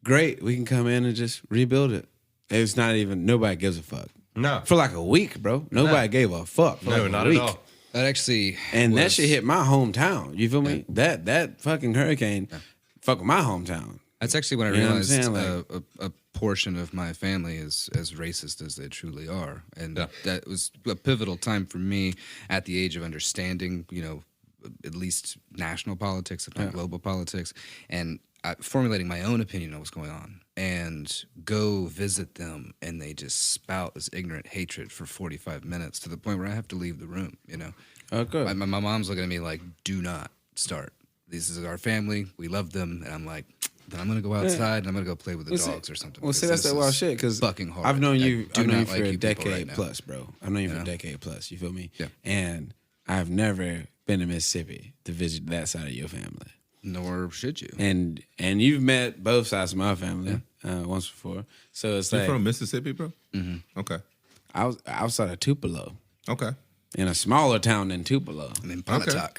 great, we can come in and just rebuild it. It's not even nobody gives a fuck. No, For like a week, bro. Nobody gave a fuck. For no, like a not week. at all. That actually And that was- shit hit my hometown. You feel me? That fucking hurricane fuck with my hometown. That's actually when I You know what I'm realized saying? a portion of my family is as racist as they truly are, and that was a pivotal time for me at the age of understanding, you know, at least national politics, if not global politics, and formulating my own opinion on what's going on. And go visit them, and they just spout this ignorant hatred for 45 minutes to the point where I have to leave the room. You know, Okay. my mom's looking at me like, "Do not start. This is our family. We love them." And I'm like, "Then I'm gonna go outside and I'm gonna go play with the dogs or something." Well, see, because that's this that wild is shit. Because fucking hard. I've known I you. do I've known you not for like a you people decade right now. plus, bro. I've known you for a decade plus. You feel me? Yeah. And I've never been to Mississippi to visit that side of your family. Nor should you. And you've met both sides of my family once before. So it's You like from Mississippi, bro? Mm-hmm. Okay. I was outside of Tupelo, Okay. in a smaller town than Tupelo. And then Pontotoc.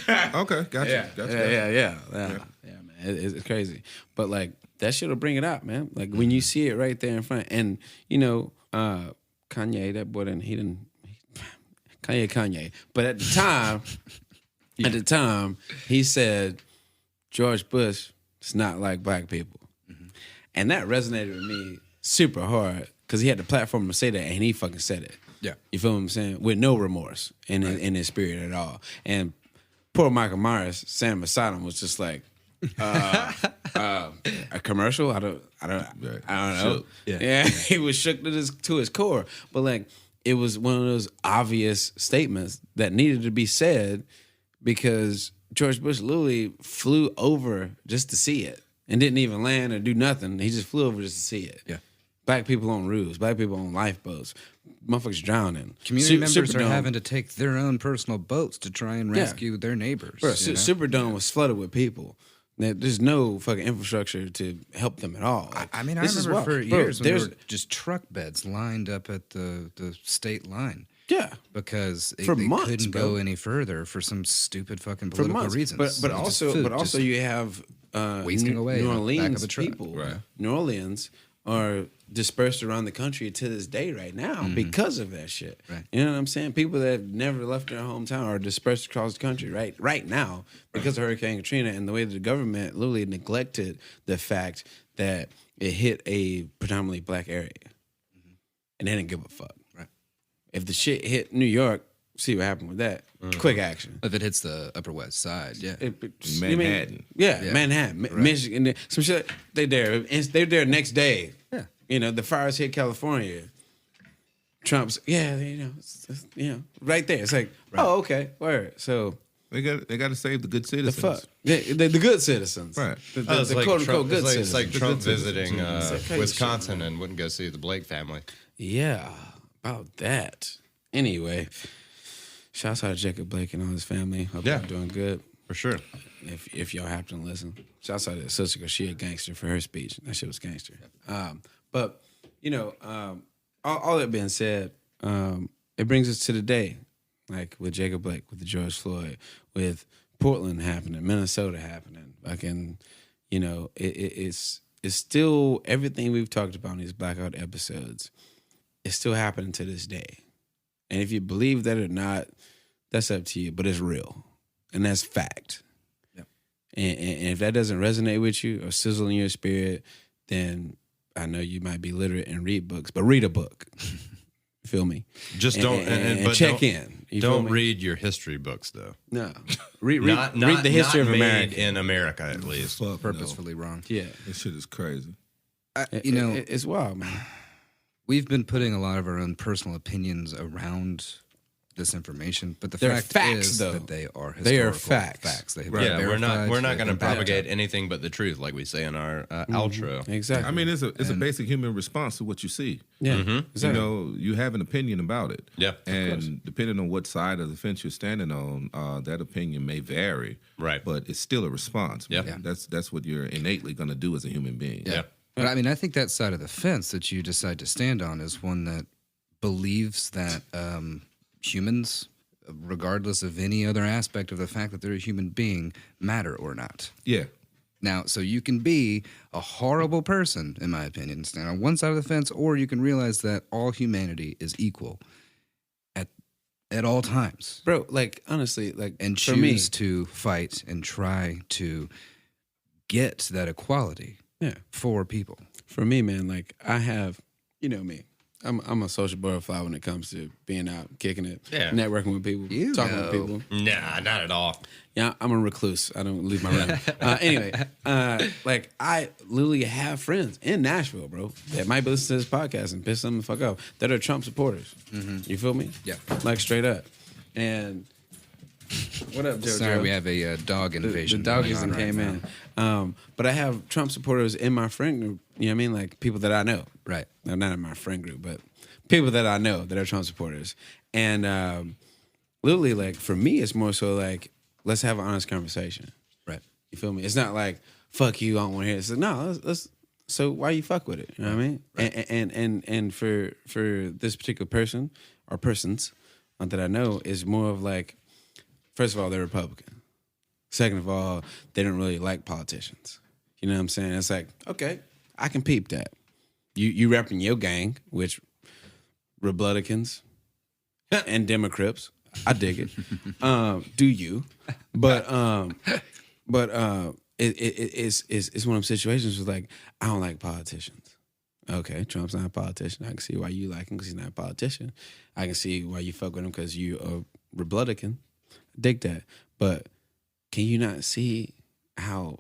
Okay. Gotcha. Yeah, man. It's crazy, but like that shit'll bring it out, man. Like when you see it right there in front, and you know, Kanye, that boy Kanye. But at the time, he said George Bush is not like black people, and that resonated with me super hard because he had the platform to say that, and he fucking said it. Yeah. You feel what I'm saying? With no remorse in his spirit at all. And poor Michael Myers, Sam Asylum was just like a commercial. I don't know. Shook. Yeah, he was shook to his core. But like it was one of those obvious statements that needed to be said because George Bush literally flew over just to see it and didn't even land or do nothing. He just flew over just to see it. Yeah. Black people on roofs, black people on lifeboats, motherfuckers drowning. Community members are Superdome. having to take their own personal boats to try and rescue their neighbors. Bro, you know? Superdome was flooded with people. There's no fucking infrastructure to help them at all. Like, I mean, I this is remember wild. for Bro, years when there there's were just truck beds lined up at the state line. yeah. Because For they months, couldn't bro. go any further for some stupid fucking For political months. reasons. But So just also food, but also just- you have wasting away New in the back Orleans of a truck. people. Right. New Orleans are dispersed around the country to this day right now because of that shit. Right. You know what I'm saying? People that have never left their hometown are dispersed across the country right now because of Hurricane Katrina and the way that the government literally neglected the fact that it hit a predominantly black area. And they didn't give a fuck. Right. If the shit hit New York, see what happened with that. Quick action. If it hits the Upper West Side, yeah. Manhattan. Manhattan, Michigan. Some shit. They're there next day. Yeah. You know, the fires hit California. Trump's, right there. It's like, oh, okay, word. So they got to save the good citizens. the fuck, the good citizens, Right? The like quote unquote good citizens. It's like Trump visiting crazy Wisconsin and wouldn't go see the Blake family. Yeah, about that. Anyway, shouts out to Jacob Blake and all his family. Hope they're doing good. For sure. If y'all happen to listen, shouts out to his sister because she a gangster for her speech. That shit was gangster. But you know, all that being said, it brings us to the day, like with Jacob Blake, with the George Floyd, with Portland happening, Minnesota happening. Fucking, you know, it's still everything we've talked about in these Blackout episodes. It's still happening to this day, and if you believe that or not, that's up to you. But it's real, and that's fact. Yep. And if that doesn't resonate with you or sizzle in your spirit, then I know you might be literate and read books, but read a book. Feel me? Just don't and but check in. You don't feel me? read your history books though. No, read Not the history not of made America. in America at least. Fuck Purposefully wrong. Yeah, This shit is crazy. it's wild, man. We've been putting a lot of our own personal opinions around this information, but the They're fact facts, is though. that they are historical They are facts. They have Yeah, been we're not verified, going to they've been propagate backed. anything but the truth, like we say in our outro. Exactly. I mean, it's a basic human response to what you see. yeah, You exactly. know, you have an opinion about it. Yeah, of And depending on what side of the fence you're standing on, that opinion may vary. Right. But it's still a response. Yeah. Man. That's what you're innately going to do as a human being. Yeah. But I mean, I think that side of the fence that you decide to stand on is one that believes that humans, regardless of any other aspect of the fact that they're a human being, matter or not. Yeah. Now, so you can be a horrible person, in my opinion, stand on one side of the fence, or you can realize that all humanity is equal at all times, Bro, like honestly, like and for me, choose to fight and try to get that equality for people. For me, man, like I have, you know me. I'm a social butterfly when it comes to being out, kicking it, networking with people, talking with people. Nah, not at all. Yeah, I'm a recluse. I don't leave my room. Anyway, like I literally have friends in Nashville, bro, that might be listening to this podcast and piss them the fuck off, that are Trump supporters. You feel me? Yeah. Like straight up. And what up, JoJo? Sorry, we have a dog invasion. The going on doggism right came now. in. But I have Trump supporters in my friend group. You know what I mean? Like people that I know. Right. No, not in my friend group, but people that I know that are Trump supporters. And literally, like for me, it's more so like, let's have an honest conversation. Right. You feel me? It's not like, fuck you, I don't want to hear it. It's like, no, let's so why you fuck with it? You know what I mean? Right. And for this particular person or persons that I know is more of like, first of all, they're Republican. Second of all, they don't really like politicians. You know what I'm saying? It's like, okay, I can peep that. You repping your gang, which Republicans and Democrats, I dig it. Do you? But it's one of them situations where like I don't like politicians. Okay, Trump's not a politician. I can see why you like him because he's not a politician. I can see why you fuck with him because you a Republican. Dig that. But can you not see how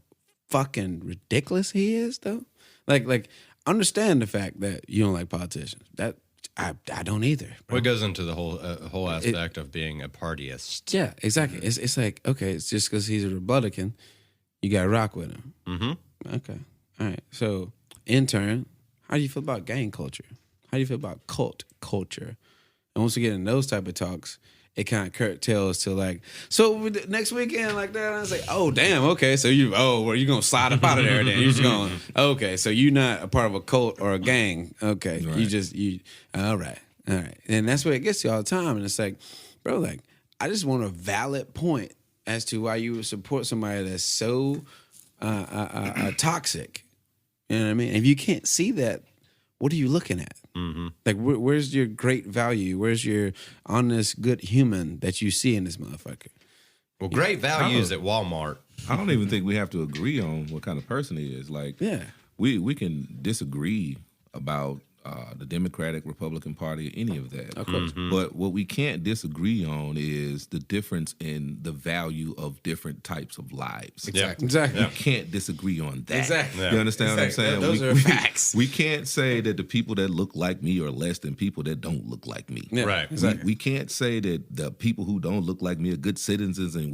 fucking ridiculous he is though? Like understand the fact that you don't like politicians. That I don't either. Bro. What goes into the whole aspect of being a partyist? Yeah, exactly. It's like, okay, it's just because he's a Republican, you got to rock with him. Mm-hmm. Okay, all right. So in turn, how do you feel about gang culture? How do you feel about cult culture? And once we get in those type of talks, it kind of curtails to like, so next weekend like that, I was like, oh damn, okay, so you gonna slide up out of there then? You're just going, okay, so you're not a part of a cult or a gang, okay? Right. You all right, and that's where it gets to all the time, and it's like, bro, like I just want a valid point as to why you would support somebody that's so toxic. You know what I mean? If you can't see that, what are you looking at? Mm-hmm. Like, where's your great value? Where's your honest, good human that you see in this motherfucker? Well, great values at Walmart. I don't even think we have to agree on what kind of person he is. Like, yeah, we can disagree about the Democratic, Republican Party, any of that. Of course. But what we can't disagree on is the difference in the value of different types of lives. Exactly. We can't disagree on that. Exactly. You understand what I'm saying? Those are facts. We can't say that the people that look like me are less than people that don't look like me. Yeah, Right. Exactly. We can't say that the people who don't look like me are good citizens and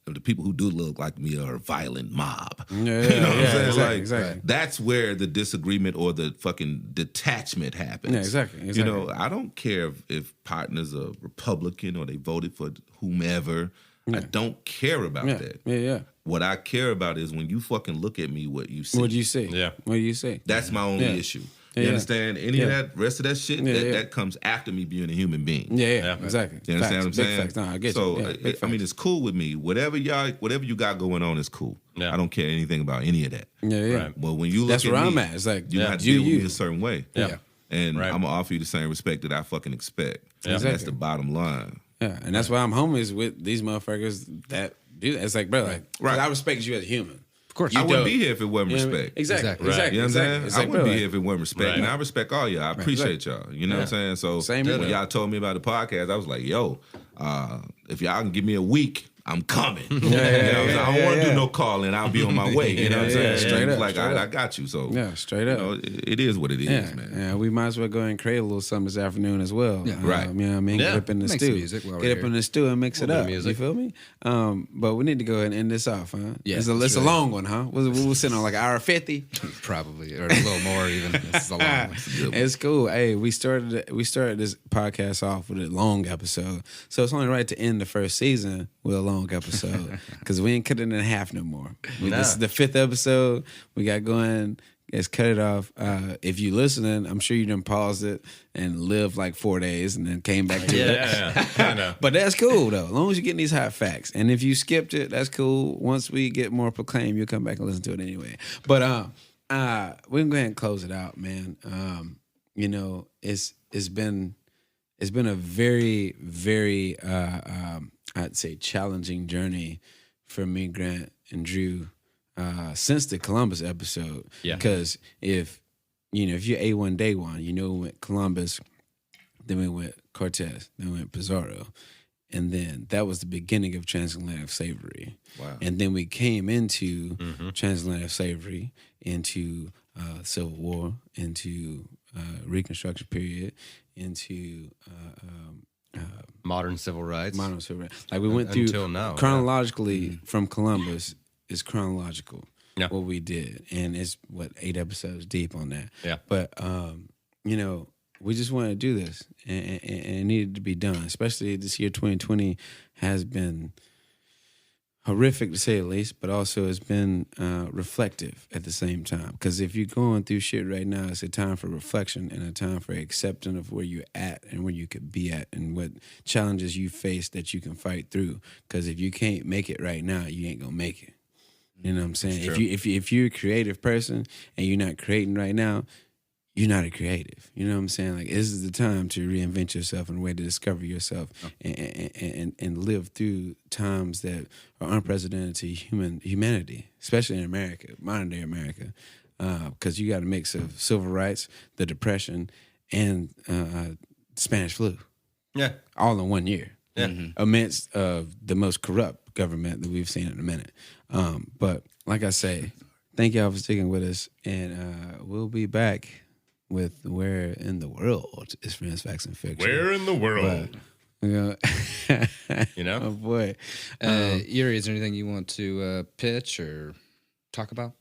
the people who do look like me are a violent mob. Yeah, You know what I'm saying? exactly, Like, exactly. that's where the disagreement or the fucking detachment happens. Yeah, exactly. You know, I don't care if partners are Republican or they voted for whomever. I don't care about that. Yeah. What I care about is when you fucking look at me, what you see. What do you see? Yeah. What do you see? That's my only issue. You Yeah. understand? Any of that rest of that shit, that comes after me being a human being. Yeah. Exactly. You understand Facts. what I'm saying? Big facts. No, I get so, you. Yeah, big I mean, facts. it's cool with me. Whatever you got going on is cool. Yeah. I don't care anything about any of that. Yeah. Right. Well, when you look That's at where me, I'm at. It's like you have to deal with me a certain way. Yeah. And Right. I'm gonna offer you the same respect that I fucking expect. Yeah. And that's Exactly. the bottom line. Yeah, and that's why I'm homies with these motherfuckers that do that. It's like, bro, like, 'cause I respect you as a human. Of course. I you wouldn't dope. be here if it wasn't You know what I mean? respect. Exactly. Exactly. Exactly. You know what I'm saying? It's I like, wouldn't bro, be here if it wasn't respect. Right. And I respect all y'all. I appreciate y'all. You know what I'm saying? So Same when here. y'all told me about the podcast, I was like, yo, if y'all can give me a week, I'm coming. You know what I'm saying? I don't want to do no calling. I'll be on my way. You know what I'm saying? Straight He was up, like, straight all right, up. I got you. So Yeah, straight up. You know, it is what it is, Yeah, man. yeah, we might as well go ahead and create a little something this afternoon as well. Yeah. Right. You know what I mean? Yeah. Get up in the Make stew. some music while we're Get up here. in the stew and mix it bit of up. You music. feel me? But we need to go ahead and end this off, huh? Yeah, It's let's a really- long one, huh? We'll sit on like an hour 50. Probably, or a little more even. This is a long one. It's cool. Hey, we started this podcast off with a long episode, so it's only right to end the first season with a long episode because we ain't cut it in half no more. This is the 5th episode we got going. Let's cut it off. If you listening, I'm sure you done paused it and lived like 4 days and then came back to it. Yeah. I know. But that's cool though. As long as you're getting these hot facts. And if you skipped it, that's cool. Once we get more proclaim, you'll come back and listen to it anyway. But we can go ahead and close it out, man. You know, it's been a very, very I'd say challenging journey for me, Grant, and Drew since the Columbus episode. Yeah. Because if you're A1 day one, we went Columbus, then we went Cortez, then we went Pizarro. And then that was the beginning of transatlantic slavery. Wow. And then we came into transatlantic slavery, into Civil War, into Reconstruction period, into Modern civil rights. modern civil rights. Like we went through Until now, chronologically from Columbus is chronological. Yeah. What we did, and it's 8 episodes deep on that. Yeah. But we just wanted to do this, and it needed to be done. Especially this year, 2020 has been horrific to say the least, but also has been reflective at the same time. Because if you're going through shit right now, it's a time for reflection and a time for acceptance of where you're at and where you could be at and what challenges you face that you can fight through. Because if you can't make it right now, you ain't gonna make it. You know what I'm saying? If you're a creative person and you're not creating right now, you're not a creative. You know what I'm saying? Like, this is the time to reinvent yourself and a way to discover yourself and live through times that are unprecedented to humanity, especially in America, modern day America, because you got a mix of civil rights, the Depression, and Spanish flu, Yeah. all in 1 year. Yeah. Amidst of the most corrupt government that we've seen in a minute. But like I say, thank y'all for sticking with us, and we'll be back with Where in the World is Friends, Facts, and Fiction. Where in the world? Oh boy. Uri, is there anything you want to pitch or talk about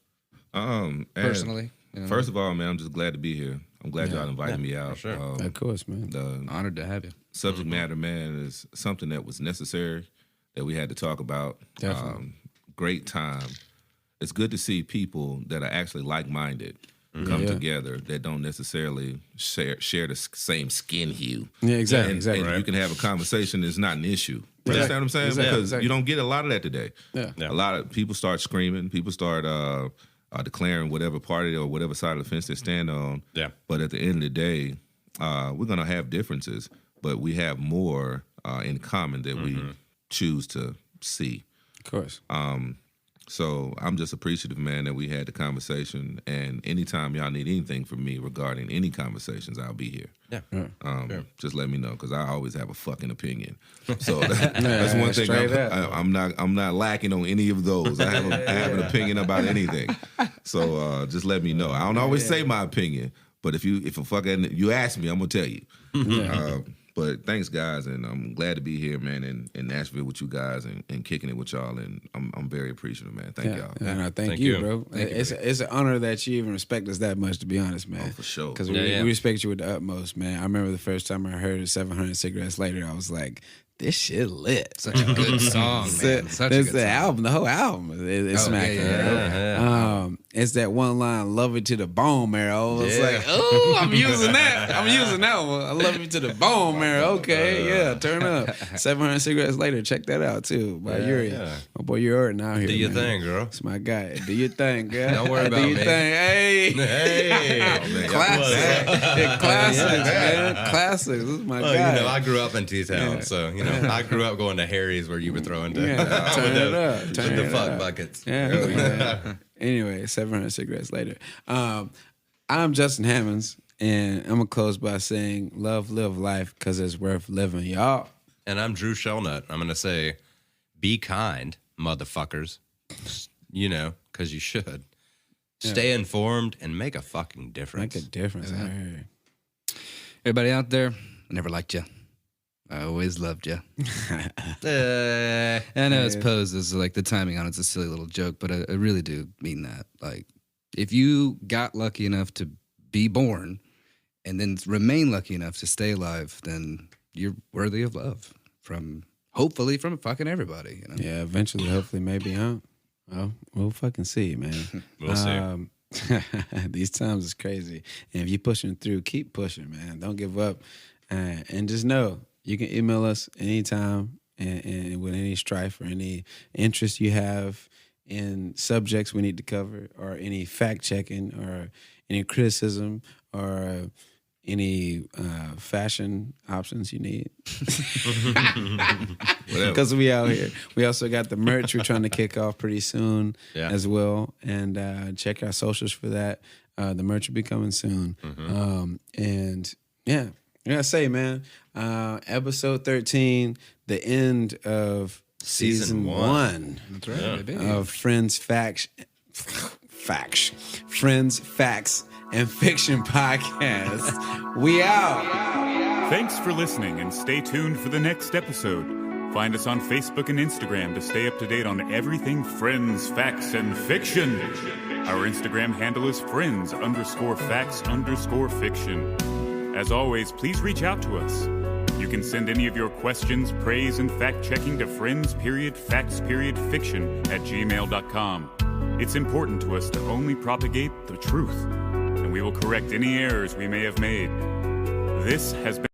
And personally? First of all, man, I'm just glad to be here. I'm glad y'all invited me out. sure. Of course, man. The Honored to have you. subject matter, man, is something that was necessary that we had to talk about. Definitely. Great time. It's good to see people that are actually like-minded come together that don't necessarily share the same skin hue. Yeah, exactly. And exactly. you can have a conversation that's not an issue. You Right. understand what I'm saying? Exactly. Because Exactly. you don't get a lot of that today. Yeah. A lot of people start screaming. People start declaring whatever party or whatever side of the fence they stand on. Yeah. But at the end of the day, we're going to have differences, but we have more in common that we choose to see. Of course. So I'm just appreciative, man, that we had the conversation. And anytime y'all need anything from me regarding any conversations, I'll be here. Yeah. Just let me know, because I always have a fucking opinion. So that's one thing. I'm not lacking on any of those. I have an opinion about anything. So just let me know. I don't always say my opinion, but if you ask me, I'm gonna tell you. But thanks, guys, and I'm glad to be here, man, in Nashville with you guys and kicking it with y'all, and I'm very appreciative, man. Thank y'all. No, thank you, bro. It's an honor that you even respect us that much, to be honest, man. Oh, for sure. Because we respect you with the utmost, man. I remember the first time I heard 700 Cigarettes Later, I was like, this shit lit. Such a good song, man. Such a good song. Album, the whole album is smacking. It's that one line, love it to the bone marrow. It's like, oh, I'm using that. One. I love it to the bone marrow. Okay, turn up. 700 Cigarettes Later, check that out too. By Uri. My boy Uri Horton out here. Do your man. thing, girl. It's my guy. Do your thing, girl. Don't worry about Do your me. thing. Hey. Classics, man. Classics. This is my guy. I grew up in T-Town, so I grew up going to Harry's where you were throwing down. Turn it up. Turn the it fuck up. buckets. Yeah. Anyway, 700 Cigarettes Later. I'm Justin Hammonds, and I'm going to close by saying, love, live life, because it's worth living, y'all. And I'm Drew Shellnut. I'm going to say, be kind, motherfuckers. Because you should. Stay informed and make a fucking difference. Make a difference. I heard. Everybody out there, I never liked you. I always loved you. I know it's posed as like the timing on it's a silly little joke, but I really do mean that. Like, if you got lucky enough to be born and then remain lucky enough to stay alive, then you're worthy of love hopefully from fucking everybody. Yeah, eventually, hopefully, maybe, huh? Well, we'll fucking see, man. We'll see. These times is crazy. And if you're pushing through, keep pushing, man. Don't give up. And just know, you can email us anytime and with any strife or any interest you have in subjects we need to cover, or any fact-checking, or any criticism, or any fashion options you need. Because we out here. We also got the merch we're trying to kick off pretty soon as well. And check our socials for that. The merch will be coming soon. And yeah. I gotta say, man, episode 13, the end of season 1. That's right, baby. Of Friends, Facts, and Fiction podcast. We out. Thanks for listening, and stay tuned for the next episode. Find us on Facebook and Instagram to stay up to date on everything Friends, Facts, and Fiction. Our Instagram handle is friends_facts_fiction. As always, please reach out to us. You can send any of your questions, praise, and fact-checking to friends_facts_fiction@gmail.com. It's important to us to only propagate the truth, and we will correct any errors we may have made. This has been